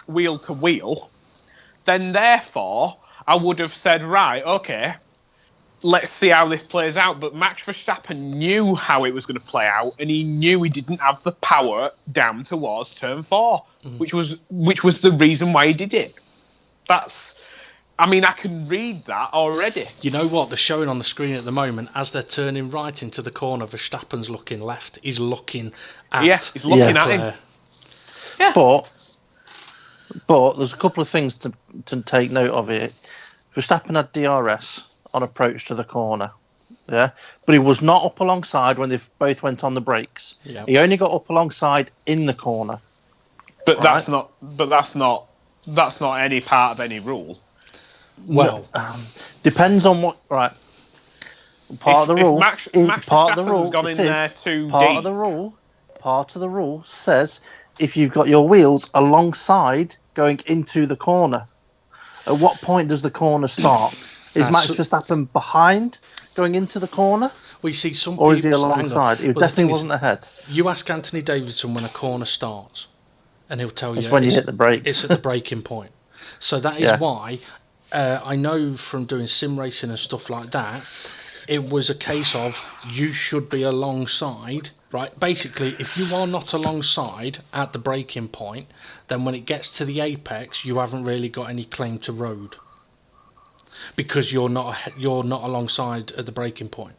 wheel to wheel, then therefore I would have said, right, okay, let's see how this plays out. But Max Verstappen knew how it was going to play out, and he knew he didn't have the power down towards turn 4, which was the reason why he did it. I can read that already. You know what? They're showing on the screen at the moment as they're turning right into the corner. Verstappen's looking left. He's looking at. Yeah, he's looking at him. Yeah. But there's a couple of things to take note of here. Verstappen had DRS on approach to the corner. Yeah, but he was not up alongside when they both went on the brakes. Yeah. He only got up alongside in the corner. But that's not any part of any rule. Well, depends on what. Right. Part of the rule. Max part of the Verstappen's rule. Gone in there too part deep. of the rule. Part of the rule says if you've got your wheels alongside going into the corner. At what point does the corner start? Is Max Verstappen behind going into the corner? We see some. Or is he alongside? He definitely wasn't ahead. You ask Anthony Davidson when a corner starts, and he'll tell you it's when you hit the brakes. It's at the braking point. So that is why I know from doing sim racing and stuff like that, it was a case of you should be alongside. Right, basically, if you are not alongside at the braking point, then when it gets to the apex, you haven't really got any claim to road because you're not alongside at the braking point.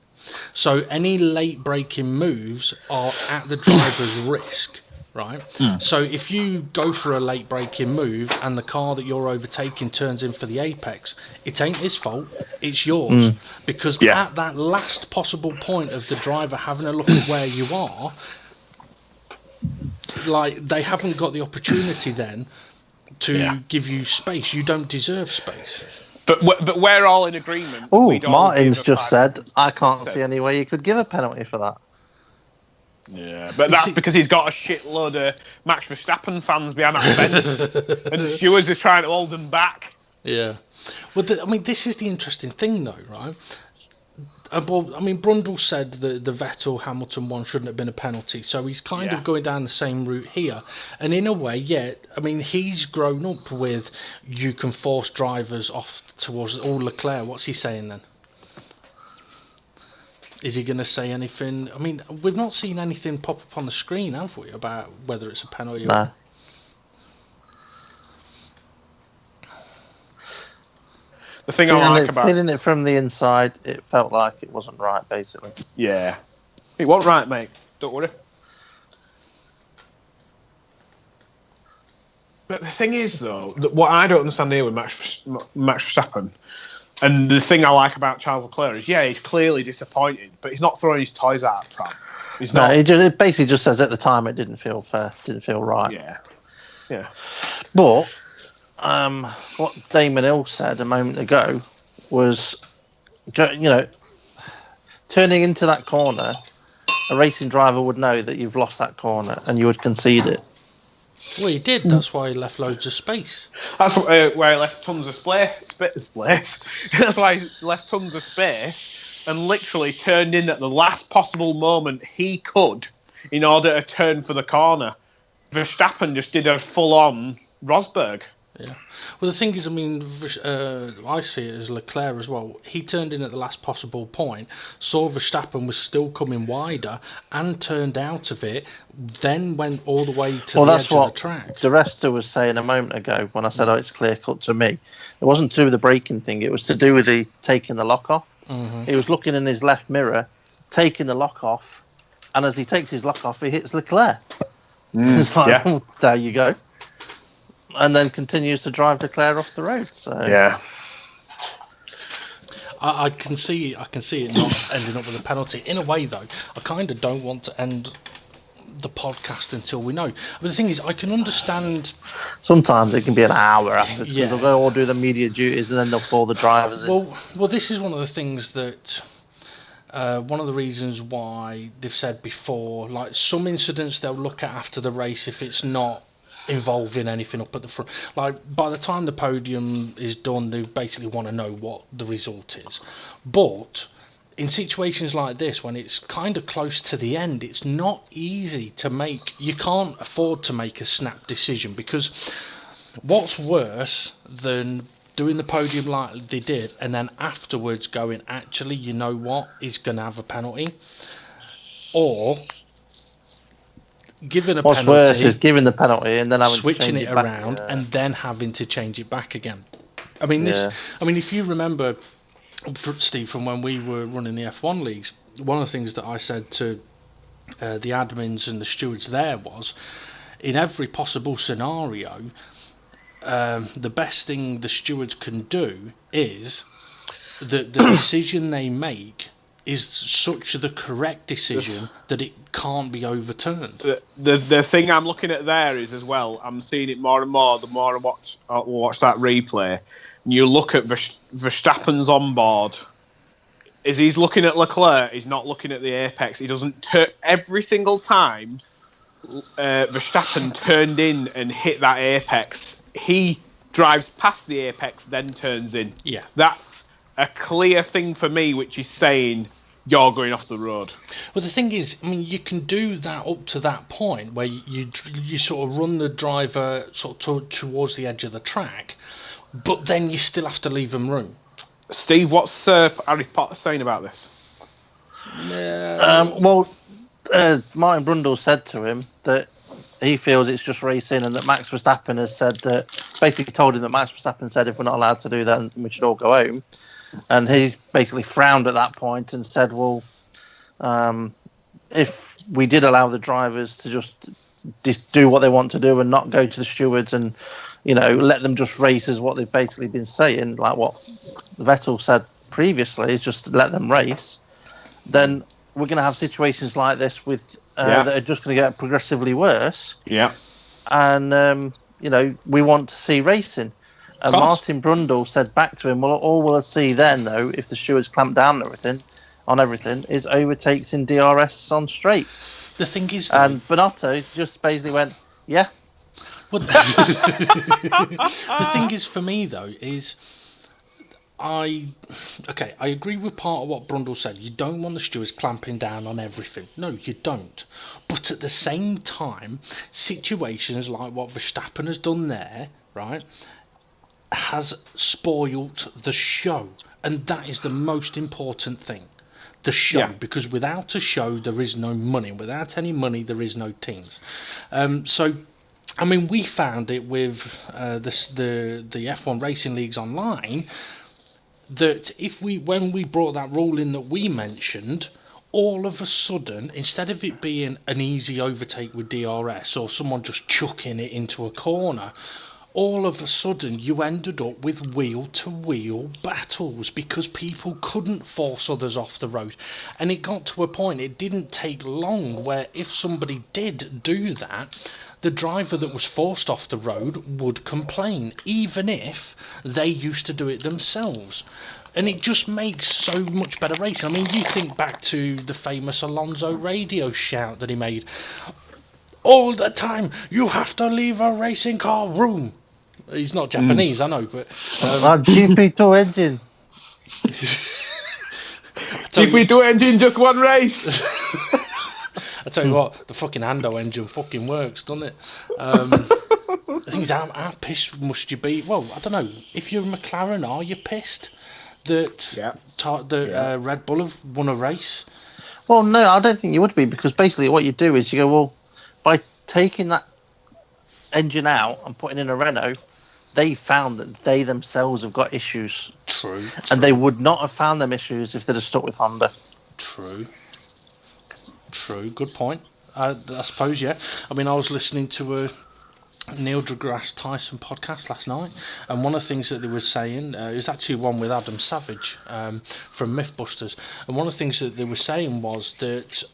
So any late braking moves are at the driver's risk, right? So if you go for a late braking move and the car that you're overtaking turns in for the apex, it ain't his fault, it's yours. Because at that last possible point of the driver having a look at where you are, like, they haven't got the opportunity then to give you space. You don't deserve space. But we're all in agreement. Oh, Martin's just said, I can't see any way you could give a penalty for that. Yeah, but that's because he's got a shitload of Max Verstappen fans behind that fence, and the stewards are trying to hold them back. Yeah. Well, this is the interesting thing, though, right? Brundle said the Vettel Hamilton one shouldn't have been a penalty, so he's kind of going down the same route here. And in a way, he's grown up with you can force drivers off towards Leclerc. What's he saying then? Is he going to say anything? I mean, we've not seen anything pop up on the screen, have we, about whether it's a penalty or... The thing I like about... Feeling it from the inside, it felt like it wasn't right, basically. Yeah. It wasn't right, mate. Don't worry. But the thing is, though, what I don't understand here with Max Verstappen, and the thing I like about Charles Leclerc is, he's clearly disappointed, but he's not throwing his toys out of the pram. He's not. It basically just says at the time it didn't feel fair, didn't feel right. Yeah. But what Damon Hill said a moment ago was, turning into that corner, a racing driver would know that you've lost that corner and you would concede it. Well, he did. That's why he left loads of space. That's where he left tons of space. That's why he left tons of space and literally turned in at the last possible moment he could in order to turn for the corner. Verstappen just did a full-on Rosberg. Yeah. Well, the thing is, I mean, I see it as Leclerc as well. He turned in at the last possible point, saw Verstappen was still coming wider, and turned out of it, then went all the way to the edge of the track. The rest was saying a moment ago when I said, it's clear-cut to me. It wasn't to do with the braking thing. It was to do with the taking the lock off. Mm-hmm. He was looking in his left mirror, taking the lock off, and as he takes his lock off, he hits Leclerc. It's like, oh, there you go. And then continues to drive Leclerc off the road. So yeah, I can see it not ending up with a penalty. In a way, though, I kind of don't want to end the podcast until we know. But the thing is, I can understand. Sometimes it can be an hour after, because they'll go all do the media duties and then they'll pull the drivers in. Well, this is one of the things that. One of the reasons why they've said before, like some incidents they'll look at after the race if it's not involving anything up at the front. Like by the time the podium is done, they basically want to know what the result is. But in situations like this, when it's kind of close to the end, it's not easy to make. You can't afford to make a snap decision, because what's worse than doing the podium like they did and then afterwards going, actually, you know what, he's going to have a penalty, or giving a penalty. What's worse is giving the penalty and then having switching to it around and then having to change it back again. I mean, if you remember, Steve, from when we were running the F1 leagues, one of the things that I said to the admins and the stewards there was, in every possible scenario, the best thing the stewards can do is the decision they make is such the correct decision that it can't be overturned. The thing I'm looking at there is, as well, I'm seeing it more and more the more I watch that replay. You look at Verstappen's on board. As he's looking at Leclerc, he's not looking at the apex. He doesn't turn every single time. Verstappen turned in and hit that apex. He drives past the apex, then turns in. Yeah, that's a clear thing for me, which is saying you're going off the road. Well, the thing is, I mean, you can do that up to that point where you sort of run the driver sort of towards the edge of the track, but then you still have to leave them room. Steve, what's Harry Potter saying about this? Martin Brundle said to him that he feels it's just racing, and that Max Verstappen has said that, basically told him that Max Verstappen said if we're not allowed to do that, we should all go home. And he basically frowned at that point and said, well, if we did allow the drivers to just do what they want to do and not go to the stewards and, let them just race, as what they've basically been saying, like what Vettel said previously, is just let them race, then we're going to have situations like this with that are just going to get progressively worse. Yeah. And, we want to see racing. And Martin Brundle said back to him, well, all we'll see then, though, if the stewards clamp down on everything, is overtakes in DRS on straights. The thing is... And Bonotto just basically went, yeah. Well, the thing is, for me, though, is... I agree with part of what Brundle said. You don't want the stewards clamping down on everything. No, you don't. But at the same time, situations like what Verstappen has done there, right, has spoiled the show. And that is the most important thing. The show. Because without a show, there is no money. Without any money, there is no teams. So, I mean, we found it with the F1 Racing Leagues Online, that when we brought that rule in that we mentioned, all of a sudden, instead of it being an easy overtake with DRS or someone just chucking it into a corner, all of a sudden you ended up with wheel-to-wheel battles because people couldn't force others off the road. And it got to a point, it didn't take long, where if somebody did do that, the driver that was forced off the road would complain, even if they used to do it themselves. And it just makes so much better racing. I mean, you think back to the famous Alonso radio shout that he made. All the time, you have to leave a racing car room. He's not Japanese, I know, but... GP2 engine. GP2 engine, just one race. I tell you what, the fucking Ando engine fucking works, doesn't it? The thing is, how pissed must you be? Well, I don't know. If you're a McLaren, are you pissed that Red Bull have won a race? Well, no, I don't think you would be, because basically what you do is you go, well, by taking that engine out and putting in a Renault, they found that they themselves have got issues. True. And they would not have found them issues if they'd have stuck with Honda. True. Good point. I suppose, yeah. I mean, I was listening to a Neil deGrasse Tyson podcast last night, and one of the things that they were saying is actually one with Adam Savage from Mythbusters, and one of the things that they were saying was that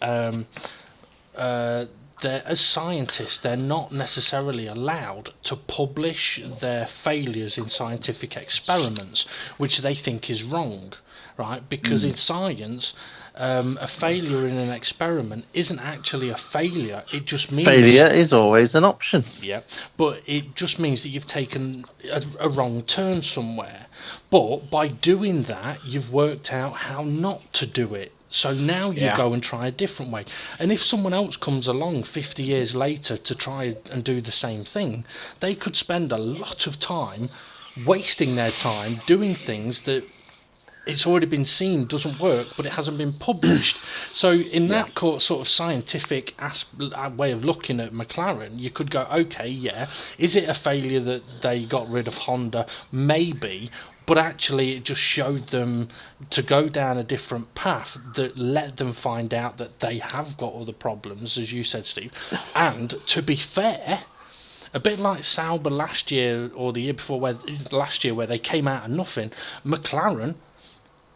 as scientists, they're not necessarily allowed to publish their failures in scientific experiments, which they think is wrong, right? Because in science, a failure in an experiment isn't actually a failure. It just means failure is always an option. Yeah, but it just means that you've taken a wrong turn somewhere. But by doing that, you've worked out how not to do it. So now you go and try a different way. And if someone else comes along 50 years later to try and do the same thing, they could spend a lot of time wasting their time doing things that it's already been seen doesn't work, but it hasn't been published. So in that sort of scientific way of looking at McLaren, you could go, okay, is it a failure that they got rid of Honda? Maybe. But actually it just showed them to go down a different path that let them find out that they have got other problems, as you said, Steve. And to be fair, a bit like Sauber last year or the year before, where they came out of nothing, McLaren,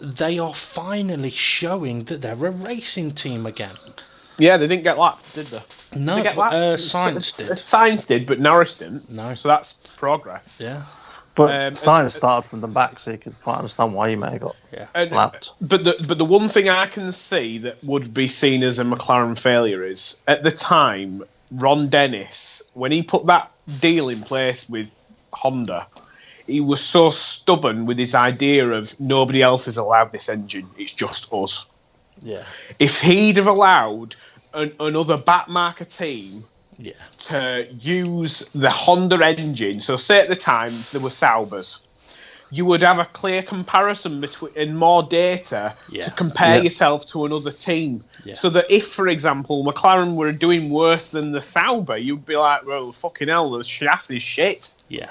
they are finally showing that they're a racing team again. Yeah, they didn't get lapped, did they? No, Sainz did. Sainz did, but Norris didn't. No. So that's progress. Yeah. But Sainz started from the back, so you could quite understand why he may have got lapped. But the one thing I can see that would be seen as a McLaren failure is, at the time, Ron Dennis, when he put that deal in place with Honda, he was so stubborn with his idea of nobody else is allowed this engine, it's just us. Yeah. If he'd have allowed another backmarker team to use the Honda engine, so say at the time there were Saubers, you would have a clear comparison between and more data to compare yourself to another team. Yeah. So that if, for example, McLaren were doing worse than the Sauber, you'd be like, well, fucking hell, the chassis is shit. Yeah.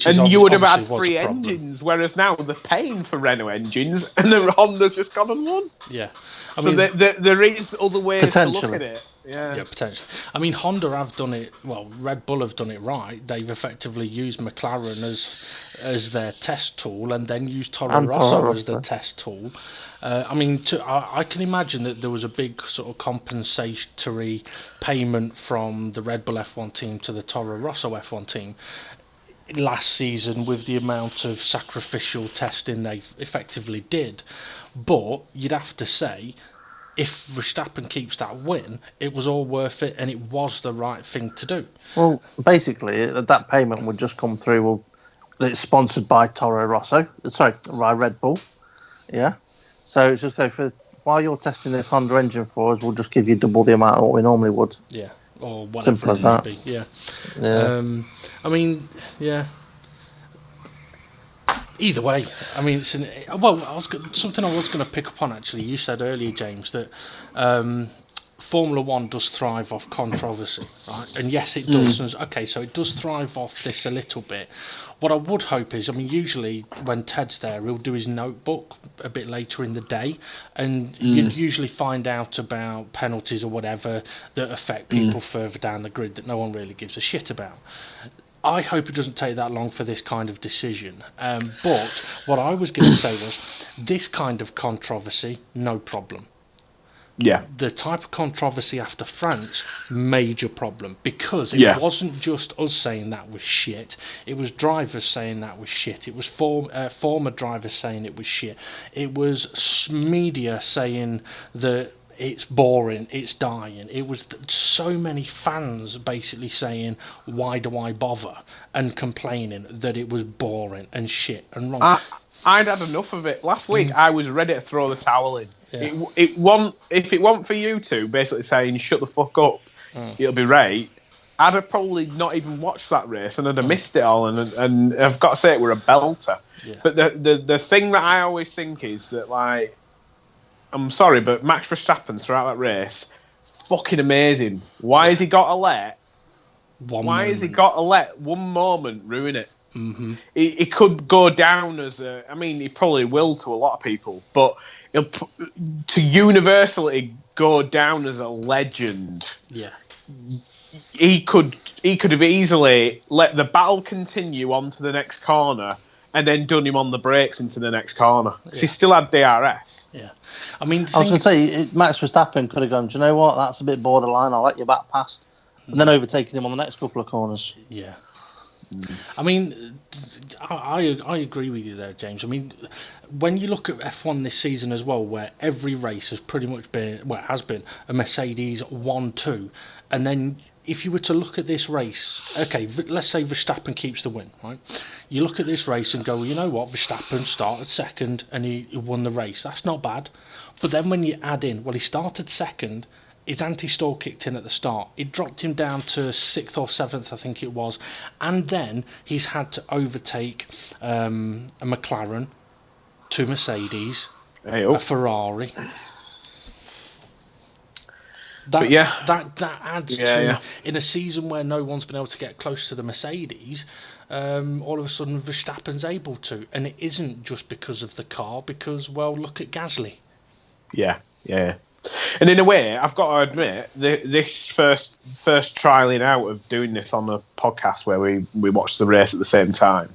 And you would have had 3 engines, whereas now they're paying for Renault engines, and the Honda's just gone and won. Yeah. I mean, there is other ways to look at it. Yeah, potentially. I mean, Honda have done it, well, Red Bull have done it right. They've effectively used McLaren as their test tool, and then used Toro Rosso as their test tool. I mean, I can imagine that there was a big sort of compensatory payment from the Red Bull F1 team to the Toro Rosso F1 team last season with the amount of sacrificial testing they effectively did. But you'd have to say, if Verstappen keeps that win, it was all worth it, and it was the right thing to do. Well, basically, that payment would just come through. Well, it's sponsored by Toro Rosso. Sorry, by Red Bull. Yeah. So it's just go for, while you're testing this Honda engine for us, we'll just give you double the amount of what we normally would. Yeah. Or whatever. Simple as that. Yeah. I mean, yeah. Either way, I mean, something I was going to pick up on, actually. You said earlier, James, that Formula One does thrive off controversy, right? And yes, it does. Okay, so it does thrive off this a little bit. What I would hope is, I mean, usually when Ted's there, he'll do his notebook a bit later in the day, and you'd usually find out about penalties or whatever that affect people further down the grid that no one really gives a shit about. I hope it doesn't take that long for this kind of decision. But what I was going to say was, this kind of controversy, no problem. Yeah. The type of controversy after France, major problem, because it wasn't just us saying that was shit. It was drivers saying that was shit. It was former drivers saying it was shit. It was media saying that it's boring, it's dying. It was so many fans basically saying, why do I bother? And complaining that it was boring and shit and wrong. I'd had enough of it. Last week, I was ready to throw the towel in. Yeah. If it weren't for you two basically saying shut the fuck up, it'll be right. I'd have probably not even watched that race and I'd have missed it all. And I've got to say it were a belter. Yeah. But the thing that I always think is that, like, I'm sorry, but Max Verstappen throughout that race, fucking amazing. Why has he got to let one moment ruin it? Mm-hmm. He could go down as he probably will to a lot of people, but to universally go down as a legend. Yeah. He could have easily let the battle continue on to the next corner and then done him on the brakes into the next corner. Because he still had DRS. Yeah. I mean, I was going to say, Max Verstappen could have gone, do you know what? That's a bit borderline. I'll let you back past. And then overtaking him on the next couple of corners. Yeah. I mean, I agree with you there, James. I mean, when you look at F1 this season as well, where every race has pretty much been, well, it has been a Mercedes 1-2, and then if you were to look at this race, okay, let's say Verstappen keeps the win, right? You look at this race and go, well, you know what, Verstappen started second and he won the race. That's not bad. But then when you add in, well, he started second, his anti-stall kicked in at the start. It dropped him down to 6th or 7th, I think it was. And then he's had to overtake a McLaren, 2 Mercedes, a Ferrari. That adds to, in a season where no one's been able to get close to the Mercedes, all of a sudden Verstappen's able to. And it isn't just because of the car, because, well, look at Gasly. Yeah. And in a way, I've got to admit, this first trialing out of doing this on the podcast where we watched the race at the same time,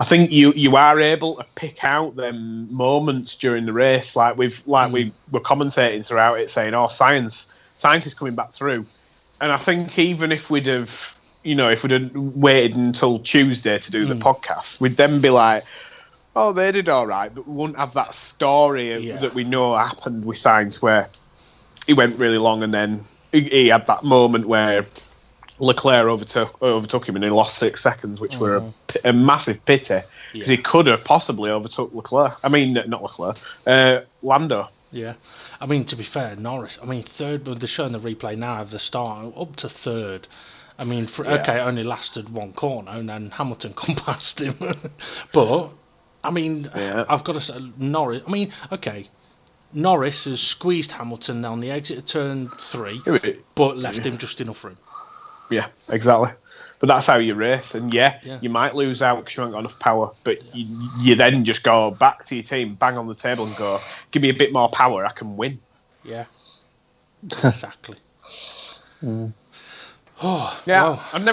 I think you are able to pick out them moments during the race, like we were commentating throughout it, saying, "Oh, science is coming back through." And I think even if we'd have waited until Tuesday to do the podcast, we'd then be like, "Oh, they did all right," but we wouldn't have that story that we know happened with Sainz where he went really long and then he had that moment where Leclerc overtook him and he lost 6 seconds, which were a massive pity because he could have possibly overtook Leclerc. I mean, not Leclerc, Lando. Yeah. I mean, to be fair, Norris, third, but they're showing the replay now of the start, up to third. I mean, it only lasted one corner and then Hamilton come past him. But, I mean, I've got to say, Norris, Norris has squeezed Hamilton on the exit of turn 3, but left him just enough room. Yeah, exactly. But that's how you race, and you might lose out because you haven't got enough power, but you then just go back to your team, bang on the table and go, give me a bit more power, I can win. Yeah, exactly. Oh, yeah, well. I've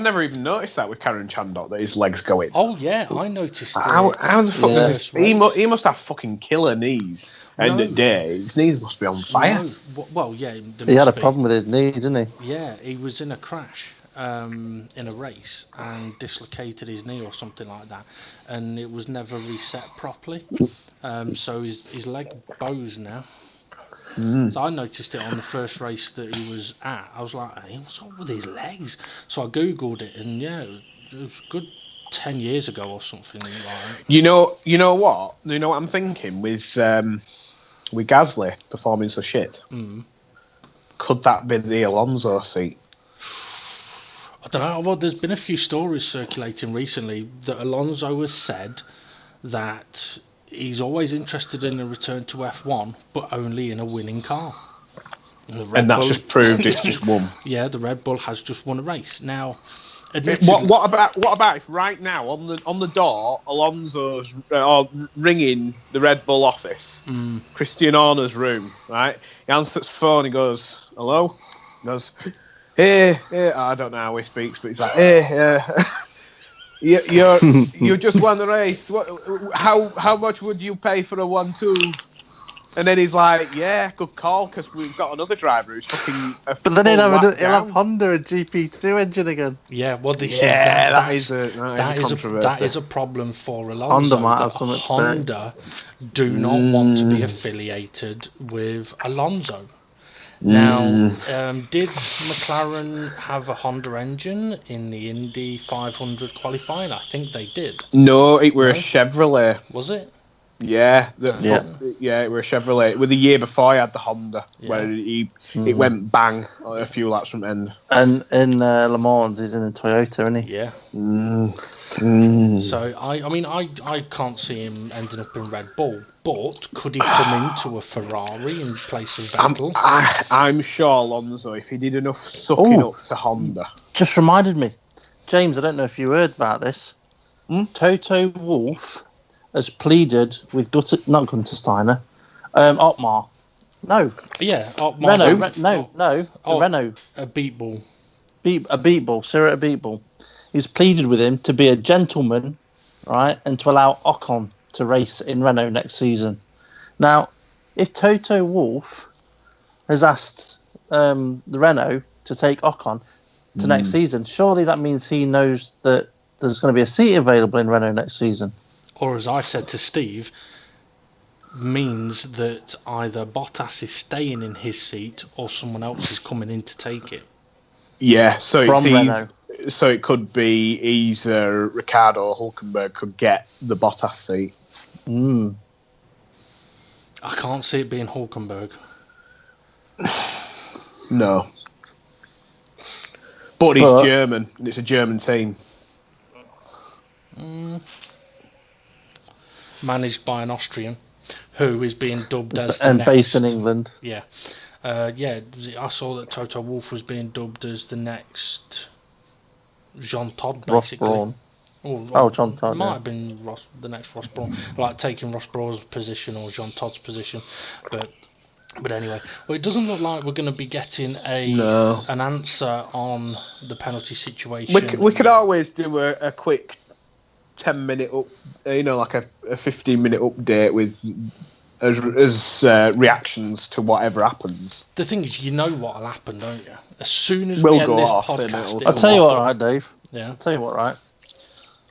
never even noticed that with Karen Chandok, that his legs go in. Oh yeah, I noticed that. How the fuck he must have fucking killer knees. End of the day, his knees must be on fire. No. Well, yeah. He had a problem with his knee, didn't he? Yeah, he was in a crash in a race and dislocated his knee or something like that, and it was never reset properly. So his leg bows now. So I noticed it on the first race that he was at. I was like, hey, what's up with his legs? So I googled it, and it was good 10 years ago or something like that. You know what? You know what I'm thinking with Gasly performing so shit? Could that be the Alonso seat? I don't know. Well, there's been a few stories circulating recently that Alonso has said that he's always interested in a return to F1, but only in a winning car. And that's just proved it's just won. Yeah, the Red Bull has just won a race. Now, what about if right now on the door Alonso's ringing the Red Bull office, Christian Horner's room, right? He answers the phone. He goes, "Hello." He goes, "Hey, I don't know how he speaks, but he's like, hey, you just won the race. How much would you pay for a 1-2?" And then he's like, "Yeah, good call, because we've got another driver who's fucking." But then he'll have Honda a GP2 engine again. Yeah, well, they that is a controversy. That is a problem for Alonso. Honda might have something to say. Honda do not want to be affiliated with Alonso. Now, did McLaren have a Honda engine in the Indy 500 qualifying? I think they did. No, it were a Chevrolet. Was it? Yeah, Yeah. it were a Chevrolet. With the year before, I had the Honda, Yeah. where it went bang a few laps from end. And in Le Mans, he's in a Toyota, isn't he? Yeah. So I can't see him ending up in Red Bull, but could he come into a Ferrari in place of Vettel? I'm sure Alonso, if he did enough sucking up to Honda. Just reminded me, James. I don't know if you heard about this. Toto Wolff has pleaded with not Gunter Steiner, Otmar. No. Yeah, Otmar. Renault. Renault. A beat bull. A beat bull. Sir, a beat bull. He's pleaded with him to be a gentleman, right, and to allow Ocon to race in Renault next season. Now, if Toto Wolff has asked the Renault to take Ocon to next season, surely that means he knows that there's going to be a seat available in Renault next season. Or as I said to Steve, means that either Bottas is staying in his seat or someone else is coming in to take it. Yeah, so From Renault. So it could be either Ricciardo or Hülkenberg could get the Bottas seat. I can't see it being Hülkenberg. No. But he's German, and it's a German team. Managed by an Austrian, who is being dubbed as based in England. Yeah. I saw that Toto Wolff was being dubbed as the next Jean Todt, basically. Ross Brawn. Jean Todt. It might have been the next Ross Brawn, like taking Ross Brawn's position or Jean Todt's position, but anyway, well, it doesn't look like we're going to be getting an answer on the penalty situation. We could always do a quick 10-minute like a 15-minute update with as reactions to whatever happens. The thing is, you know what'll happen, don't you? As soon as we'll we end go this off, podcast, I'll tell you what, right, Dave? Yeah. I'll tell you what, right?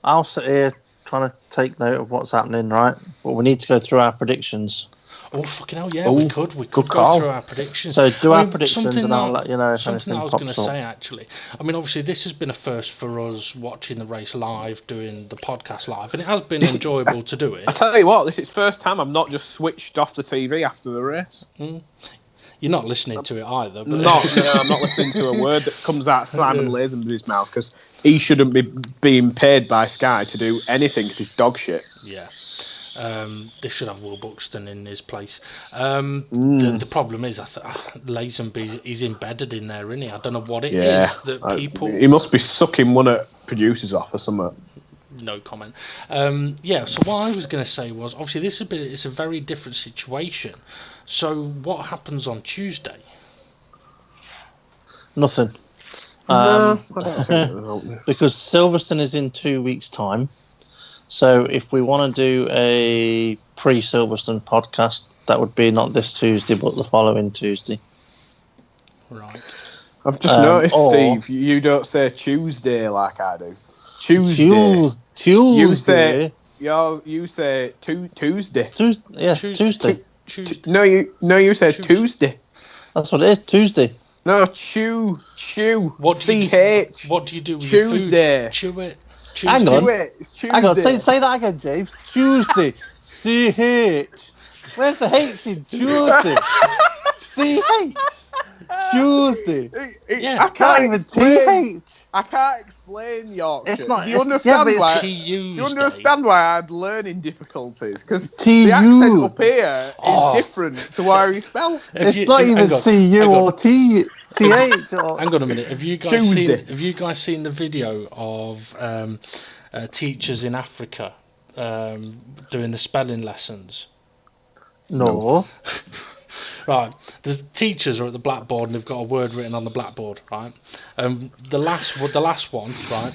I'll sit here trying to take note of what's happening, right? But we need to go through our predictions. Oh, fucking hell, yeah, we could go through our predictions. So our predictions and I'll let you know if anything pops up. Something I was going to say, actually. I mean, obviously, this has been a first for us watching the race live, doing the podcast live, and it has been enjoyable to do it. I tell you what, this is the first time I'm not just switched off the TV after the race. You're not listening to it either. But... I'm not listening to a word that comes out of Simon Lazenby's mouth, because he shouldn't be being paid by Sky to do anything because he's dog shit. Yeah. They should have Will Buxton in his place. The problem is, Lazenby is embedded in there, isn't he? I don't know what it is that people... He must be sucking one of producers off or something. No comment. So what I was going to say was, obviously, it's a very different situation. So what happens on Tuesday? Nothing. I don't think because Silverstone is in 2 weeks' time. So if we want to do a pre-Silverstone podcast, that would be not this Tuesday, but the following Tuesday. Right. I've just noticed, Steve, you don't say Tuesday like I do. Tuesday. Tuesday. You say Tuesday. Tuesday. No, you said Tuesday. That's what it is, Tuesday. No, chew. What do you do with Tuesday. Your food? Chew it. Tuesday. Hang on. It's Tuesday. Hang on. Say that again, James. Tuesday. CH. Where's the H in Tuesday? CH. Tuesday. Yeah. I can't even TH. I can't explain Yorkshire. It's not. Do you understand why? Do you understand why I had learning difficulties? Because TU. the accent up here is different to why you spell. It's not even CU or TH. Hang on a minute. Have you guys seen the video of teachers in Africa doing the spelling lessons? No. Right, the teachers are at the blackboard and they've got a word written on the blackboard, right? The last one, right?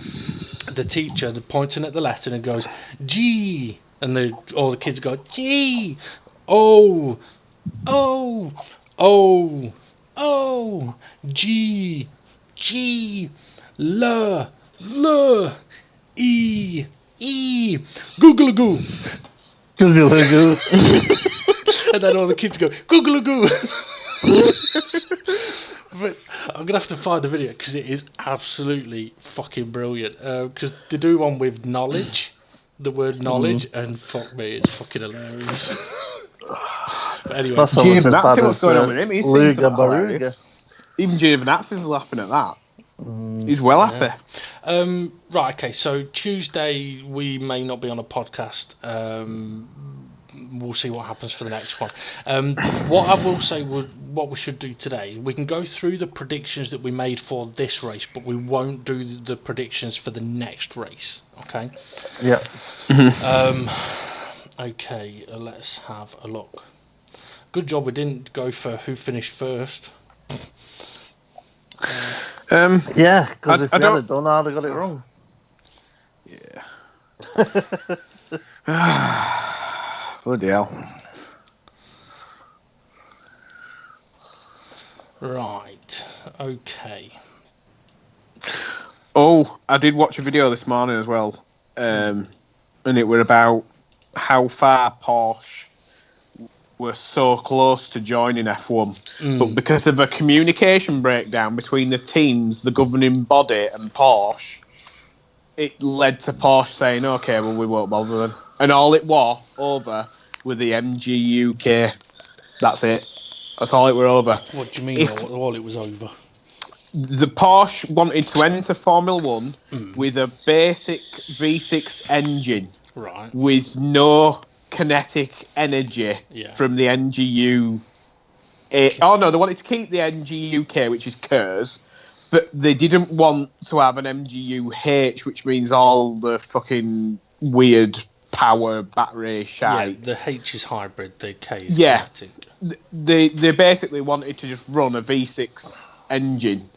The teacher, they're pointing at the letter and goes G, and all the kids go G, O, G, L, E, Google. And then all the kids go, Google. But I'm going to have to find the video because it is absolutely fucking brilliant. Because they do one with knowledge. the word knowledge, and fuck me, it's fucking hilarious. But anyway, That's almost as bad Giovinazzi, what's as going on with him? He seems Luga somewhat Baruga. hilarious. Even Giovinazzi's laughing at that. He's well happy. Right, okay, so Tuesday we may not be on a podcast. We'll see what happens for the next one. What I will say, what we should do today, we can go through the predictions that we made for this race, but we won't do the predictions for the next race, okay? Yeah. Okay, let's have a look. Good job we didn't go for who finished first. Yeah, because if we had it done, I'd have got it wrong. Yeah. Bloody hell. Right, okay. Oh, I did watch a video this morning as well, and it was about how far Porsche were so close to joining F1, but because of a communication breakdown between the teams, the governing body, and Porsche, it led to Porsche saying, "Okay, well, we won't bother then." And all it was over with the MG UK. That's it. That's all it were over. What do you mean? All it was over? The Porsche wanted to enter Formula One with a basic V6 engine, right, with no kinetic energy from the NGU. Oh no, they wanted to keep the NGU K, which is KERS, but they didn't want to have an MGU H, which means all the fucking weird power battery shite. Yeah, the H is hybrid, the K is kinetic. They basically wanted to just run a V6 engine,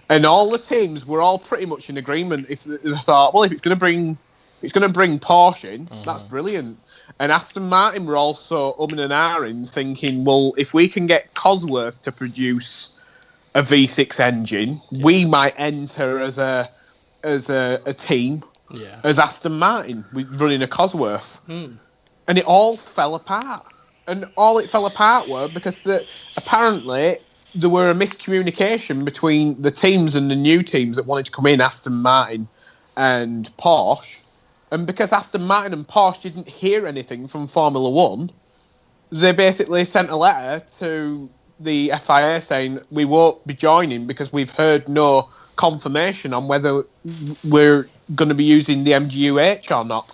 and all the teams were all pretty much in agreement. If they thought, well, if it's going to bring Porsche in, that's brilliant. And Aston Martin were also umming and ahhing, thinking, well, if we can get Cosworth to produce a V6 engine, we might enter as a team, as Aston Martin, running a Cosworth. And it all fell apart. And all it fell apart were because apparently there were a miscommunication between the teams and the new teams that wanted to come in, Aston Martin and Porsche. And because Aston Martin and Porsche didn't hear anything from Formula One, they basically sent a letter to the FIA saying we won't be joining because we've heard no confirmation on whether we're going to be using the MGUH or not.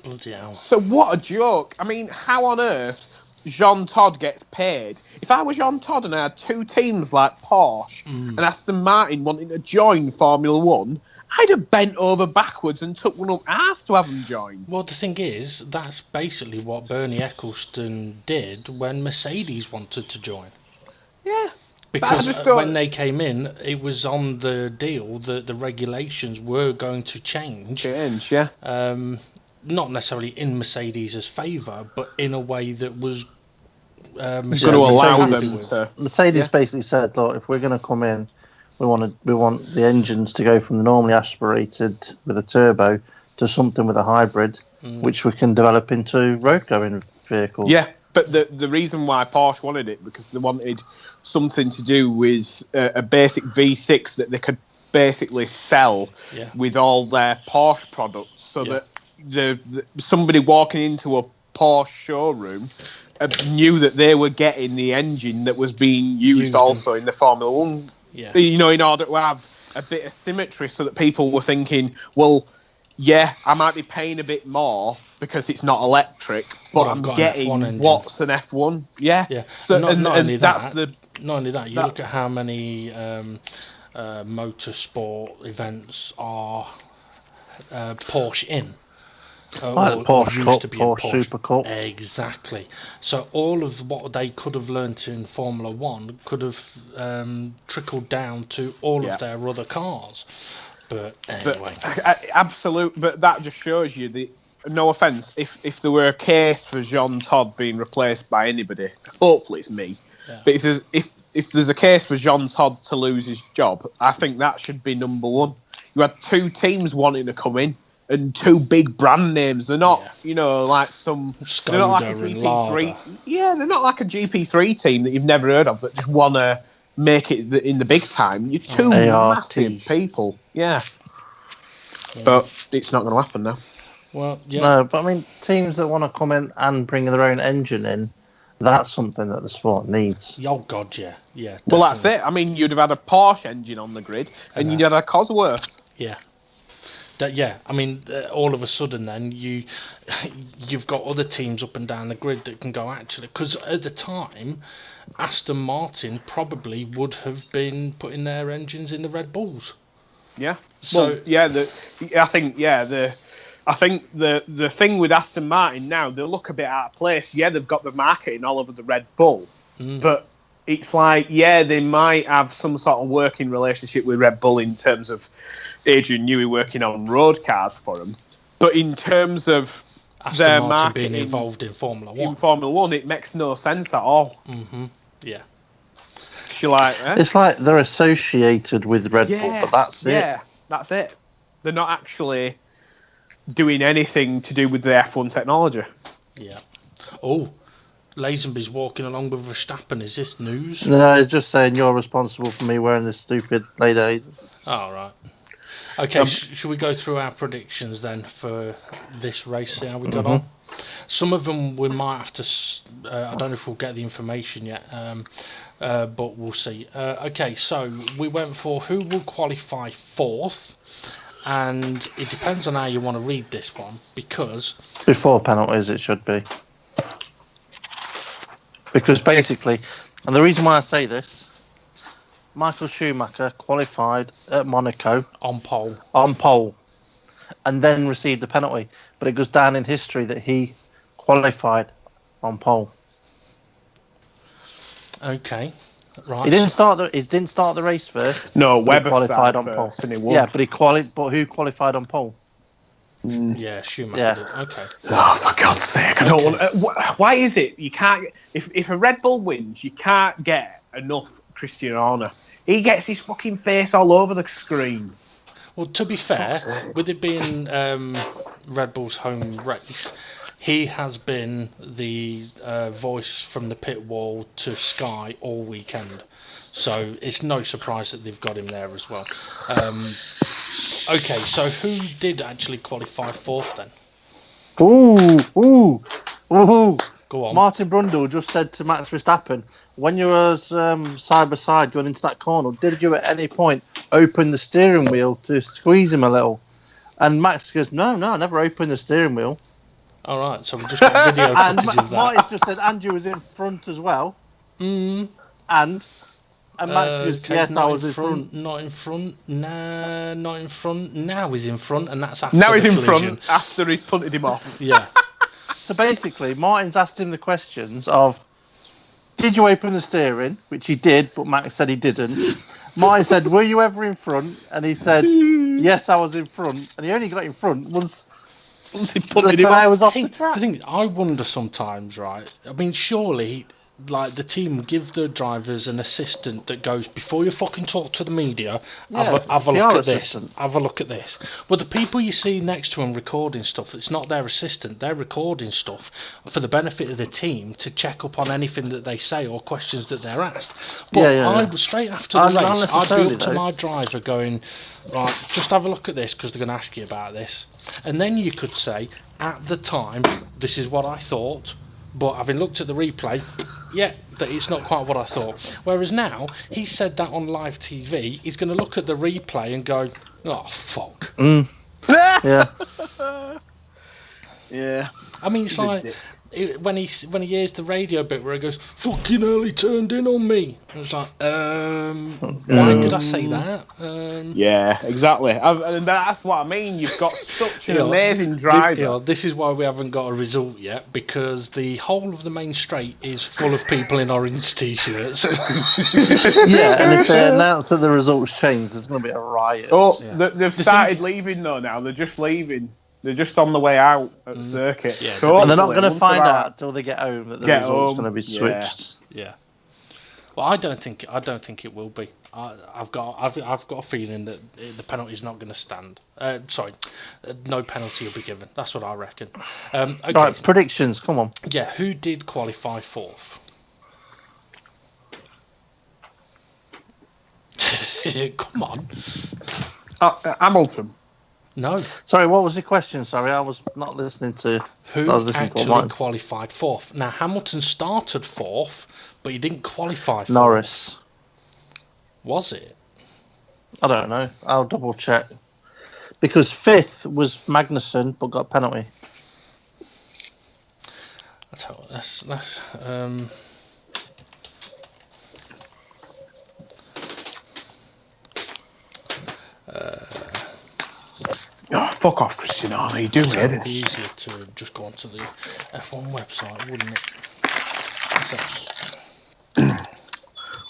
Bloody hell. So what a joke. I mean, how on earth Jean Todt gets paid? If I was Jean Todt and I had two teams like Porsche and Aston Martin wanting to join Formula One, I'd have bent over backwards and took one up arse to have them join. Well, the thing is, that's basically what Bernie Ecclestone did when Mercedes wanted to join. Yeah. Because when they came in, it was on the deal that the regulations were going to change. Yeah. Not necessarily in Mercedes' favour, but in a way that was going to allow them to. Mercedes basically said, look, if we're going to come in, we want the engines to go from the normally aspirated with a turbo to something with a hybrid, which we can develop into road-going vehicles. Yeah, but the reason why Porsche wanted it, because they wanted something to do with a basic V6 that they could basically sell with all their Porsche products, so that somebody walking into a Porsche showroom knew that they were getting the engine that was being used also in the Formula One. Yeah. You know, in order to have a bit of symmetry, so that people were thinking, well, yeah, I might be paying a bit more because it's not electric, but I'm getting what's an F1. Yeah. So, not only that, you look at how many motorsport events are Porsche in. Like Porsche Cup, Porsche Super Cup. Exactly. So all of what they could have learnt in Formula One could have trickled down to all of their other cars. But anyway. But that just shows you no offence, if there were a case for Jean Todt being replaced by anybody, hopefully it's me. Yeah. But if there's a case for Jean Todt to lose his job, I think that should be number one. You had two teams wanting to come in. And two big brand names. They're not, like some. Skoda, they're not like a GP3. Yeah, they're not like a GP3 team that you've never heard of that just want to make it in the big time. You're two massive people. Yeah. But it's not going to happen now. Well, yeah. No, but I mean, teams that want to come in and bring their own engine in, that's something that the sport needs. Oh God, yeah. Well, that's Definitely. it. I mean, you'd have had a Porsche engine on the grid, and you'd had a Cosworth. Yeah. I mean, all of a sudden, then you've got other teams up and down the grid that can go actually. Because at the time, Aston Martin probably would have been putting their engines in the Red Bulls. Yeah. So well, yeah, I think the thing with Aston Martin now, they look a bit out of place. Yeah, they've got the marketing all over the Red Bull, but it's like, yeah, they might have some sort of working relationship with Red Bull in terms of Adrian Newey working on road cars for them. But in terms of Aston their Martin marketing being involved in Formula One. In Formula One, it makes no sense at all. Mm-hmm. Yeah. You're like, It's like they're associated with Red Bull, but that's it. Yeah, that's it. They're not actually doing anything to do with the F1 technology. Yeah. Oh, Lazenby's walking along with Verstappen. Is this news? No, it's just saying you're responsible for me wearing this stupid Lady. Oh, right. Okay, should we go through our predictions then for this race, see how we got on? Some of them we might have to... I don't know if we'll get the information yet, but we'll see. Okay, so we went for who will qualify fourth, and it depends on how you want to read this one, because... Before penalties, it should be. Because basically, and the reason why I say this, Michael Schumacher qualified at Monaco on pole, and then received the penalty. But it goes down in history that he qualified on pole. Okay, right. He didn't start the race first. No, Webber qualified on first, pole. and he won. Yeah, but who qualified on pole? Yeah, Schumacher did. Okay. Oh, for God's sake! I don't want. Why is it you can't? If a Red Bull wins, you can't get enough Christian Horner. He gets his fucking face all over the screen. Well, to be fair, with it being Red Bull's home race, he has been the voice from the pit wall to Sky all weekend. So it's no surprise that they've got him there as well. Okay, so who did actually qualify fourth then? Ooh. Go on. Martin Brundle just said to Max Verstappen, when you were side by side going into that corner, did you at any point open the steering wheel to squeeze him a little? And Max goes, no, I never opened the steering wheel. All right, so we just got video footage of that. Martin just said Andrew was in front as well. And Max goes, yes, I was in front. Not in front. Nah, not in front. Now he's in front, and that's after now he's in collision. front after he's punted him off. Yeah. So basically, Martin's asked him the questions of, did you open the steering? Which he did, but Max said he didn't. Martin said, were you ever in front? And he said, yes, I was in front. And he only got in front once he punted him off. Was off the track. I wonder sometimes, right? I mean, surely... like the team give the drivers an assistant that goes, before you fucking talk to the media, have a look at this. Have a look at this. But the people you see next to them recording stuff, it's not their assistant. They're recording stuff for the benefit of the team to check up on anything that they say or questions that they're asked. But straight after the race, I'd be up to my driver going, right, just have a look at this because they're going to ask you about this. And then you could say, at the time, this is what I thought. But having looked at the replay, that it's not quite what I thought. Whereas now, he said that on live TV, he's going to look at the replay and go, oh, fuck. Yeah. Yeah. I mean, it's like... when he hears the radio bit where he goes, fucking hell, he turned in on me. And it's like, why did I say that? Yeah, exactly. And that's what I mean. You've got such an amazing driver. This is why we haven't got a result yet, because the whole of the main straight is full of people in orange t-shirts. Yeah, and if they announce that the results change, there's going to be a riot. Oh, they've started leaving though now. They're just leaving. They're just on the way out at the circuit. Yeah, so and they're not going to find out until they get home that the result's going to be switched. Yeah. Well, I don't think it will be. I've got a feeling that the penalty's not going to stand. No penalty will be given. That's what I reckon. Okay. Right, predictions. Come on. Yeah, who did qualify fourth? Come on. Hamilton. No. Sorry, what was the question? Sorry, I was not listening to. Who I was listening to actually mine. qualified fourth? Now, Hamilton started fourth, but he didn't qualify fourth. Norris. Was it? I don't know. I'll double check. Because fifth was Magnussen, but got a penalty. That's Oh, fuck off, Cristiano. You do me it'd be this. easier to just go onto the F1 website, wouldn't it?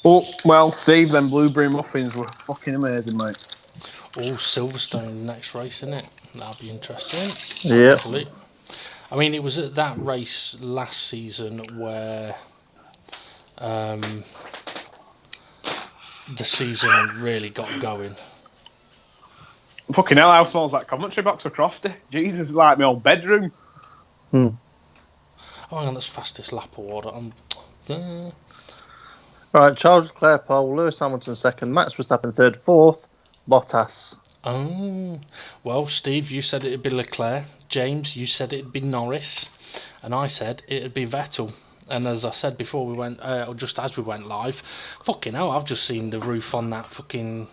Oh, well, Steve, them blueberry muffins were fucking amazing, mate. Oh, Silverstone next race, isn't it? That'll be interesting. Yeah. Hopefully. I mean, it was at that race last season where the season really got going. Fucking hell, how small's that commentary box across it? Jesus, it's like my old bedroom. Oh, hang on, that's fastest lap award. Right, Charles Leclerc pole, Lewis Hamilton second, Max Verstappen third, fourth, Bottas. Oh, well, Steve, you said it'd be Leclerc. James, you said it'd be Norris, and I said it'd be Vettel. And as I said before we went, or just as we went live, fucking hell, I've just seen the roof on that fucking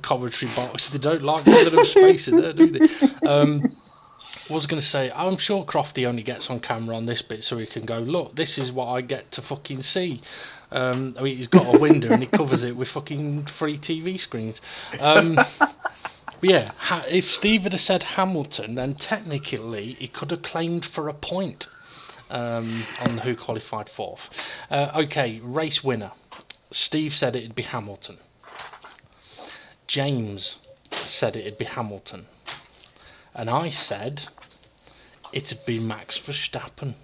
commentary box. They don't like a bit of space in there, do they? I was going to say, I'm sure Crofty only gets on camera on this bit so he can go, look, this is what I get to fucking see. I mean, he's got a window and he covers it with fucking 3 TV screens. But yeah, if Steve had said Hamilton, then technically he could have claimed for a point on who qualified fourth. Okay, race winner. Steve said it'd be Hamilton. James said it'd be Hamilton. And I said it'd be Max Verstappen.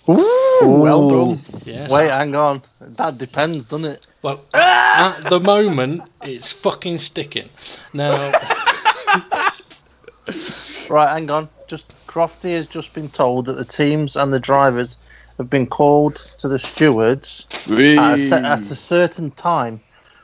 Ooh, well done. Yes. Wait, hang on. That depends, doesn't it? Well, at the moment, it's fucking sticking. Now... Right, hang on. Crofty has just been told that the teams and the drivers have been called to the stewards at a certain time,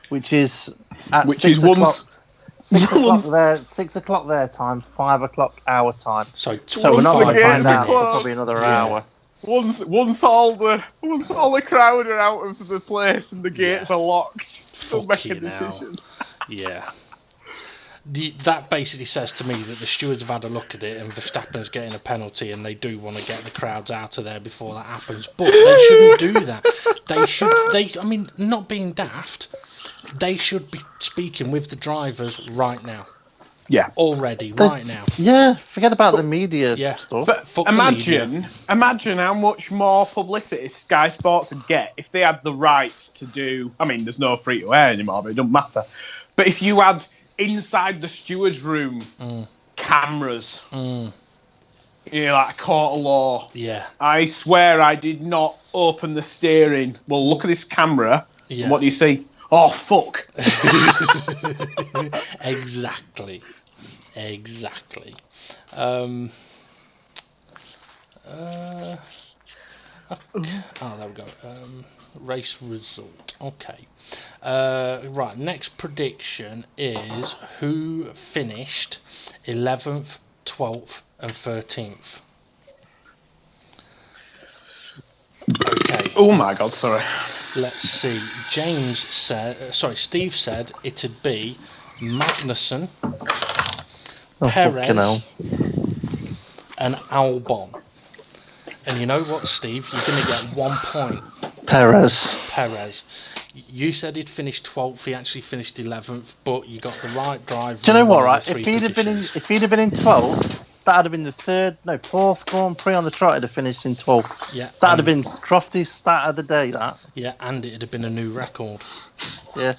which is at 6 o'clock. 6 o'clock there. 6 o'clock their time. 5 o'clock our time. So we're not going to find minutes. out for probably another hour. Once all the crowd are out of the place and the gates are locked, they'll make a decision. Yeah. That basically says to me that the stewards have had a look at it and Verstappen's getting a penalty and they do want to get the crowds out of there before that happens. But they shouldn't do that. I mean, not being daft, they should be speaking with the drivers right now. Yeah. Already, right now. Yeah, forget about the media stuff. But imagine how much more publicity Sky Sports would get if they had the rights to do... I mean, there's no free-to-air anymore, but it doesn't matter. But if you had... inside the steward's room, cameras, you know, like a court of law. Yeah. I swear I did not open the steering. Well, look at this camera. Yeah. And what do you see? Oh, fuck. Exactly. Okay. Oh, there we go. Race result. Okay. Right, next prediction is who finished 11th, 12th and 13th. Okay. Oh my god, sorry. Let's see. Steve said it'd be Magnussen, Perez and Albon. And you know what, Steve? You're going to get 1 point. Perez. You said he'd finished 12th. He actually finished 11th, but you got the right driver. Do you know what? Right, if he'd have been in 12th, that'd have been the fourth Grand Prix on the trot. It'd have finished in 12th. Yeah. That'd have been Crofty's stat of the day. That. Yeah, and it'd have been a new record. Yeah.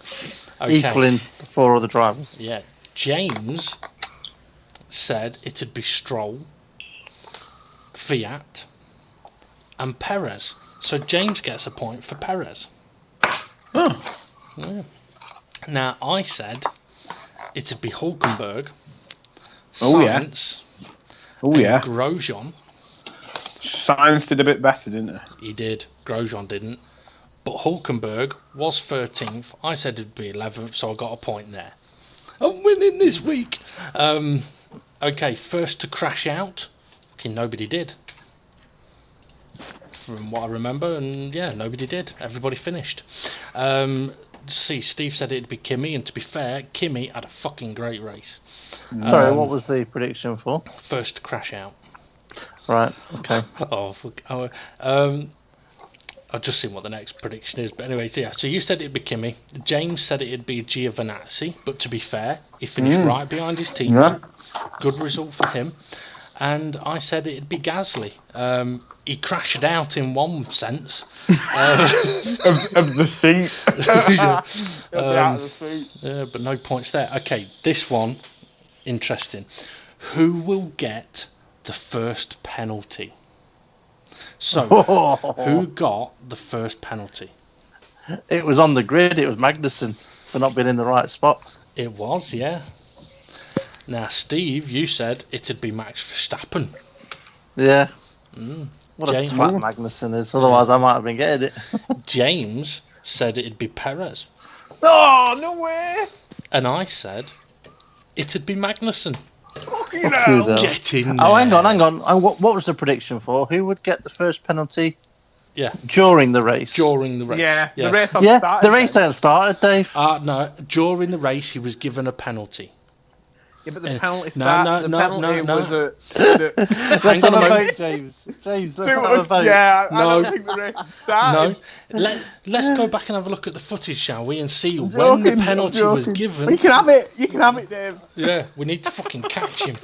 Okay. Equaling the 4 other drivers. Yeah. James said it'd be Stroll, Fiat, and Perez. So James gets a point for Perez. Oh. Yeah. Now I said it'd be Hulkenberg, Oh, Sainz, and Grosjean. Sainz did a bit better, didn't he? He did. Grosjean didn't. But Hulkenberg was 13th. I said it'd be 11th, so I got a point there. I'm winning this week. Okay, first to crash out. Okay, nobody did. From what I remember, and yeah, nobody did. Everybody finished. See, Steve said it'd be Kimi, and to be fair, Kimi had a fucking great race. Sorry, what was the prediction for? First to crash out. Right, okay. Oh, fuck. I've just seen what the next prediction is. But anyway, yeah, so you said it'd be Kimi. James said it'd be Giovinazzi, but to be fair, he finished right behind his teammate. Good result for him. And I said it'd be Gasly. He crashed out in one sense. of the seat. Out of the seat. Yeah, but no points there. Okay, this one, interesting. Who will get the first penalty? So, who got the first penalty? It was on the grid. It was Magnussen for not being in the right spot. It was, yeah. Now, Steve, you said it'd be Max Verstappen. Yeah. What James- a twat Magnussen is. Otherwise, I might have been getting it. James said it'd be Perez. Oh, no way! And I said it'd be Magnussen. Fucking Fuck you, hell. though. Get in Oh, there. hang on. What was the prediction for? Who would get the first penalty Yeah, during the race? during the race. Yeah, the race on Yeah, started. the race hadn't started, Dave. No, during the race he was given a penalty. Yeah, but the penalty no, start. no, the penalty no. was a. Let's on have a a moment. vote, James. James, let's have a vote. Yeah, I No. don't think the race started. No, let's go back and have a look at the footage, shall we, and see when Joking, the penalty I'm was joking. given. You can have it. You can have it, Dave. Yeah, we need to fucking catch him.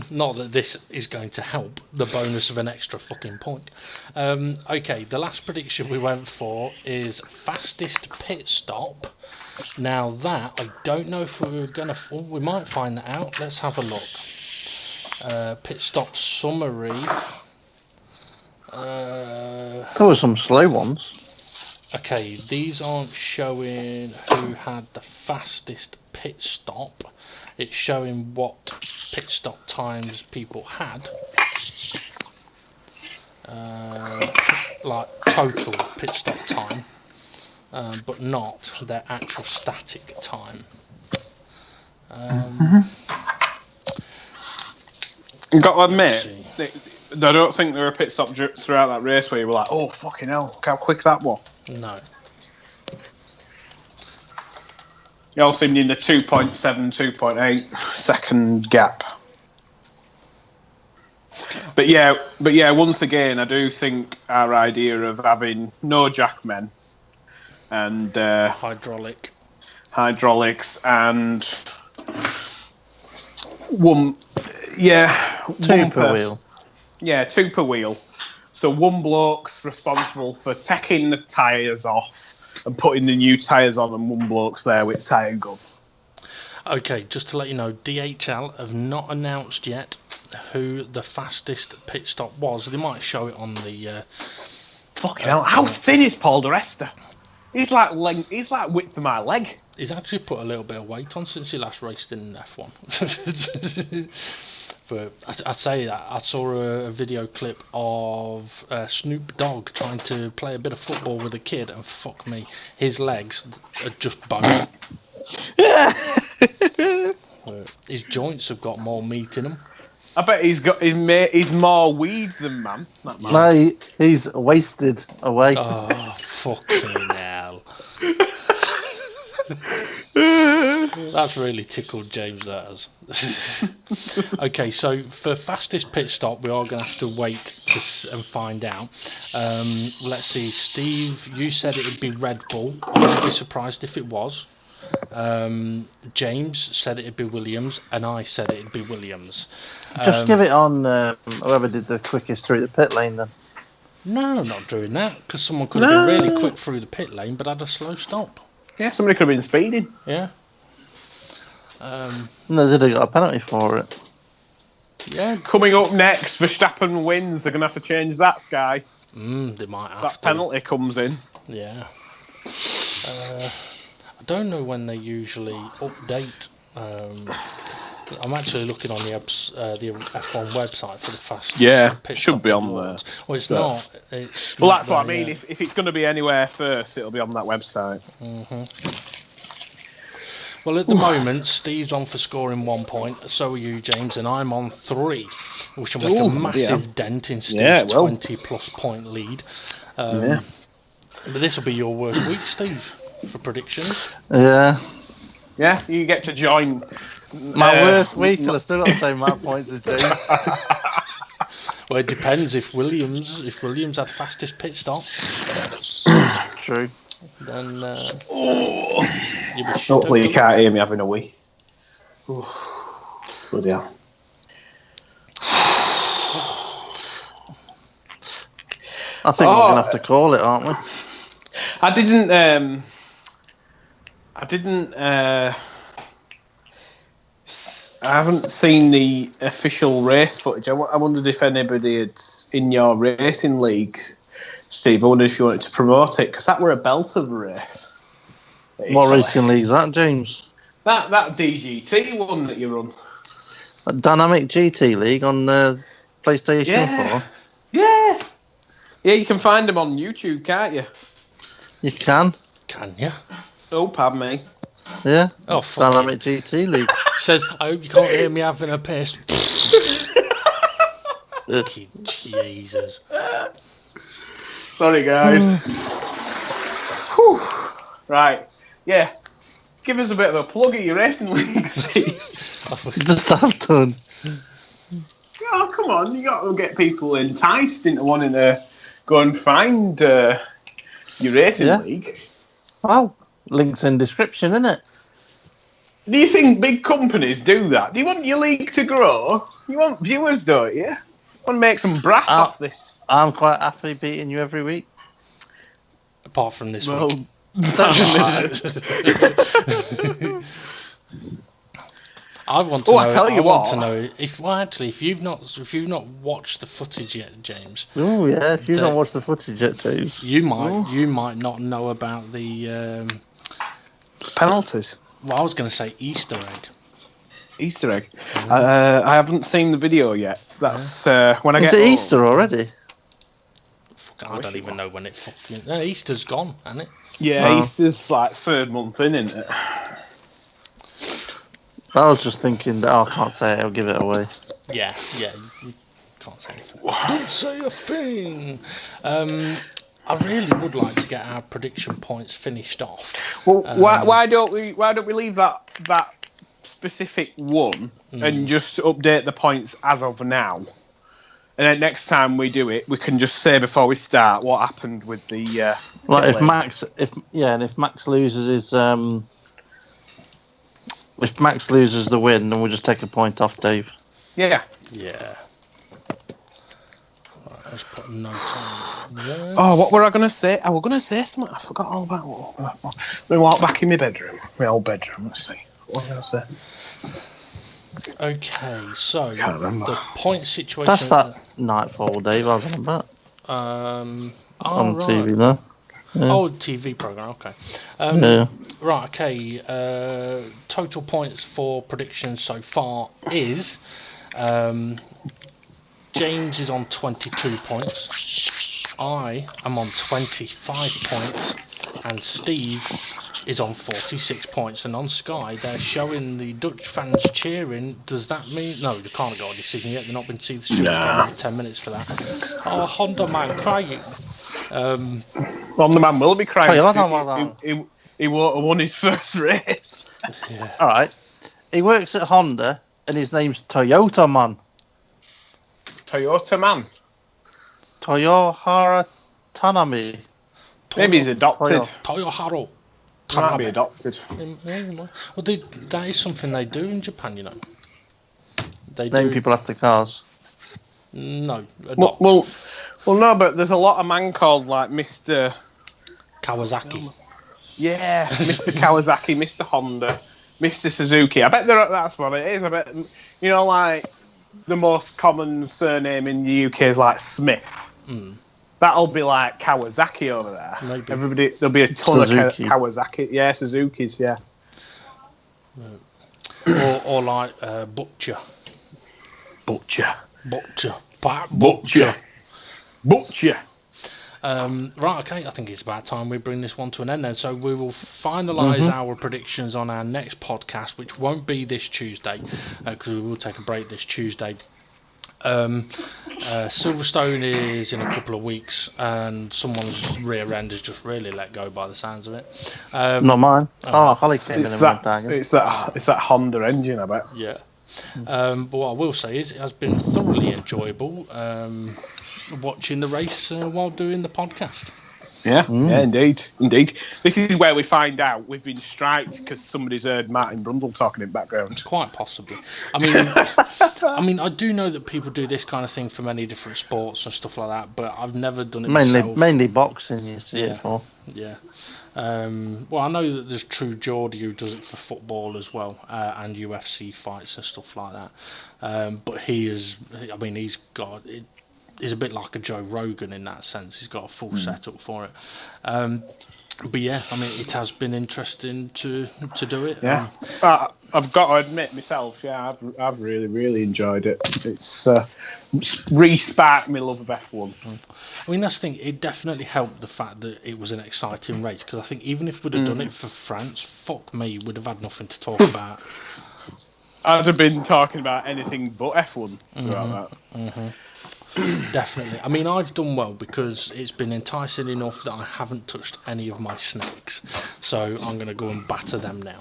Not that this is going to help the bonus of an extra fucking point. Okay, the last prediction we went for is fastest pit stop. Now that, I don't know if we were going to... Oh, we might find that out. Let's have a look. Pit stop summary. There were some slow ones. Okay, these aren't showing who had the fastest pit stop. It's showing what pit stop times people had. Like total pit stop time. But not their actual static time. You got to Let's admit, I don't think there were pit stops throughout that race where you were like, "Oh fucking hell, look how quick that was." No. You all seemed in the 2.7, 2.8 second gap. But yeah, once again, I do think our idea of having no jackmen and hydraulics and one Two per wheel. Yeah, two per wheel. So one bloke's responsible for taking the tyres off and putting the new tyres on, and one bloke's there with tyre gun. Okay, just to let you know, DHL have not announced yet who the fastest pit stop was. They might show it on the... Fucking hell, how thin is Paul di Resta? He's like width of my leg. He's actually put a little bit of weight on since he last raced in F1. But I say that, I saw a video clip of Snoop Dogg trying to play a bit of football with a kid, and fuck me, his legs are just bone. His joints have got more meat in them. I bet he's more weed than man. That man. No, he's wasted away. Oh, fucking hell. That's really tickled James, that has. Okay, so for fastest pit stop, we are going to have to wait and find out. Let's see, Steve, you said it would be Red Bull. I wouldn't be surprised if it was. James said it'd be Williams, and I said it'd be Williams. Just give it on whoever did the quickest through the pit lane then. No, I'm not doing that, because someone could have been really quick through the pit lane, but had a slow stop. Yeah, somebody could have been speeding. Yeah. No, they got a penalty for it. Yeah. Coming up next, Verstappen wins. They're going to have to change that, Sky. They might have That to. penalty comes in. Yeah. I don't know when they usually update. I'm actually looking on the F1 website for the fastest. Pit should stop be on awards. there. Well, it's not. It's Well, not that's what I there mean. yet. If it's going to be anywhere first, it'll be on that website. Well, at the moment, Steve's on for scoring 1 point. So are you, James, and I'm on 3, which will make a massive dent in Steve's 20-plus point lead. But this will be your worst week, Steve, for predictions. Yeah. Yeah, you get to join. My worst week, and I still got the same amount of points as James. Well, it depends. If Williams had fastest pit stop, True. then hopefully you can't hear me having a wee. Bloody hell. I think we're gonna have to call it, aren't we? I haven't seen the official race footage. I wondered if anybody had in your racing league, Steve. I wondered if you wanted to promote it, because that were a belt of a race. What racing league's that, James? That DGT one that you run. A Dynamic GT League on PlayStation 4. Yeah, you can find them on YouTube, can't you? You can. Can you? Oh, pardon me. Yeah. Oh, fuck Dynamic GT League. Says, I hope you can't hear me having a piss. Jesus. Sorry, guys. Right. Yeah. Give us a bit of a plug at your racing league, Steve. Just have done. Oh, come on. You got to get people enticed into wanting to go and find your racing league. Well, links in description, innit? Do you think big companies do that? Do you want your league to grow? You want viewers, don't you? You want to make some brass off this? I'm quite happy beating you every week. Apart from this week. I want to know. I tell you want what. to know if you've not watched the footage yet, James. Oh yeah, if you've not watched the footage yet, James, you might not know about the penalties. Well, I was going to say Easter egg. Easter egg. I haven't seen the video yet. That's when I get. Is it Easter already? I don't even know when it fucking. No, Easter's gone, hasn't it? Yeah, Easter's like 3rd month in, isn't it? I was just thinking that I can't say it, I'll give it away. Yeah, you can't say anything. Don't say a thing. I really would like to get our prediction points finished off. Well, why don't we leave that specific one and just update the points as of now, and then next time we do it, we can just say before we start what happened with the. Like if Max loses his if Max loses the win, then we'll just take a point off Dave. Yeah. Yeah. Right, let's put a note on there. Oh, what were I going to say? I was going to say something. I forgot all about what. We walk back in my bedroom, my old bedroom. Let's see. What was I going to say? Okay, so the point situation. That's that Nightfall, Dave. I was on about. On TV there. Yeah. Oh, TV program. Okay. Right. Okay. Total points for predictions so far is James is on 22 points. I am on 25 points, and Steve is on 46 points. And on Sky, they're showing the Dutch fans cheering. Does that mean no? They can't got a decision yet. They're not been to see the show. 10 minutes for that. Oh, Honda man crying. Honda man will be crying. He won't have won his first race. Yeah. All right. He works at Honda, and his name's Toyota Man. Toyota Man. Toyohara Tanami. Maybe he's adopted. Toyoharo. He might be adopted. Well, that is something they do in Japan, you know. They name people after cars. No. Well, no, but there's a lot of man called like Mr. Kawasaki. Yeah, Mr. Kawasaki, Mr. Honda, Mr. Suzuki. I bet that's what it is. I bet, you know, like the most common surname in the UK is like Smith. That'll be like Kawasaki over there. Maybe. There'll be a ton Suzuki. of Kawasaki. Yeah, Suzuki's, yeah. Or like Butcher. Butcher. Fat Butcher. Right, okay, I think it's about time we bring this one to an end then. So we will finalise our predictions on our next podcast, which won't be this Tuesday, because we will take a break this Tuesday. Silverstone is in a couple of weeks, and someone's rear end is just really let go by the sounds of it. Not mine. Holly came in and went down. It's that Honda engine, I bet. Yeah. But what I will say is it has been thoroughly enjoyable watching the race while doing the podcast. Yeah, yeah, indeed. This is where we find out we've been striked because somebody's heard Martin Brundle talking in the background. Quite possibly. I mean, I do know that people do this kind of thing for many different sports and stuff like that, but I've never done it myself. Mainly boxing, you see it for. Yeah. Well, I know that there's True Geordie who does it for football as well, and UFC fights and stuff like that. But he's got it. He's a bit like a Joe Rogan in that sense. He's got a full setup for it. But yeah, I mean, it has been interesting to do it. Yeah, I've got to admit myself. Yeah, I've really enjoyed it. It's re-sparked my love of F1. I mean, that's the thing. It definitely helped the fact that it was an exciting race, because I think even if we'd have done it for France, fuck me, we'd have had nothing to talk about. I'd have been talking about anything but F1 throughout that. Definitely. I mean, I've done well because it's been enticing enough that I haven't touched any of my snakes. So I'm going to go and batter them now.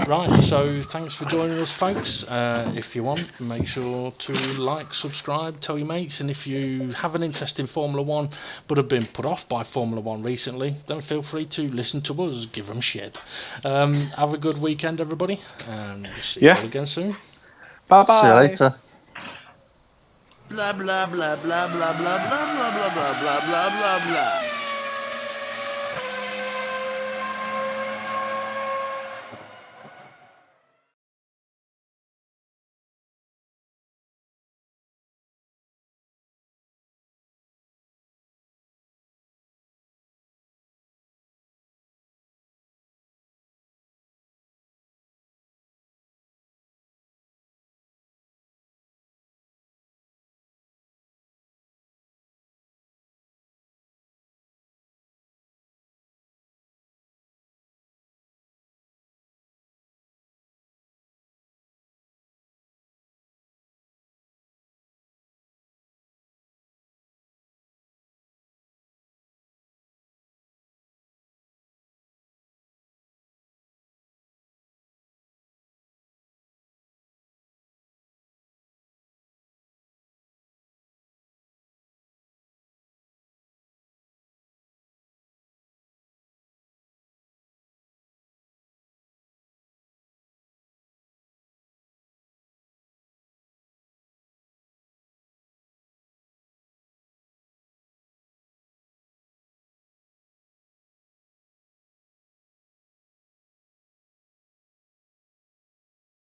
Right, so thanks for joining us, folks. If you want, make sure to like, subscribe, tell your mates. And if you have an interest in Formula 1 but have been put off by Formula 1 recently, then feel free to listen to us. Give them shit. Have a good weekend, everybody. And we'll see you all again soon. Bye-bye. See you later. Blah blah blah blah blah blah blah blah blah blah blah blah blah blah.